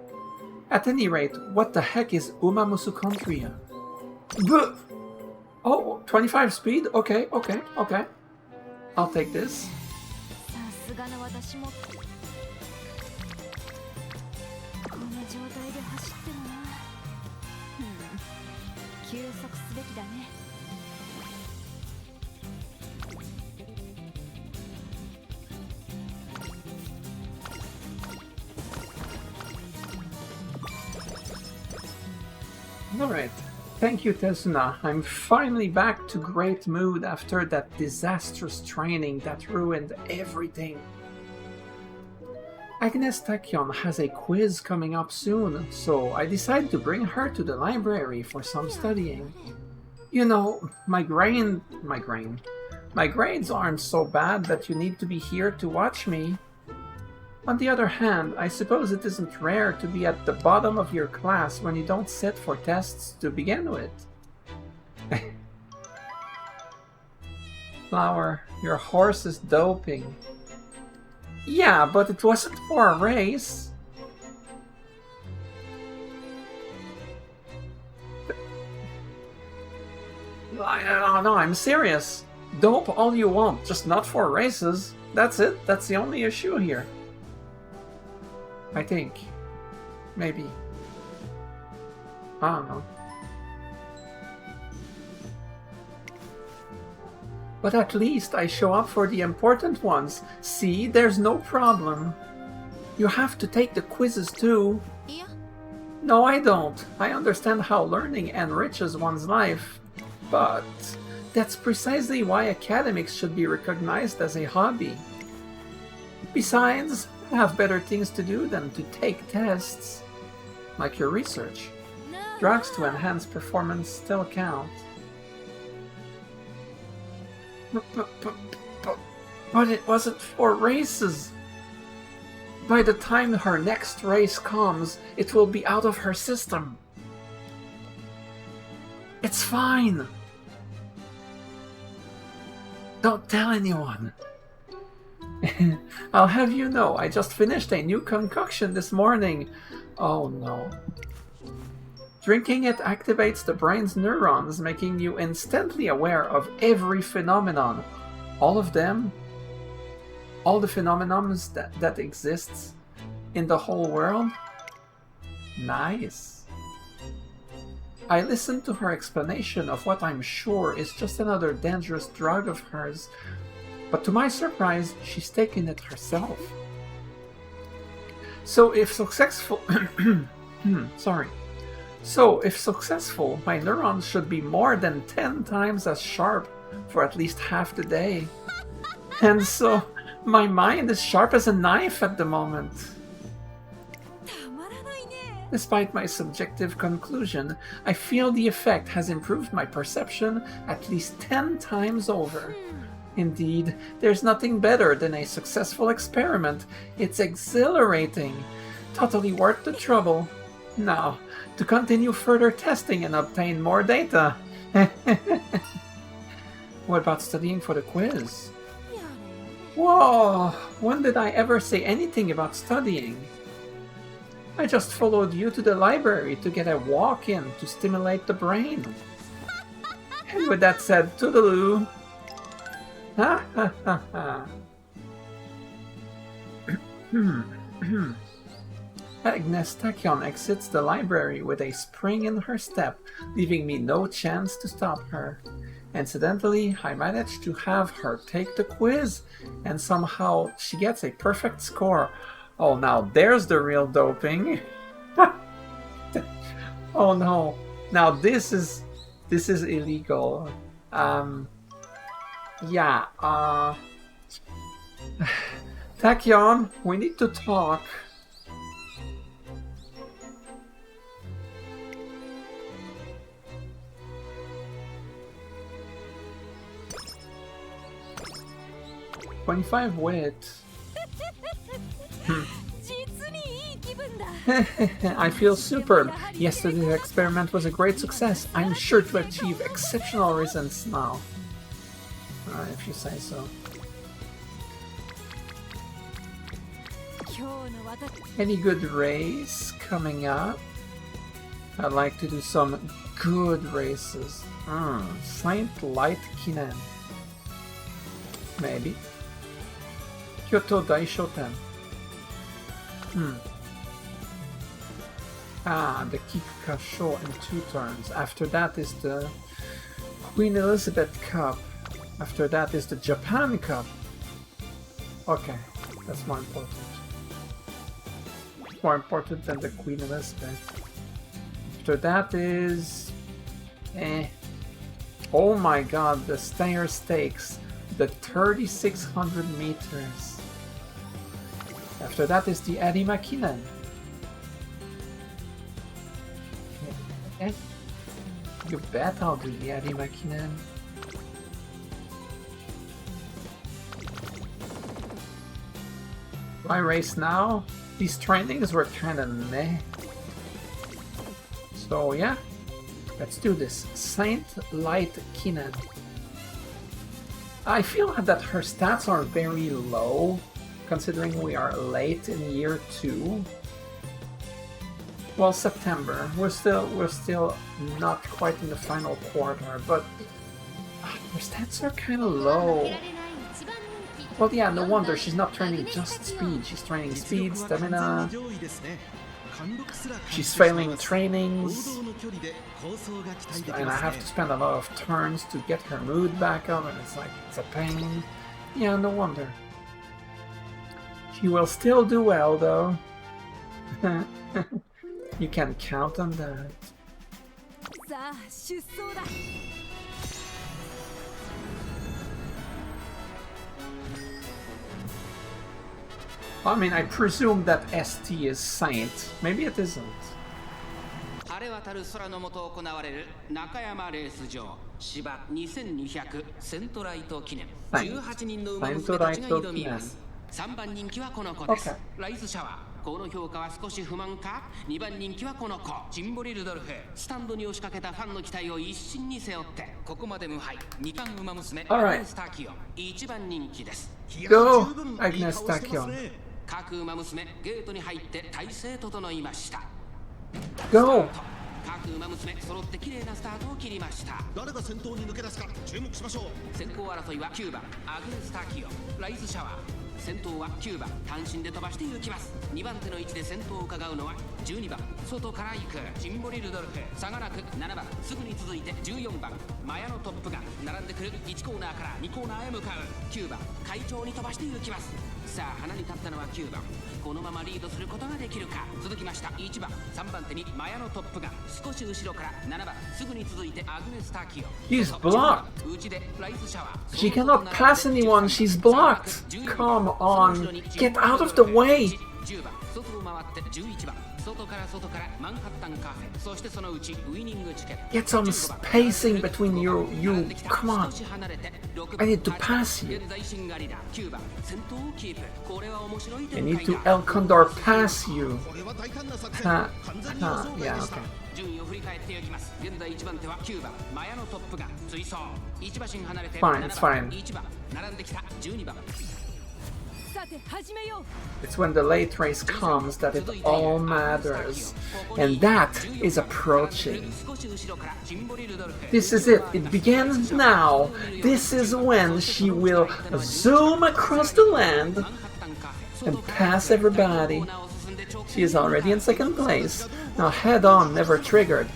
At any rate, what the heck is Umamusume? Oh, 25 speed? Okay. I'll take this. Alright. Thank you, Tezuna. I'm finally back to great mood after that disastrous training that ruined everything. Agnes Tachyon has a quiz coming up soon, so I decided to bring her to the library for some studying. You know, my grades aren't so bad that you need to be here to watch me. On the other hand, I suppose it isn't rare to be at the bottom of your class when you don't sit for tests to begin with. Flower, your horse is doping. Yeah, but it wasn't for a race. No, I'm serious. Dope all you want, just not for races. That's it, that's the only issue here. I think. Maybe. I don't know. But at least I show up for the important ones. See, there's no problem. You have to take the quizzes too. Yeah. No, I don't. I understand how learning enriches one's life. But that's precisely why academics should be recognized as a hobby. Besides, I have better things to do than to take tests. Like your research. Drugs to enhance performance still count. But it wasn't for races. By the time her next race comes, it will be out of her system. It's fine. Don't tell anyone. I'll have you know, I just finished a new concoction this morning. Oh no. Drinking it activates the brain's neurons, making you instantly aware of every phenomenon. All of them. All the phenomenons that exists in the whole world. Nice. I listened to her explanation of what I'm sure is just another dangerous drug of hers, but to my surprise, she's taken it herself. So if successful... So if successful, my neurons should be more than 10 times as sharp for at least half the day. And so, my mind is sharp as a knife at the moment. Despite my subjective conclusion, I feel the effect has improved my perception at least 10 times over. Indeed, there's nothing better than a successful experiment. It's exhilarating. Totally worth the trouble. Now, to continue further testing and obtain more data. What about studying for the quiz? Whoa! When did I ever say anything about studying? I just followed you to the library to get a walk-in to stimulate the brain. And with that said, toodaloo! Ha ha ha ha. Agnes Tachyon exits the library with a spring in her step, leaving me no chance to stop her. Incidentally, I managed to have her take the quiz, and somehow she gets a perfect score. Oh, now there's the real doping. Oh no. Now this is illegal. Yeah, Tachyon, we need to talk. $25 wit. I feel superb. Yesterday's experiment was a great success. I'm sure to achieve exceptional results now. If you say so. Any good race coming up? I'd like to do some good races. Saint Light Kinen. Maybe. Kyoto Daishoten. The Kikuka Show in 2 turns. After that is the Queen Elizabeth Cup. After that is the Japan Cup. Okay, that's more important. More important than the Queen Elizabeth. After that is... Oh my god, the Stayer Stakes. The 3,600 meters. After that is the Eri Makinen. You bet I'll do the Eri Makinen. Why race now? These trainings were kinda meh. So yeah, let's do this. Saint Light Kinen. I feel that her stats are very low, considering we are late in year 2. Well, September. We're still not quite in the final quarter, but her stats are kind of low. Well, yeah, no wonder she's not training just speed. She's training speed, stamina. She's failing trainings, and I have to spend a lot of turns to get her mood back up, and it's a pain. Yeah, no wonder. She will still do well, though. You can count on that. I mean, I presume that ST is Saint. Maybe it isn't. 晴れ渡る空の下行われる中山レース場芝2200セントライト記念18人の馬娘たちが挑みます。3番人気はこの子です。ライズシャワー。この評価は少し不満か。2番人気はこの子ジンボリルドルフ。スタンドに押しかけたファンの期待を一身に背負ってここまで無敗2番馬娘アグネスタキヨン1番人気です。 Go, Agnes Tachyon. 各馬娘ゲートに入って体勢整いました。 Go! 各馬娘揃って綺麗なスタートを切りました。誰が先頭に抜け出すか注目しましょう。先行争いは9番アグネスタキヨンライズシャワー。先頭は9番単身で飛ばして行きます。2番手の位置で先頭を伺うのは12番外から行くジンボリルドルフ。差がなく7番すぐに続いて14番マヤのトップが並んでくる。1コーナーから2コーナーへ向かう9番快調に飛ばして行きます。さあ花に立ったのは9番。このままリードすることができるか。続きました1番3番手にマヤのトップが少し後ろから7番すぐに続いてアグネスタキヨ。 He's blocked. 内でライズシャワー。 She cannot pass anyone. She's blocked. Come on. Get out of the way. 10番外を回って11番外からマンハッタンカフェ。そしてそのうちウイニングチケット。 Get some spacing between you. Come on. I need to pass you. 現在新ガリラ9番先頭をキープ。これは面白い I 展 need 開 to だ。 El Condor pass you. これは大胆な作戦。完全に予想ができました。 順位を振り返っていきます。現在1番手は9番マヤのトップが追走。1馬身離れて Fine, 7 it's 番 fine. 1番並んできた12番。It's when the late race comes that it all matters. And that is approaching. This is it. It begins now. This is when she will zoom across the land and pass everybody. She is already in second place. Now head on, never triggered.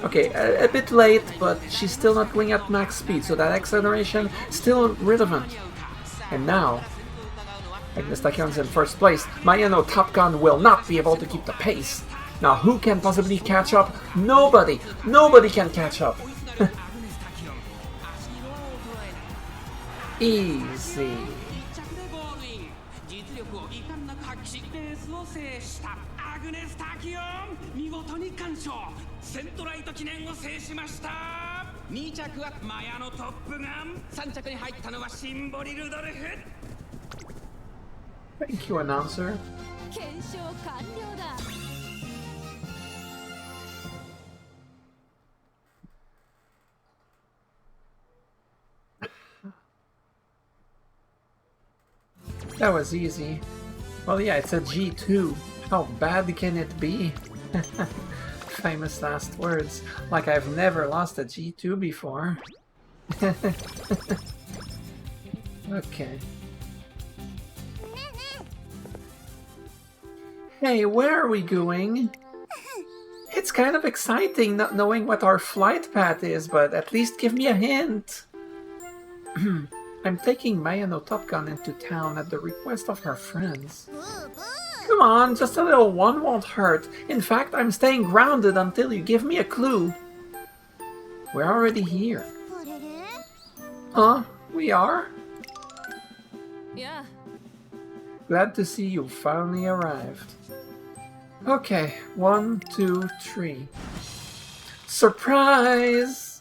Okay, a bit late, but she's still not going at max speed, so that acceleration is still relevant. And now, Agnes Tachyon's in first place. Mayano Topgun will not be able to keep the pace. Now who can possibly catch up? Nobody! Nobody can catch up! Easy. 実力を遺憾なく発揮しレースを制したアグネス・タキオン見事に完勝セントライト記念を制しました2着はマヤのトップガン3着に入ったのはシンボリ・ルドルフ Thank you, announcer. 検証完了だ That was easy. Well, yeah, it's a G2. How bad can it be? Famous last words. Like I've never lost a G2 before. Okay. Hey, where are we going? It's kind of exciting not knowing what our flight path is, but at least give me a hint. I'm taking Mayano Top Gun into town at the request of her friends. Come on, just a little one won't hurt. In fact, I'm staying grounded until you give me a clue. We're already here. Huh? We are? Yeah. Glad to see you finally arrived. Okay, 1, 2, 3. Surprise!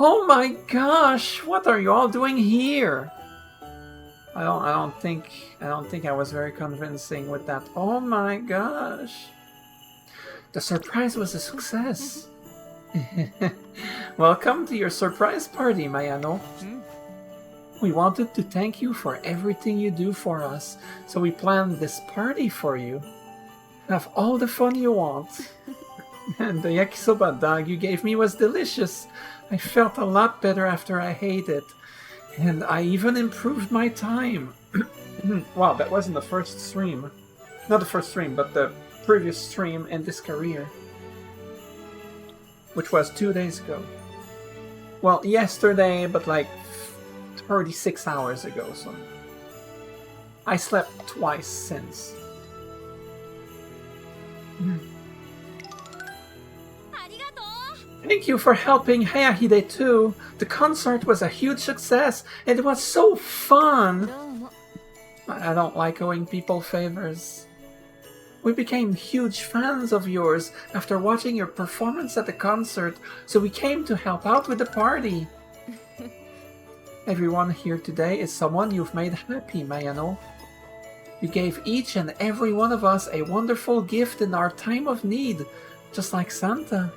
Oh my gosh! What are you all doing here? I don't think I was very convincing with that. Oh my gosh! The surprise was a success. Welcome to your surprise party, Mayano. We wanted to thank you for everything you do for us, so we planned this party for you. Have all the fun you want. And the yakisoba dog you gave me was delicious. I felt a lot better after I ate it. And I even improved my time. Wow, that wasn't the first stream. Not the first stream, but the previous stream in this career. Which was 2 days ago. Well, yesterday, but like 36 hours ago, so... I slept twice since. Thank you for helping Hayahide too. The concert was a huge success and it was so fun. I don't like owing people favors. We became huge fans of yours after watching your performance at the concert, so we came to help out with the party. Everyone here today is someone you've made happy, Mayano. You gave each and every one of us a wonderful gift in our time of need, just like Santa.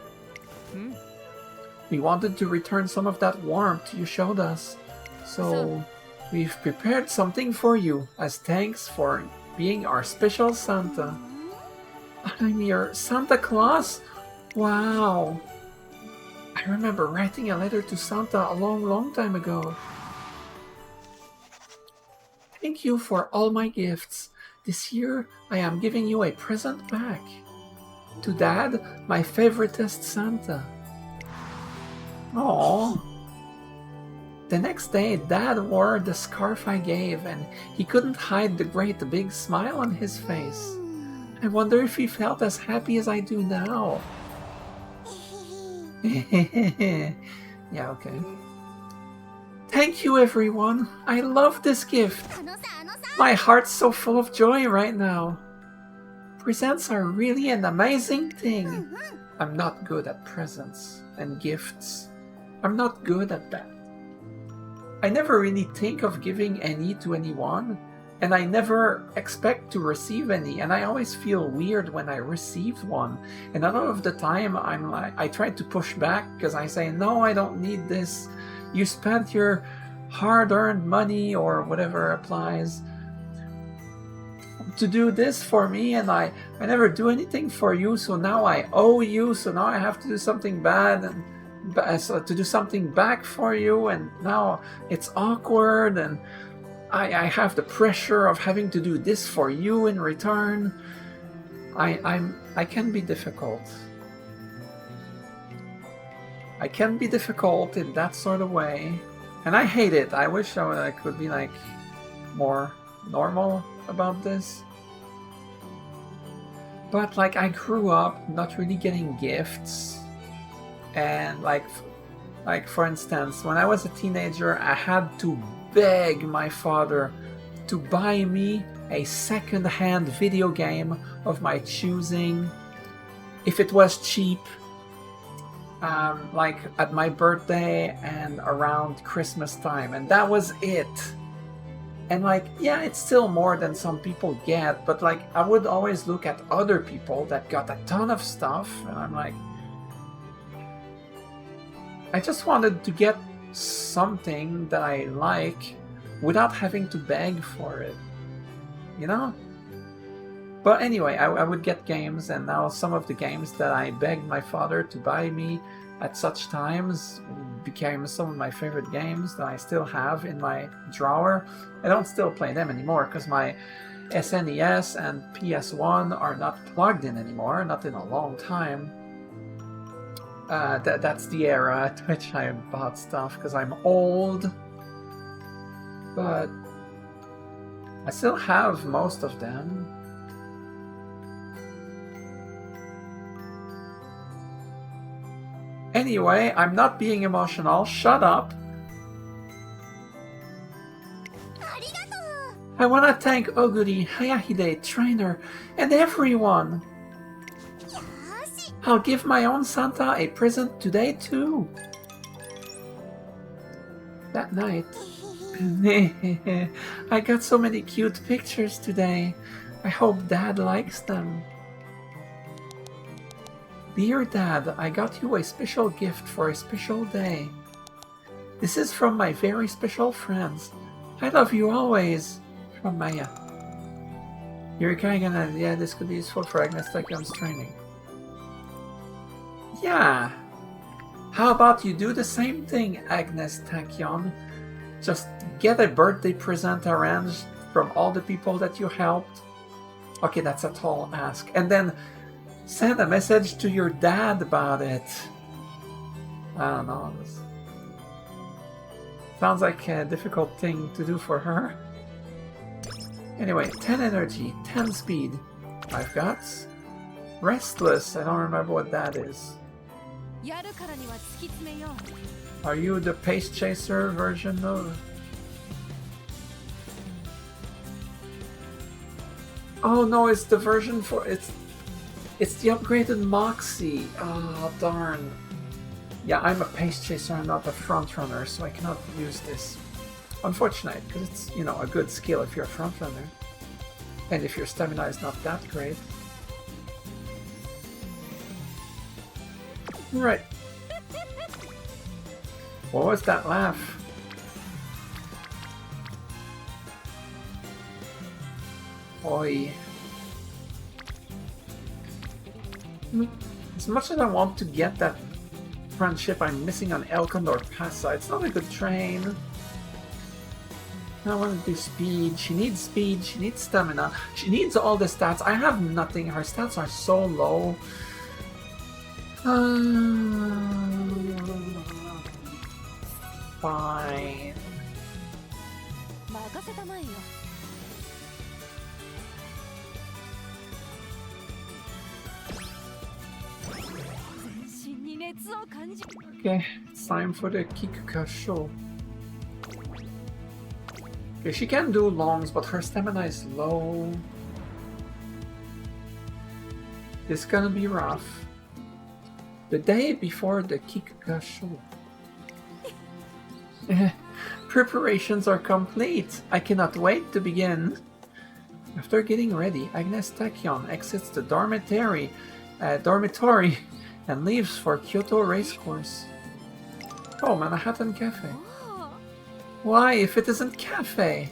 We wanted to return some of that warmth you showed us, so we've prepared something for you as thanks for being our special Santa. I'm your Santa Claus? Wow! I remember writing a letter to Santa a long time ago. Thank you for all my gifts. This year, I am giving you a present back. To Dad, my favoritist Santa. Aww. The next day, Dad wore the scarf I gave, and he couldn't hide the great big smile on his face. I wonder if he felt as happy as I do now. Yeah, okay. Thank you, everyone. I love this gift. My heart's so full of joy right now. Presents are really an amazing thing. I'm not good at presents and gifts. I'm not good at that. I never really think of giving any to anyone, and I never expect to receive any, and I always feel weird when I receive one. And a lot of the time I try to push back because I say, no, I don't need this. You spent your hard-earned money or whatever applies to do this for me, and I never do anything for you, so now I owe you, so now I have to do something bad and so to do something back for you, and now it's awkward, and I have the pressure of having to do this for you in return. I can be difficult. I can be difficult in that sort of way, and I hate it. I wish I could be like more normal about this. But like I grew up not really getting gifts, and like for instance, when I was a teenager, I had to beg my father to buy me a second-hand video game of my choosing, if it was cheap, like at my birthday and around Christmas time, and that was it. And like, yeah, it's still more than some people get, but like I would always look at other people that got a ton of stuff, and I'm like, I just wanted to get something that I like without having to beg for it, you know? But anyway, I would get games, and now some of the games that I begged my father to buy me at such times became some of my favorite games that I still have in my drawer. I don't still play them anymore because my SNES and PS1 are not plugged in anymore, not in a long time. That's the era at which I bought stuff because I'm old. But I still have most of them. Anyway, I'm not being emotional. Shut up. I want to thank Oguri, Hayahide, Trainer, and everyone. I'll give my own Santa a present today too. That night, I got so many cute pictures today. I hope Dad likes them. Dear Dad, I got you a special gift for a special day. This is from my very special friends. I love you always. From Maya. You're kind of yeah, this could be useful for Agnes Takyon's training. Yeah. How about you do the same thing, Agnes Tachyon? Just get a birthday present arranged from all the people that you helped. Okay, that's a tall ask. And then send a message to your dad about it. I don't know. This sounds like a difficult thing to do for her. Anyway, 10 energy, 10 speed. I've got restless. I don't remember what that is. Are you the pace chaser version of? Oh no, it's the version for it's the upgraded Moxie. Oh darn. Yeah, I'm a pace chaser, I'm not a front runner, so I cannot use this. Unfortunate, because it's, you know, a good skill if you're a front runner. And if your stamina is not that great. Right. What was that laugh? Oi. As much as I want to get that friendship, I'm missing on El Condor Pasa. It's not a good train. I want to do speed. She needs speed. She needs stamina. She needs all the stats. I have nothing. Her stats are so low. Fine. Okay, it's time for the Kikuka show. Okay, she can do longs, but her stamina is low. It's gonna be rough. The day before the Kikuka show. Preparations are complete. I cannot wait to begin. After getting ready, Agnes Tachyon exits the dormitory and leaves for Kyoto Racecourse. Oh, Manhattan Cafe. Why, if it isn't cafe?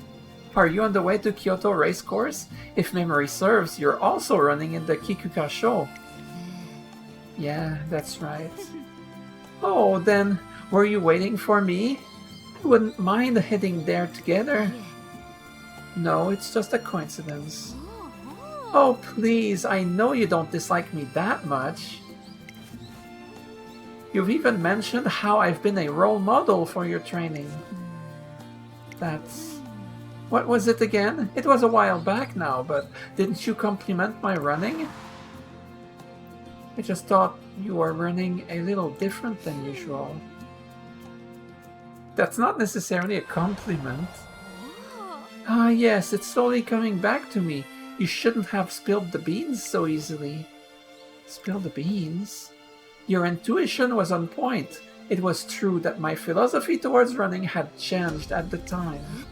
Are you on the way to Kyoto Racecourse? If memory serves, you're also running in the Kikuka Show. Yeah, that's right. Oh, then, were you waiting for me? I wouldn't mind heading there together. No, it's just a coincidence. Oh, please, I know you don't dislike me that much. You've even mentioned how I've been a role model for your training. That's... What was it again? It was a while back now, but didn't you compliment my running? I just thought you were running a little different than usual. That's not necessarily a compliment. Ah, yes, it's slowly coming back to me. You shouldn't have spilled the beans so easily. Spill the beans? Your intuition was on point. It was true that my philosophy towards running had changed at the time.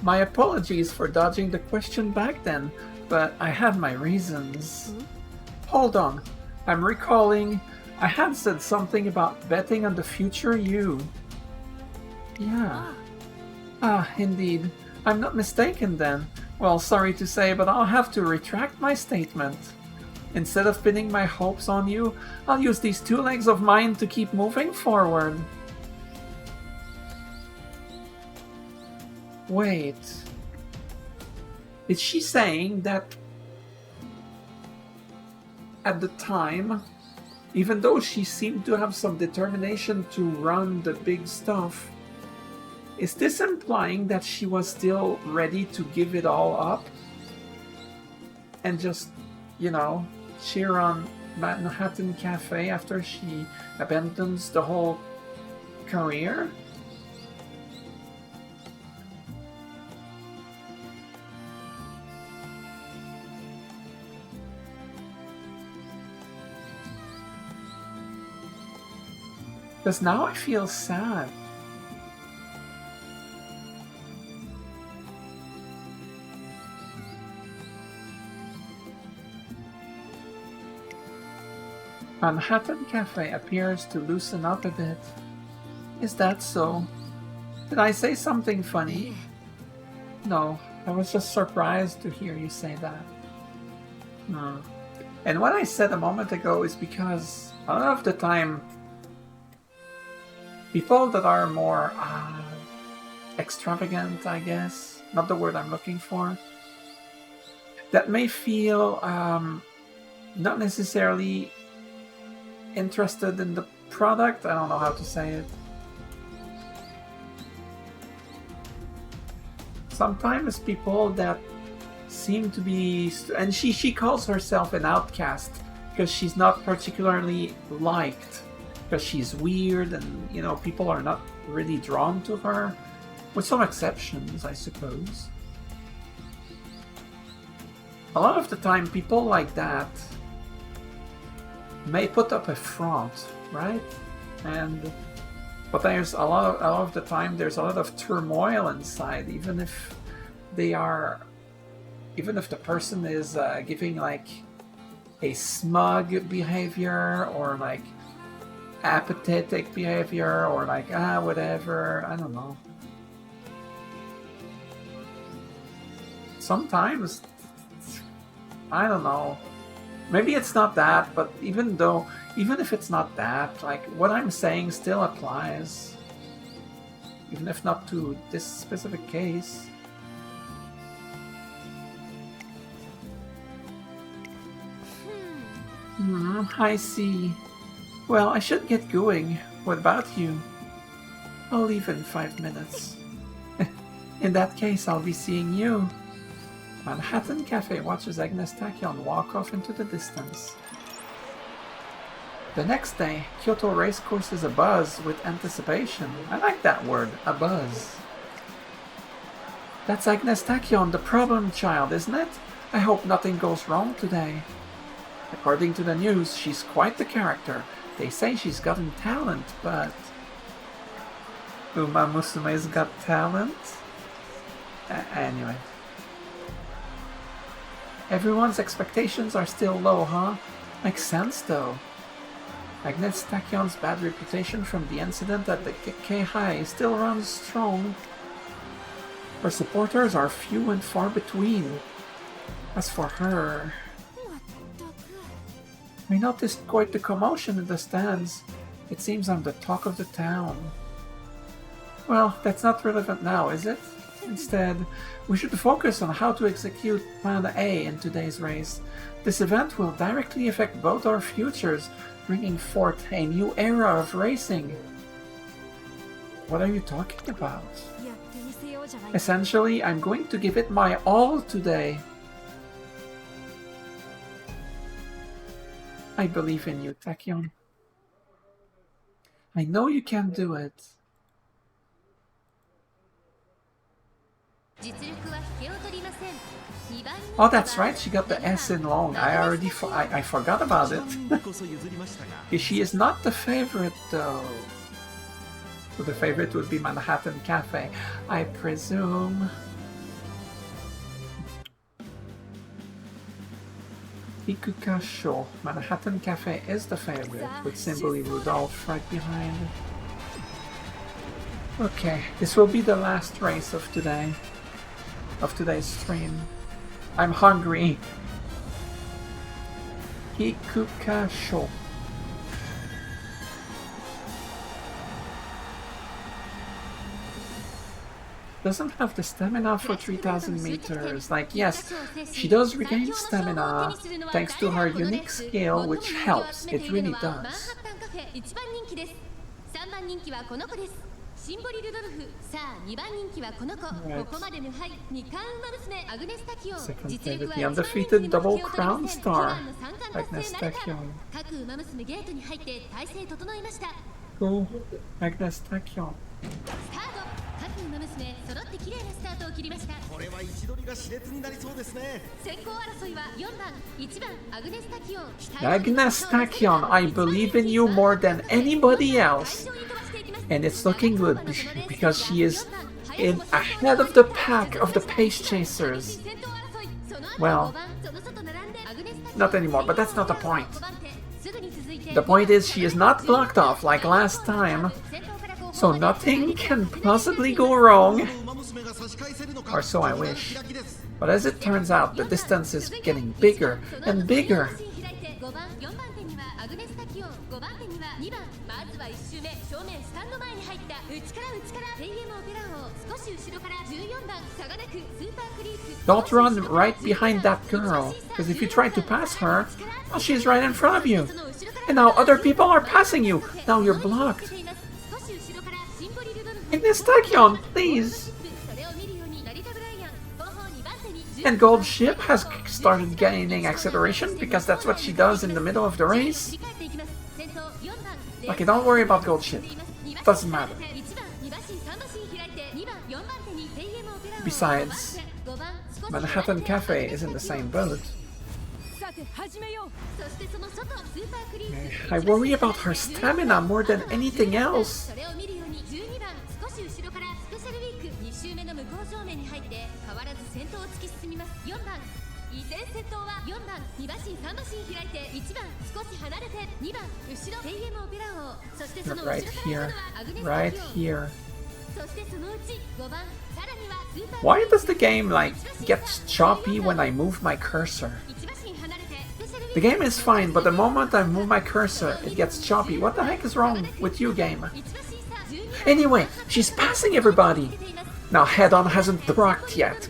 My apologies for dodging the question back then, but I had my reasons. Hold on, I'm recalling I had said something about betting on the future you. Yeah. Ah, indeed. I'm not mistaken then. Well, sorry to say, but I'll have to retract my statement. Instead of pinning my hopes on you, I'll use these two legs of mine to keep moving forward. Wait. Is she saying that at the time, even though she seemed to have some determination to run the big stuff, is this implying that she was still ready to give it all up? And just, you know, cheer on Manhattan Cafe after she abandons the whole career? Because now I feel sad. Manhattan Cafe appears to loosen up a bit. Is that so? Did I say something funny? No, I was just surprised to hear you say that. And what I said a moment ago is because a lot of the time, people that are more extravagant, I guess, not the word I'm looking for, that may feel not necessarily interested in the product. I don't know how to say it. Sometimes people that seem to be, and she calls herself an outcast because she's not particularly liked, because she's weird and, you know, people are not really drawn to her, with some exceptions, I suppose. A lot of the time, people like that may put up a front, right? But there's a lot of the time there's a lot of turmoil inside, even if the person is giving like a smug behavior or like apathetic behavior or like whatever, I don't know. Sometimes, I don't know, maybe it's not that, but even if it's not that, like what I'm saying still applies, even if not to this specific case. I see. Well, I should get going. What about you? I'll leave in 5 minutes. In that case, I'll be seeing you. Manhattan Cafe watches Agnes Tachyon walk off into the distance. The next day, Kyoto Racecourse is abuzz with anticipation. I like that word, abuzz. That's Agnes Tachyon, the problem child, isn't it? I hope nothing goes wrong today. According to the news, she's quite the character. They say she's gotten talent, but... Umamusume's got talent? Anyway. Everyone's expectations are still low, huh? Makes sense, though. Agnes Tachyon's bad reputation from the incident at the Keihai still runs strong. Her supporters are few and far between. As for her, I noticed quite the commotion in the stands. It seems I'm the talk of the town. Well, that's not relevant now, is it? Instead, we should focus on how to execute Plan A in today's race. This event will directly affect both our futures, bringing forth a new era of racing. What are you talking about? Essentially, I'm going to give it my all today. I believe in you, Tachyon. I know you can do it. Oh, that's right, she got the S in long. I forgot about it. She is not the favorite, though. So the favorite would be Manhattan Cafe, I presume. Ikukasho. Manhattan Cafe is the favorite, with Symboli Rudolph right behind. Okay, this will be the last race of today. Of today's stream. I'm hungry. Ikukasho. Doesn't have the stamina for 3000 meters. Like, yes, she does regain stamina thanks to her unique skill, which helps. It really does. Second favorite, the undefeated double crown star, Agnes Tachyon. Cool, Agnes Tachyon. 揃って綺麗なスタートを切りました。これは位置取りが熾烈になりそうですね。先行争いは4番、1番アグネスタキオン。Agnes Tachyon, I believe in you more than anybody else, and it's looking good because she is ahead of the pack of the pace chasers. Well, not anymore, but that's not the point. The point is she is not blocked off like last time. So nothing can possibly go wrong, or so I wish. But as it turns out, the distance is getting bigger and bigger. Don't run right behind that girl, because if you try to pass her, well, she's right in front of you. And now other people are passing you. Now you're blocked. Agnes Tachyon, please! And Gold Ship has started gaining acceleration because that's what she does in the middle of the race. Okay, don't worry about Gold Ship. Doesn't matter. Besides, Manhattan Cafe is in the same boat. I worry about her stamina more than anything else. Right here. Right here. Why does the game, like, get choppy when I move my cursor? The game is fine, but the moment I move my cursor, it gets choppy. What the heck is wrong with you, game? Anyway, she's passing everybody! Now, Head-On hasn't procced yet,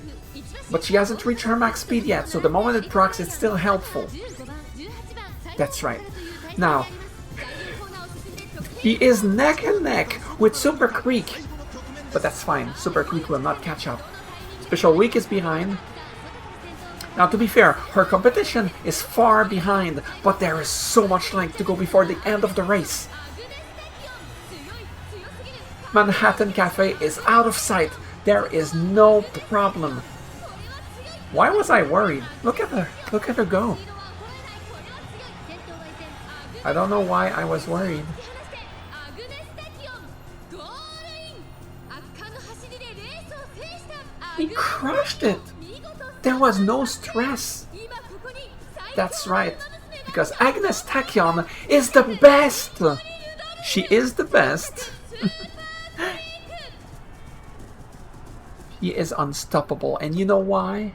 but she hasn't reached her max speed yet, so the moment it procs, it's still helpful. That's right. Now, he is neck and neck with Super Creek, but that's fine. Super Creek will not catch up. Special Week is behind. Now, to be fair, her competition is far behind, but there is so much length to go before the end of the race. Manhattan Cafe is out of sight. There is no problem. Why was I worried? Look at her. Look at her go. I don't know why I was worried. He crushed it. There was no stress. That's right. Because Agnes Tachyon is the best. She is the best. He is unstoppable. And you know why?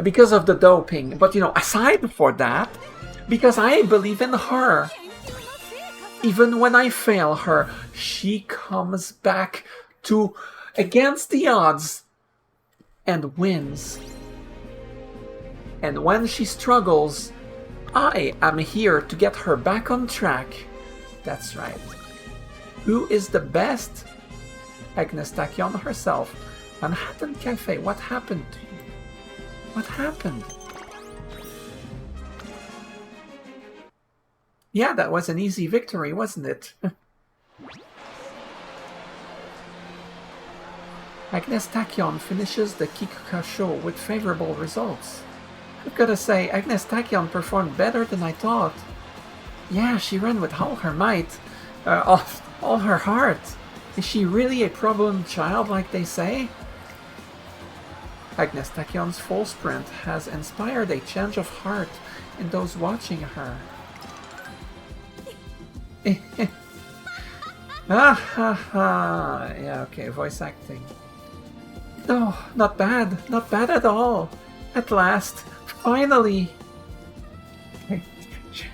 Because of the doping. But you know, aside for that, because I believe in her. Even when I fail her, she comes back to against the odds and wins. And when she struggles, I am here to get her back on track. That's right. Who is the best? Agnes Tachyon herself. Manhattan Cafe, what happened to you? What happened? Yeah, that was an easy victory, wasn't it? Agnes Tachyon finishes the Kikuka show with favorable results. I've gotta say, Agnes Tachyon performed better than I thought. Yeah, she ran with all her might, all her heart. Is she really a problem child like they say? Agnes Tachyon's full sprint has inspired a change of heart in those watching her. Ah ha ha. Yeah, okay, voice acting. No, not bad. Not bad at all. At last, finally.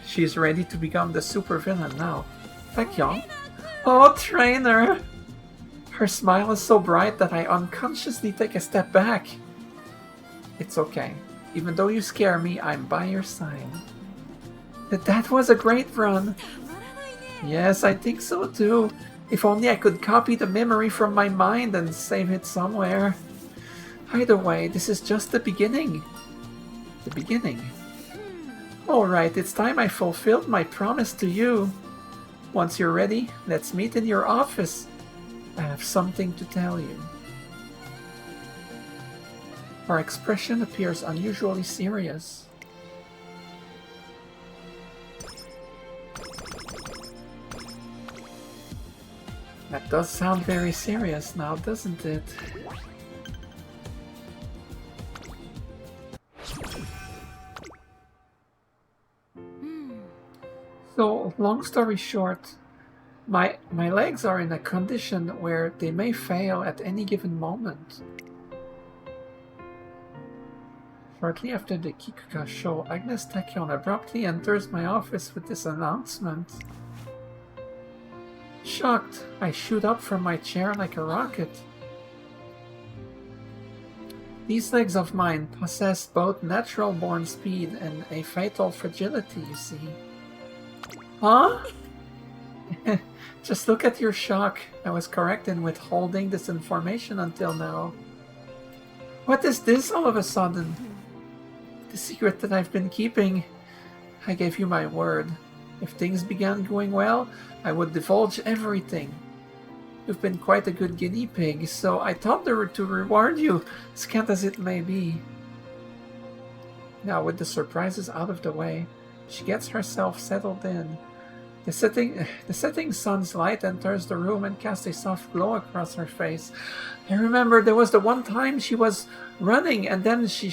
She's ready to become the supervillain now. Tachyon? Oh, trainer! Her smile is so bright that I unconsciously take a step back. It's okay. Even though you scare me, I'm by your side. That was a great run. Yes, I think so too. If only I could copy the memory from my mind and save it somewhere. Either way, this is just the beginning. The beginning. Alright, it's time I fulfilled my promise to you. Once you're ready, let's meet in your office. I have something to tell you. Her expression appears unusually serious. That does sound very serious now, doesn't it? So, long story short, my legs are in a condition where they may fail at any given moment. Shortly after the Kikuka show, Agnes Tachyon abruptly enters my office with this announcement. Shocked, I shoot up from my chair like a rocket. These legs of mine possess both natural-born speed and a fatal fragility, you see. Huh? Just look at your shock. I was correct in withholding this information until now. What is this all of a sudden? The secret that I've been keeping. I gave you my word. If things began going well, I would divulge everything. You've been quite a good guinea pig, so I thought to reward you, scant as it may be. Now, with the surprises out of the way, she gets herself settled in. The setting sun's light enters the room and casts a soft glow across her face. I remember there was the one time she was running and then she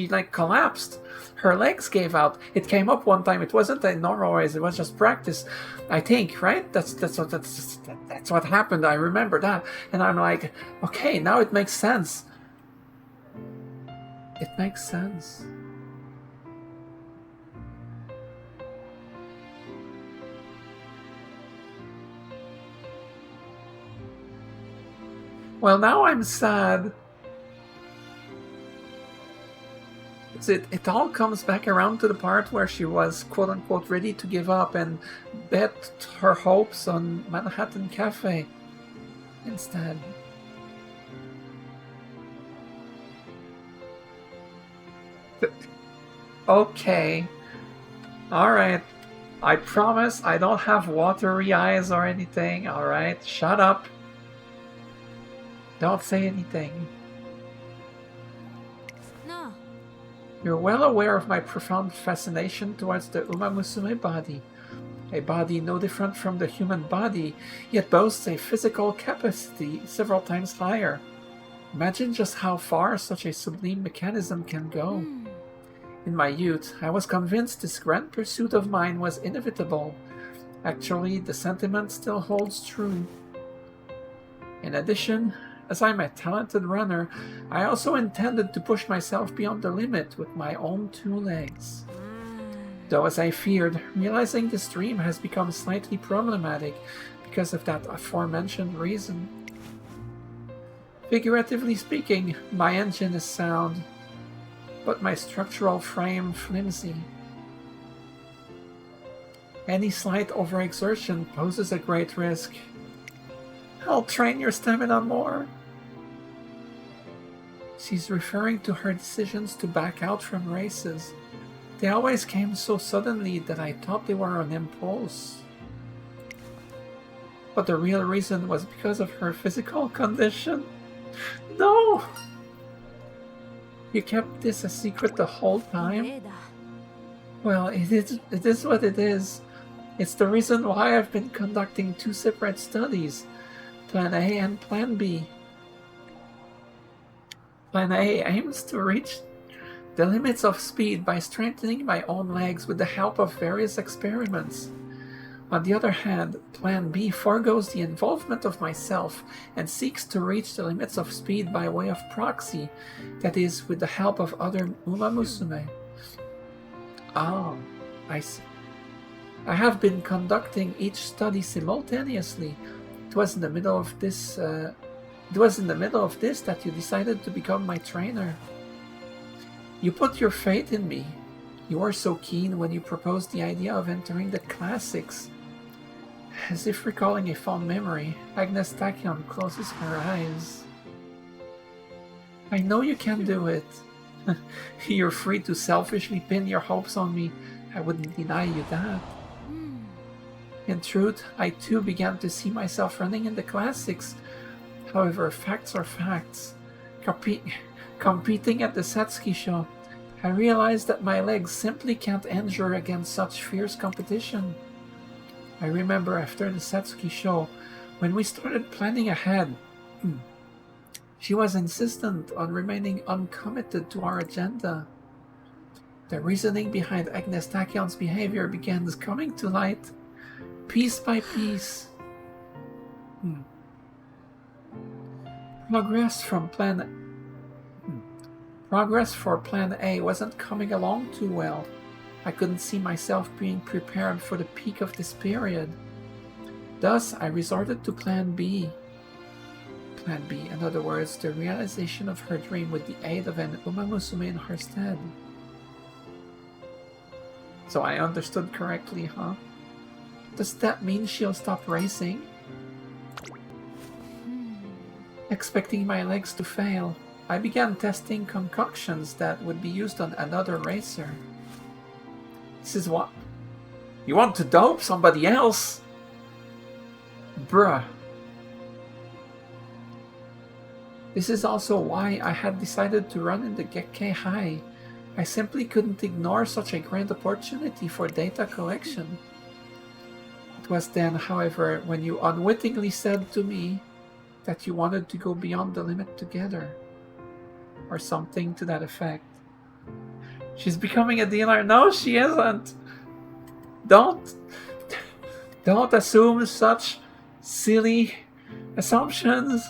like collapsed. Her legs gave out. It came up one time. It wasn't a normal race. It was just practice, I think, right? That's what happened. I remember that, and I'm like, okay, now it makes sense. It makes sense. Well, now I'm sad. It all comes back around to the part where she was quote-unquote ready to give up and bet her hopes on Manhattan Cafe instead. Okay. Alright. I promise I don't have watery eyes or anything, alright? Shut up. Don't say anything. No. You're well aware of my profound fascination towards the Umamusume body. A body no different from the human body, yet boasts a physical capacity several times higher. Imagine just how far such a sublime mechanism can go. In my youth, I was convinced this grand pursuit of mine was inevitable. Actually, the sentiment still holds true. In addition, as I'm a talented runner, I also intended to push myself beyond the limit with my own 2 legs. Though as I feared, realizing this dream has become slightly problematic because of that aforementioned reason. Figuratively speaking, my engine is sound, but my structural frame flimsy. Any slight overexertion poses a great risk. I'll train your stamina more. She's referring to her decisions to back out from races. They always came so suddenly that I thought they were an impulse. But the real reason was because of her physical condition. No! You kept this a secret the whole time? Well, it is what it is. It's the reason why I've been conducting 2 separate studies, Plan A and Plan B. Plan A aims to reach the limits of speed by strengthening my own legs with the help of various experiments. On the other hand, Plan B forgoes the involvement of myself and seeks to reach the limits of speed by way of proxy, that is, with the help of other Umamusume. Oh, I see. I have been conducting each study simultaneously. It was in the middle of this that you decided to become my trainer. You put your faith in me. You were so keen when you proposed the idea of entering the classics. As if recalling a fond memory, Agnes Tachyon closes her eyes. I know you can do it. You're free to selfishly pin your hopes on me. I wouldn't deny you that. In truth, I too began to see myself running in the classics. However, facts are facts. Competing at the Satsuki show, I realized that my legs simply can't endure against such fierce competition. I remember after the Satsuki show, when we started planning ahead, she was insistent on remaining uncommitted to our agenda. The reasoning behind Agnes Tachyon's behavior began coming to light, piece by piece. Progress for Plan A wasn't coming along too well. I couldn't see myself being prepared for the peak of this period. Thus, I resorted to Plan B. Plan B, in other words, the realization of her dream with the aid of an Umamusume in her stead. So I understood correctly, huh? Does that mean she'll stop racing? Expecting my legs to fail, I began testing concoctions that would be used on another racer. This is what? You want to dope somebody else? Bruh. This is also why I had decided to run in the Gekkei High. I simply couldn't ignore such a grand opportunity for data collection. It was then, however, when you unwittingly said to me that you wanted to go beyond the limit together. Or something to that effect. She's becoming a dealer. No, she isn't. Don't assume such silly assumptions.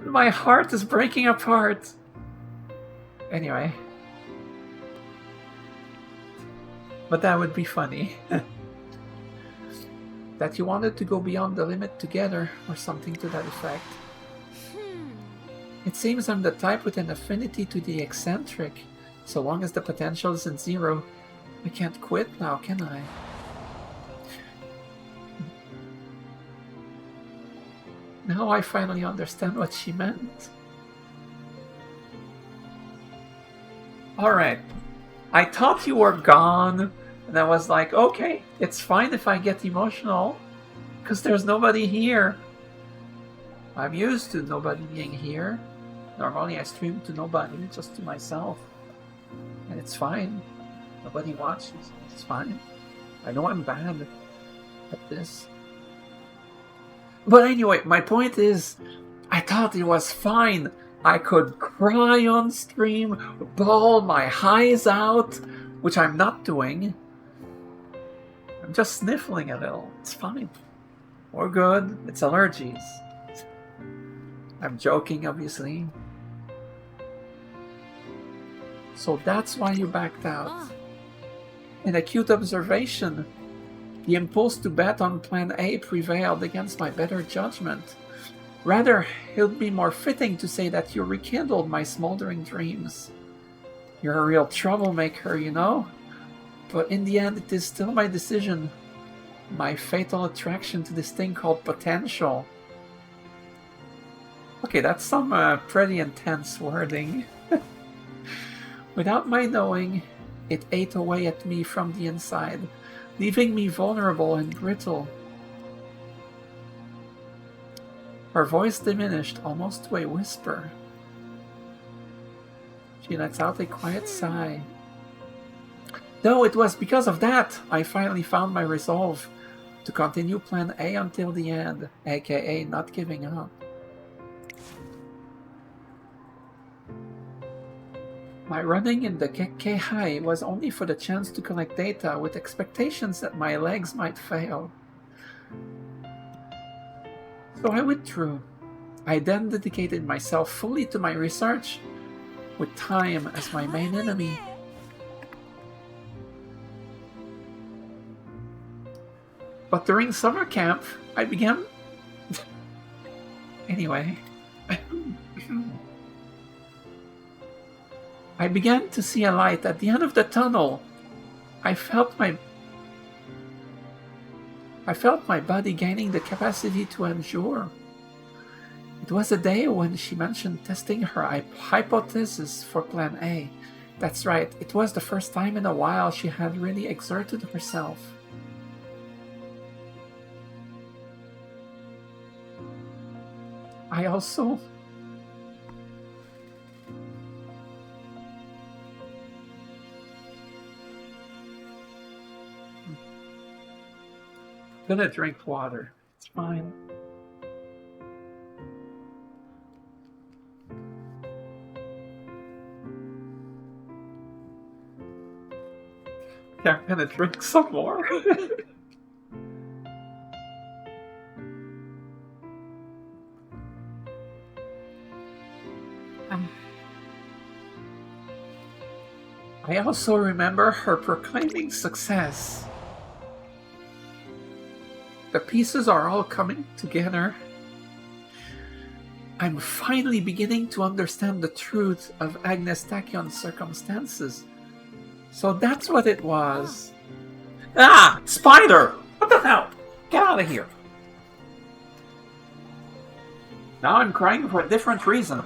My heart is breaking apart. Anyway. But that would be funny. That you wanted to go beyond the limit together, or something to that effect. It seems I'm the type with an affinity to the eccentric. So long as the potential isn't zero, I can't quit now, can I? Now I finally understand what she meant. Alright. I thought you were gone, and I was like, okay, it's fine if I get emotional, because there's nobody here. I'm used to nobody being here. Normally I stream to nobody, just to myself. And it's fine. Nobody watches. It's fine. I know I'm bad at this. But anyway, my point is, I thought it was fine. I could cry on stream, bawl my eyes out, which I'm not doing. I'm just sniffling a little. It's fine. We're good. It's allergies. I'm joking, obviously. So that's why you backed out. An acute observation. The impulse to bet on Plan A prevailed against my better judgment. Rather, it would be more fitting to say that you rekindled my smoldering dreams. You're a real troublemaker, you know? But in the end, it is still my decision. My fatal attraction to this thing called potential. Okay, that's some pretty intense wording. Without my knowing, it ate away at me from the inside, leaving me vulnerable and brittle. Her voice diminished almost to a whisper. She lets out a quiet sigh. Though it was because of that I finally found my resolve to continue Plan A until the end, aka not giving up. My running in the Kekkei was only for the chance to collect data with expectations that my legs might fail. So I withdrew. I then dedicated myself fully to my research, with time as my main enemy. But during summer camp, I began... Anyway... I began to see a light at the end of the tunnel. I felt my body gaining the capacity to endure. It was a day when she mentioned testing her hypothesis for Plan A. That's right, it was the first time in a while she had really exerted herself. I also... gonna drink water. It's fine. Yeah, I'm gonna drink some more. I also remember her proclaiming success. The pieces are all coming together. I'm finally beginning to understand the truth of Agnes Tachyon's circumstances. So that's what it was. Ah! Spider! What the hell? Get out of here. Now I'm crying for a different reason.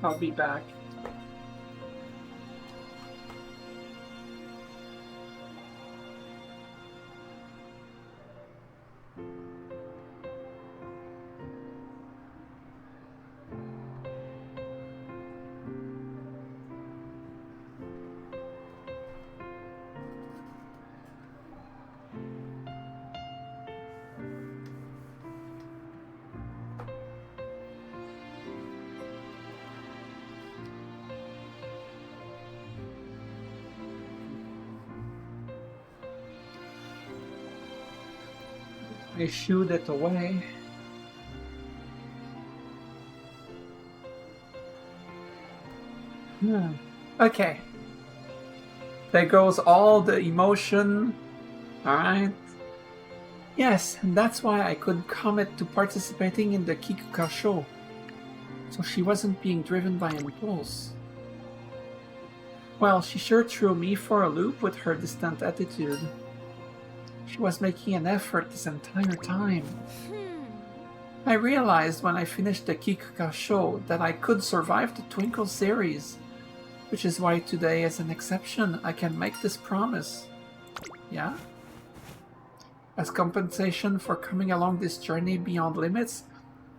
I'll be back. I shooed it away. Okay. There goes all the emotion. Alright. Yes, and that's why I could commit to participating in the Kikuka show. So she wasn't being driven by impulse. Well, she sure threw me for a loop with her distant attitude. She was making an effort this entire time. I realized when I finished the Kikuka show that I could survive the Twinkle series, which is why today, as an exception, I can make this promise. Yeah? As compensation for coming along this journey beyond limits,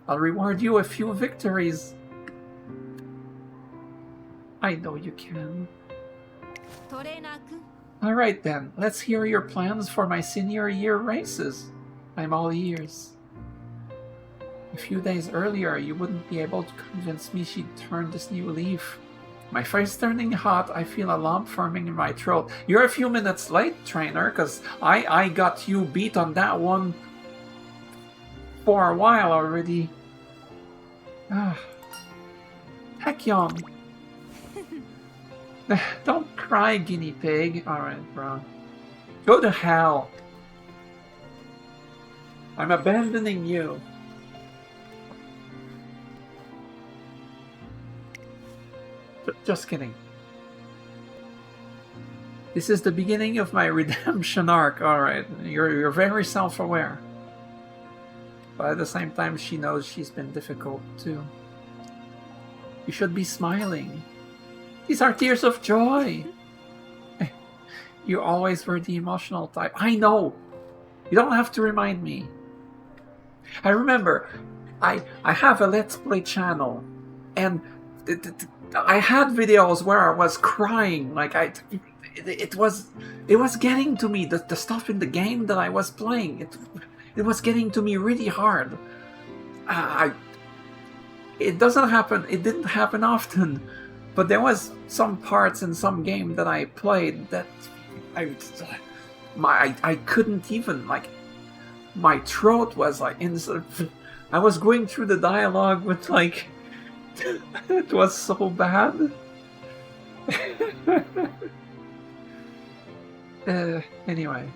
I'll reward you a few victories. I know you can. Alright then, let's hear your plans for my senior year races. I'm all ears. A few days earlier, you wouldn't be able to convince me she'd turn this new leaf. My face turning hot, I feel a lump forming in my throat. You're a few minutes late, trainer, because I got you beat on that one for a while already. Tachyon. Don't cry, guinea pig. Alright, bro. Go to hell. I'm abandoning you. Just kidding. This is the beginning of my redemption arc. Alright, you're very self-aware. But at the same time, she knows she's been difficult too. You should be smiling. These are tears of joy. You always were the emotional type. I know. You don't have to remind me. I remember, I have a Let's Play channel, and I had videos where I was crying. Like it was getting to me. The stuff in the game that I was playing, it was getting to me really hard. It doesn't happen. It didn't happen often, but there was some parts in some game that I played that I couldn't even, like, my throat was like I was going through the dialogue with, like, it was so bad. Anyway.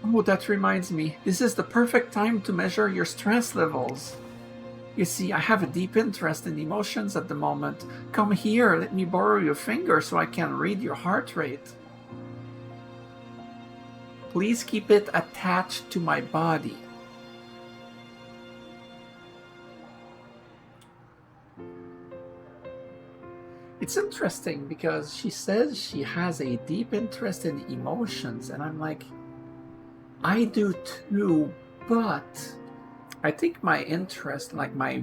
Oh, that reminds me. This is the perfect time to measure your stress levels. You see, I have a deep interest in emotions at the moment. Come here, let me borrow your finger so I can read your heart rate. Please keep it attached to my body. It's interesting because she says she has a deep interest in emotions, and I'm like, I do too, but I think my interest, like my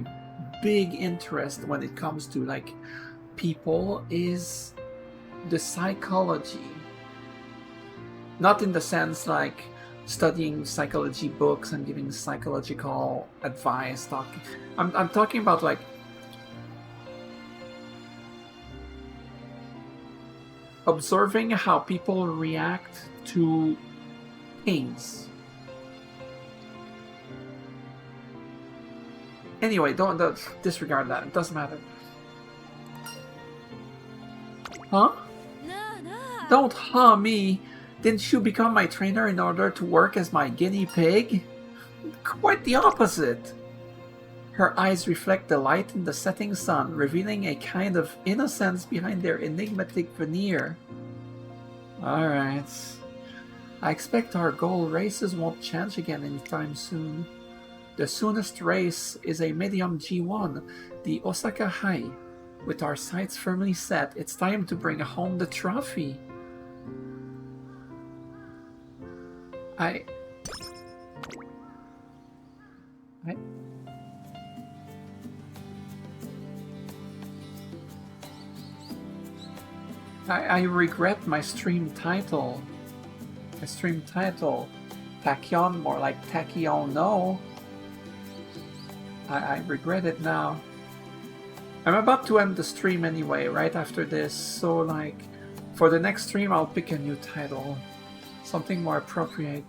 big interest when it comes to, like, people is the psychology. Not in the sense like studying psychology books and giving psychological advice. I'm talking about, like, observing how people react to pains. Anyway, don't disregard that. It doesn't matter. Huh? Don't huh me. Didn't you become my trainer in order to work as my guinea pig? Quite the opposite. Her eyes reflect the light in the setting sun, revealing a kind of innocence behind their enigmatic veneer. Alright. I expect our goal races won't change again anytime soon. The soonest race is a medium G1, the Osaka High. With our sights firmly set, it's time to bring home the trophy. I regret my stream title. My stream title, Tachyon, more like Tachyon no. I regret it now. I'm about to end the stream anyway, right after this, so, like, for the next stream I'll pick a new title. Something more appropriate.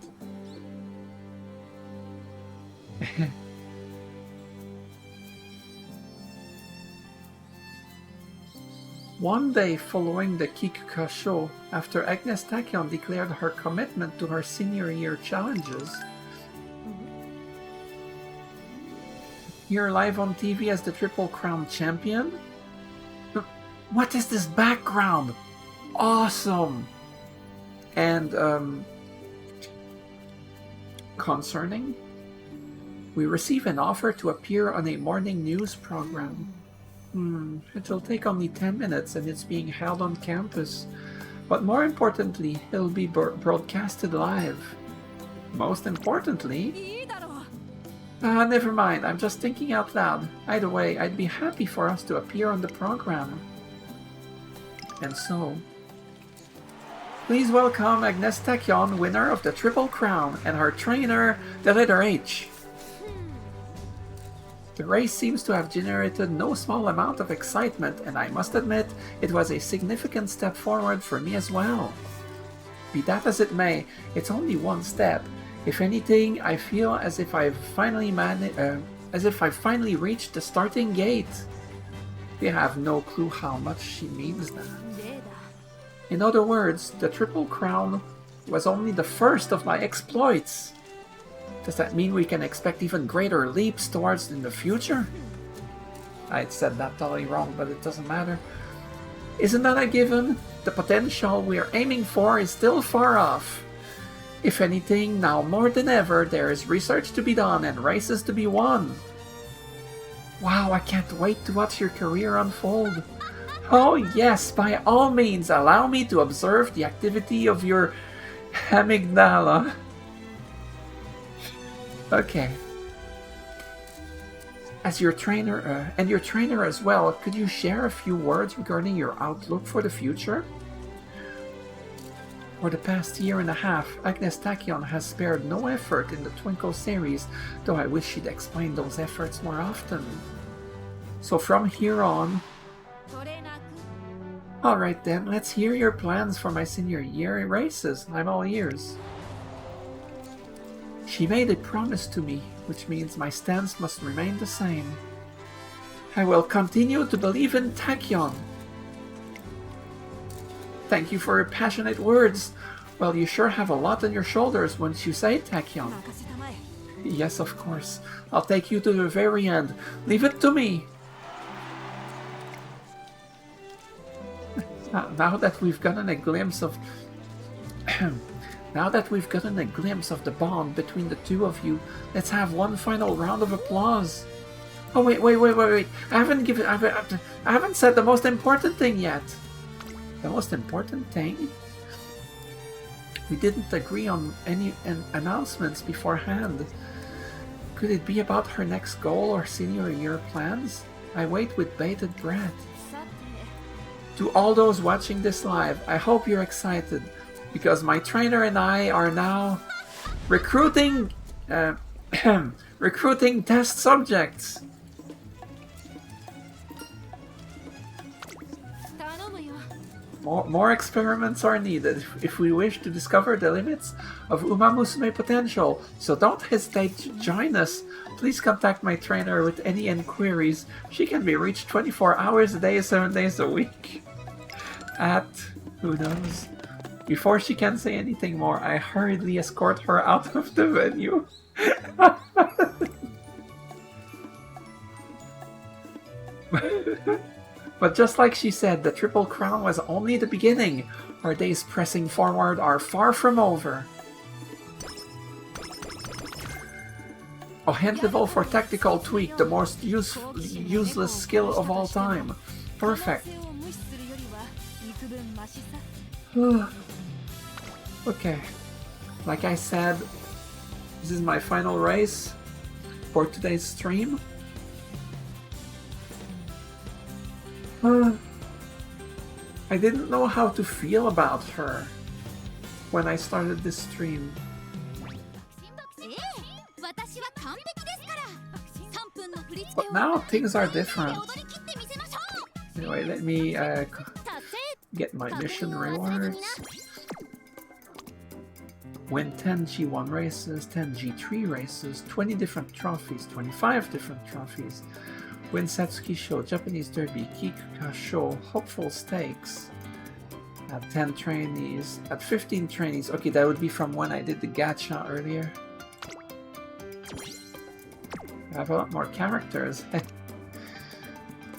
One day following the Kikuka show, after Agnes Tachyon declared her commitment to her senior year challenges, here live on TV as the Triple Crown champion? What is this background? Awesome! And, concerning? We receive an offer to appear on a morning news program. It'll take only 10 minutes and it's being held on campus. But more importantly, it'll be broadcasted live. Most importantly... never mind, I'm just thinking out loud. Either way, I'd be happy for us to appear on the program. And so... Please welcome Agnes Tachyon, winner of the Triple Crown, and her trainer, the letter H. The race seems to have generated no small amount of excitement, and I must admit, it was a significant step forward for me as well. Be that as it may, it's only one step. If anything, I feel as if I've finally reached the starting gate. You have no clue how much she means that. In other words, the Triple Crown was only the first of my exploits. Does that mean we can expect even greater leaps towards in the future? I said that totally wrong, but it doesn't matter. Isn't that a given? The potential we're aiming for is still far off. If anything, now more than ever, there is research to be done and races to be won. Wow, I can't wait to watch your career unfold. Oh yes, by all means, allow me to observe the activity of your amygdala. Okay. As your trainer, and your trainer as well, could you share a few words regarding your outlook for the future? For the past year and a half, Agnes Tachyon has spared no effort in the Twinkle series, though I wish she'd explain those efforts more often. So from here on... Alright then, let's hear your plans for my senior year races. I'm all ears. She made a promise to me, which means my stance must remain the same. I will continue to believe in Tachyon. Thank you for your passionate words. Well, you sure have a lot on your shoulders once you say Tachyon. Yes, of course. I'll take you to the very end. Leave it to me. Now that we've gotten a glimpse of... Now that we've gotten a glimpse of the bond between the two of you, let's have one final round of applause. Oh wait! I haven't said the most important thing yet. The most important thing? We didn't agree on any announcements beforehand. Could it be about her next goal or senior year plans? I wait with bated breath. To all those watching this live, I hope you're excited, because my trainer and I are now recruiting recruiting test subjects. More experiments are needed if we wish to discover the limits of Umamusume potential, so don't hesitate to join us. Please contact my trainer with any inquiries. She can be reached 24 hours a day, 7 days a week. At... who knows? Before she can say anything more, I hurriedly escort her out of the venue. But just like she said, the Triple Crown was only the beginning. Our days pressing forward are far from over. A hand level for Tactical Tweak, the most useless skill of all time. Perfect. Okay. Like I said, this is my final race for today's stream. I didn't know how to feel about her when I started this stream. But now things are different. Anyway, let me get my mission rewards. Win 10 G1 races, 10 G3 races, 20 different trophies, 25 different trophies. Win Satsuki Show, Japanese Derby, Kikuka Show, Hopeful Stakes. At 10 trainees, at 15 trainees. Okay, that would be from when I did the gacha earlier. I have a lot more characters.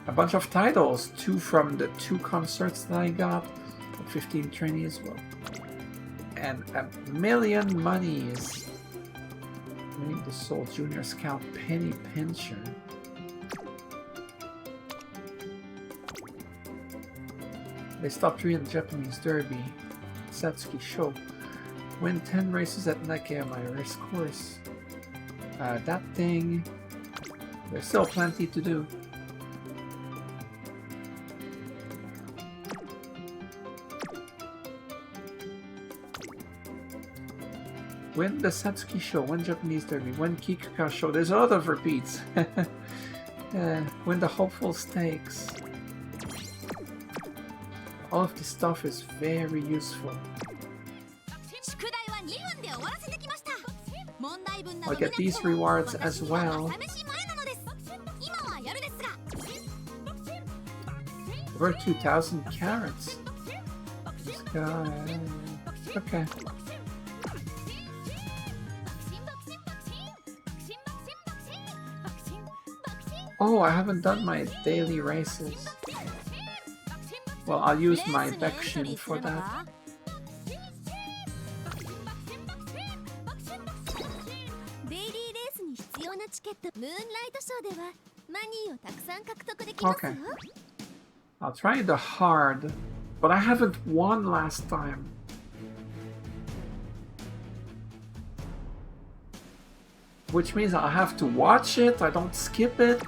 A bunch of titles, 2 from the 2 concerts that I got. At 15 trainees, well. And a million monies. Winning the Soul Junior Scout Penny Pincher. They stopped 3 in the Japanese Derby. Satsuki Show. Win 10 races at Nakayama race course. That thing. There's still plenty to do. Win the Satsuki show, win Japanese derby, win Kikuka show. There's a lot of repeats. Win the hopeful stakes. All of this stuff is very useful. I'll get these rewards as well. Over 2,000 carats. This guy. Okay. Oh, I haven't done my daily races. Well, I'll use my Bakushin for that. Okay. I'll try the hard, but I haven't won last time. Which means I'll have to watch it, I don't skip it.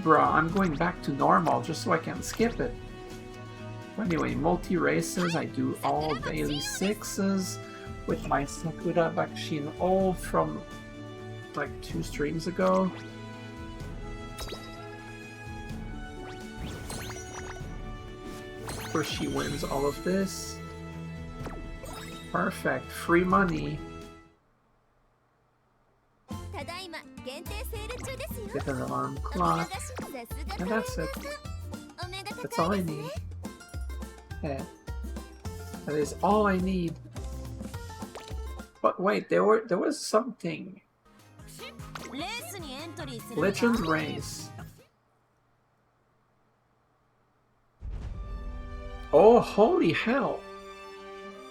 Bruh, I'm going back to normal just so I can skip it. Anyway, multi-races, I do all daily 6s with my Sakura Bakushin all from like 2 streams ago. Of course she wins all of this. Perfect, free money. Get an alarm clock. And that's it. That's all I need. Yeah. That is all I need. But wait, there was something. Legend race. Oh, holy hell!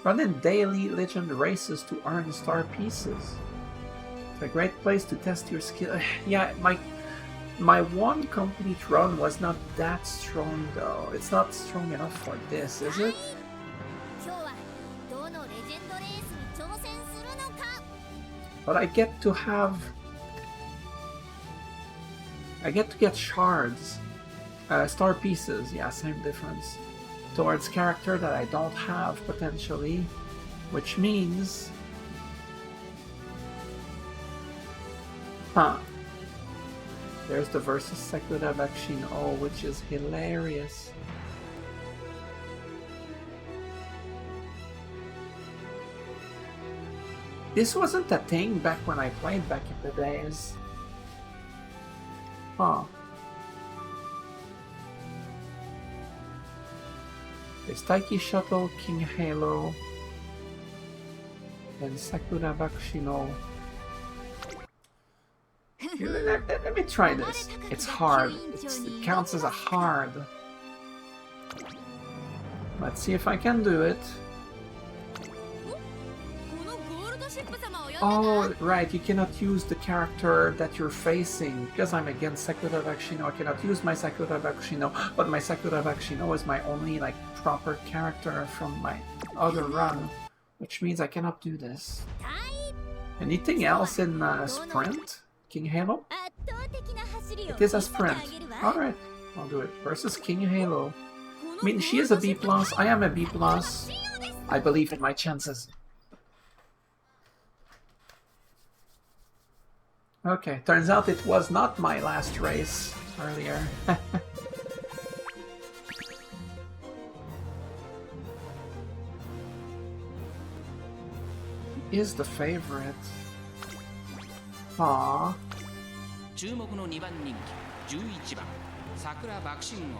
Run in daily legend races to earn star pieces. It's a great place to test your skill. Yeah, my one complete run was not that strong though. It's not strong enough for this, is it? But I get to get shards. Star pieces, yeah, same difference. Towards character that I don't have, potentially. Which means... Huh. There's the versus Sakura Bakushin, oh, which is hilarious. This wasn't a thing back when I played back in the days. Huh. There's Taiki Shuttle, King Halo, and Sakura Bakushino. Let me try this. It's hard. It counts as a hard. Let's see if I can do it. Oh, right, you cannot use the character that you're facing. Because I'm against Sakura Bakushino, I cannot use my Sakura Bakushino, but my Sakura Bakushino is my only, like, proper character from my other run. Which means I cannot do this. Anything else in Sprint? King Halo? It is a sprint. Alright, I'll do it. Versus King Halo. I mean, she is a B+, I am a B+. I believe in my chances. Okay, turns out it was not my last race earlier. He is the favorite. Aww. 注目の2番人気11番桜爆心号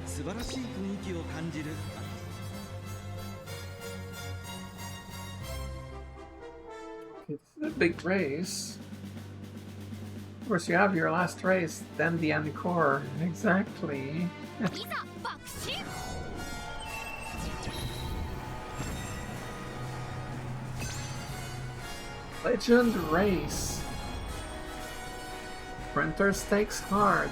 素晴らしい雰囲気を感じる It's a big race. Of course, you have your last race, then the encore. Exactly. Legend race. Sprinter stakes hard.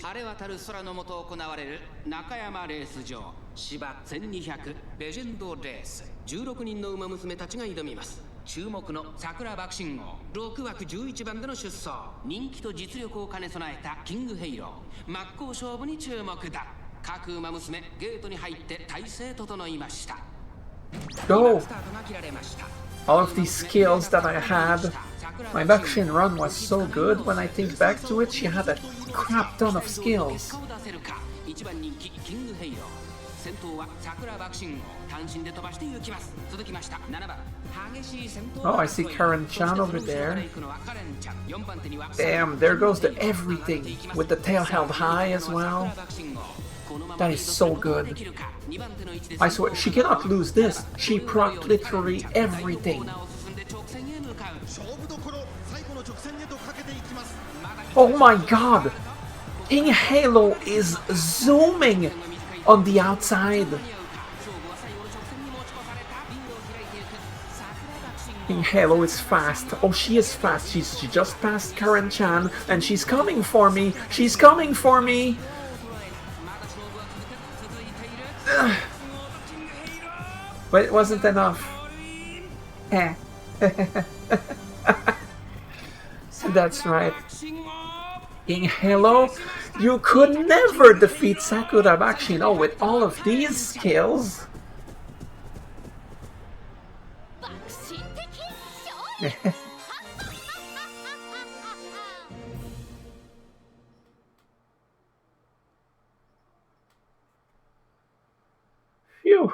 晴れ渡る空の下行われる中山レース場芝1200レジェンドレース16人の馬娘たちが挑みます注目の桜爆心号6枠11番での出走人気と実力を兼ね備えたキングヘイロー真っ向勝負に注目だ各馬娘ゲートに入って体勢整いました Go! スタートが切られました all of these skills that I had. My Bakushin run was so good. When I think back to it, she had a crap ton of skills. Oh, I see Karen-chan over there. Damn, there goes the everything, with the tail held high as well. That is so good. I swear, she cannot lose this. She procced literally everything. Oh my god! King Halo is zooming on the outside. King Halo is fast. Oh, she is fast. She just passed Karen-chan and she's coming for me. She's coming for me. Ugh. But it wasn't enough. That's right. King Halo, you could never defeat Sakura Bakushin. Oh, with all of these skills. Phew.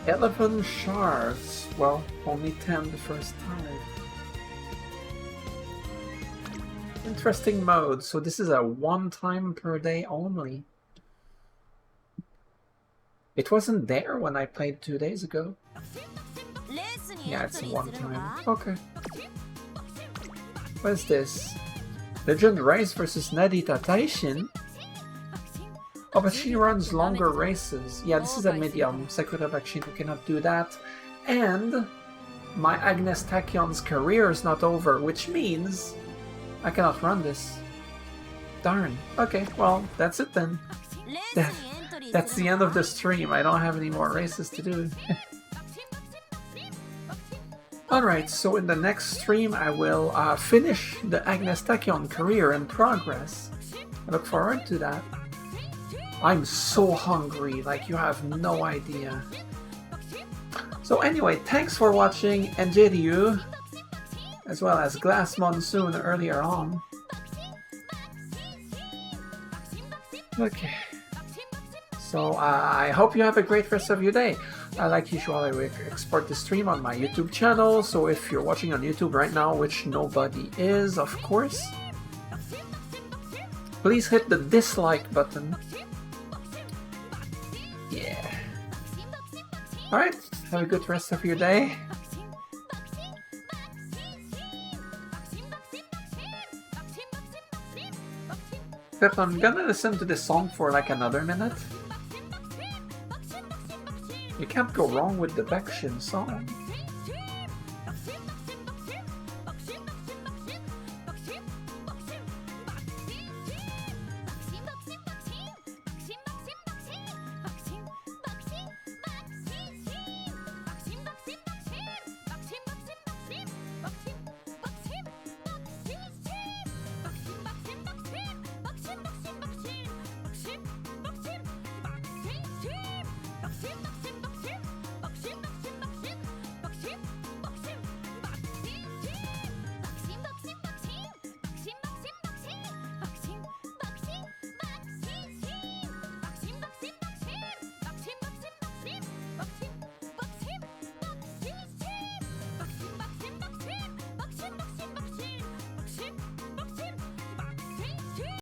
$11 shards. Well, only 10 the first time. Interesting mode. So this is a one time per day only. It wasn't there when I played 2 days ago. Yeah, it's one time. Okay. What is this? Legend Race versus Nadita Taishin? Oh, but she runs longer races. Yeah, this is a medium. Sakura Bakushin cannot do that. And my Agnes Tachyon's career is not over, which means I cannot run this. Darn. Okay, well, that's it then. That's the end of the stream. I don't have any more races to do. Alright, so in the next stream I will finish the Agnes Tachyon career and progress. I look forward to that. I'm so hungry, like you have no idea. So anyway, thanks for watching, and JDU, as well as Glass Monsoon earlier on. Okay. So I hope you have a great rest of your day. Like usual, I will export the stream on my YouTube channel, so if you're watching on YouTube right now, which nobody is, of course, please hit the dislike button. Yeah. Alright, have a good rest of your day. But I'm gonna listen to this song for like another minute. You can't go wrong with the Bakushin song.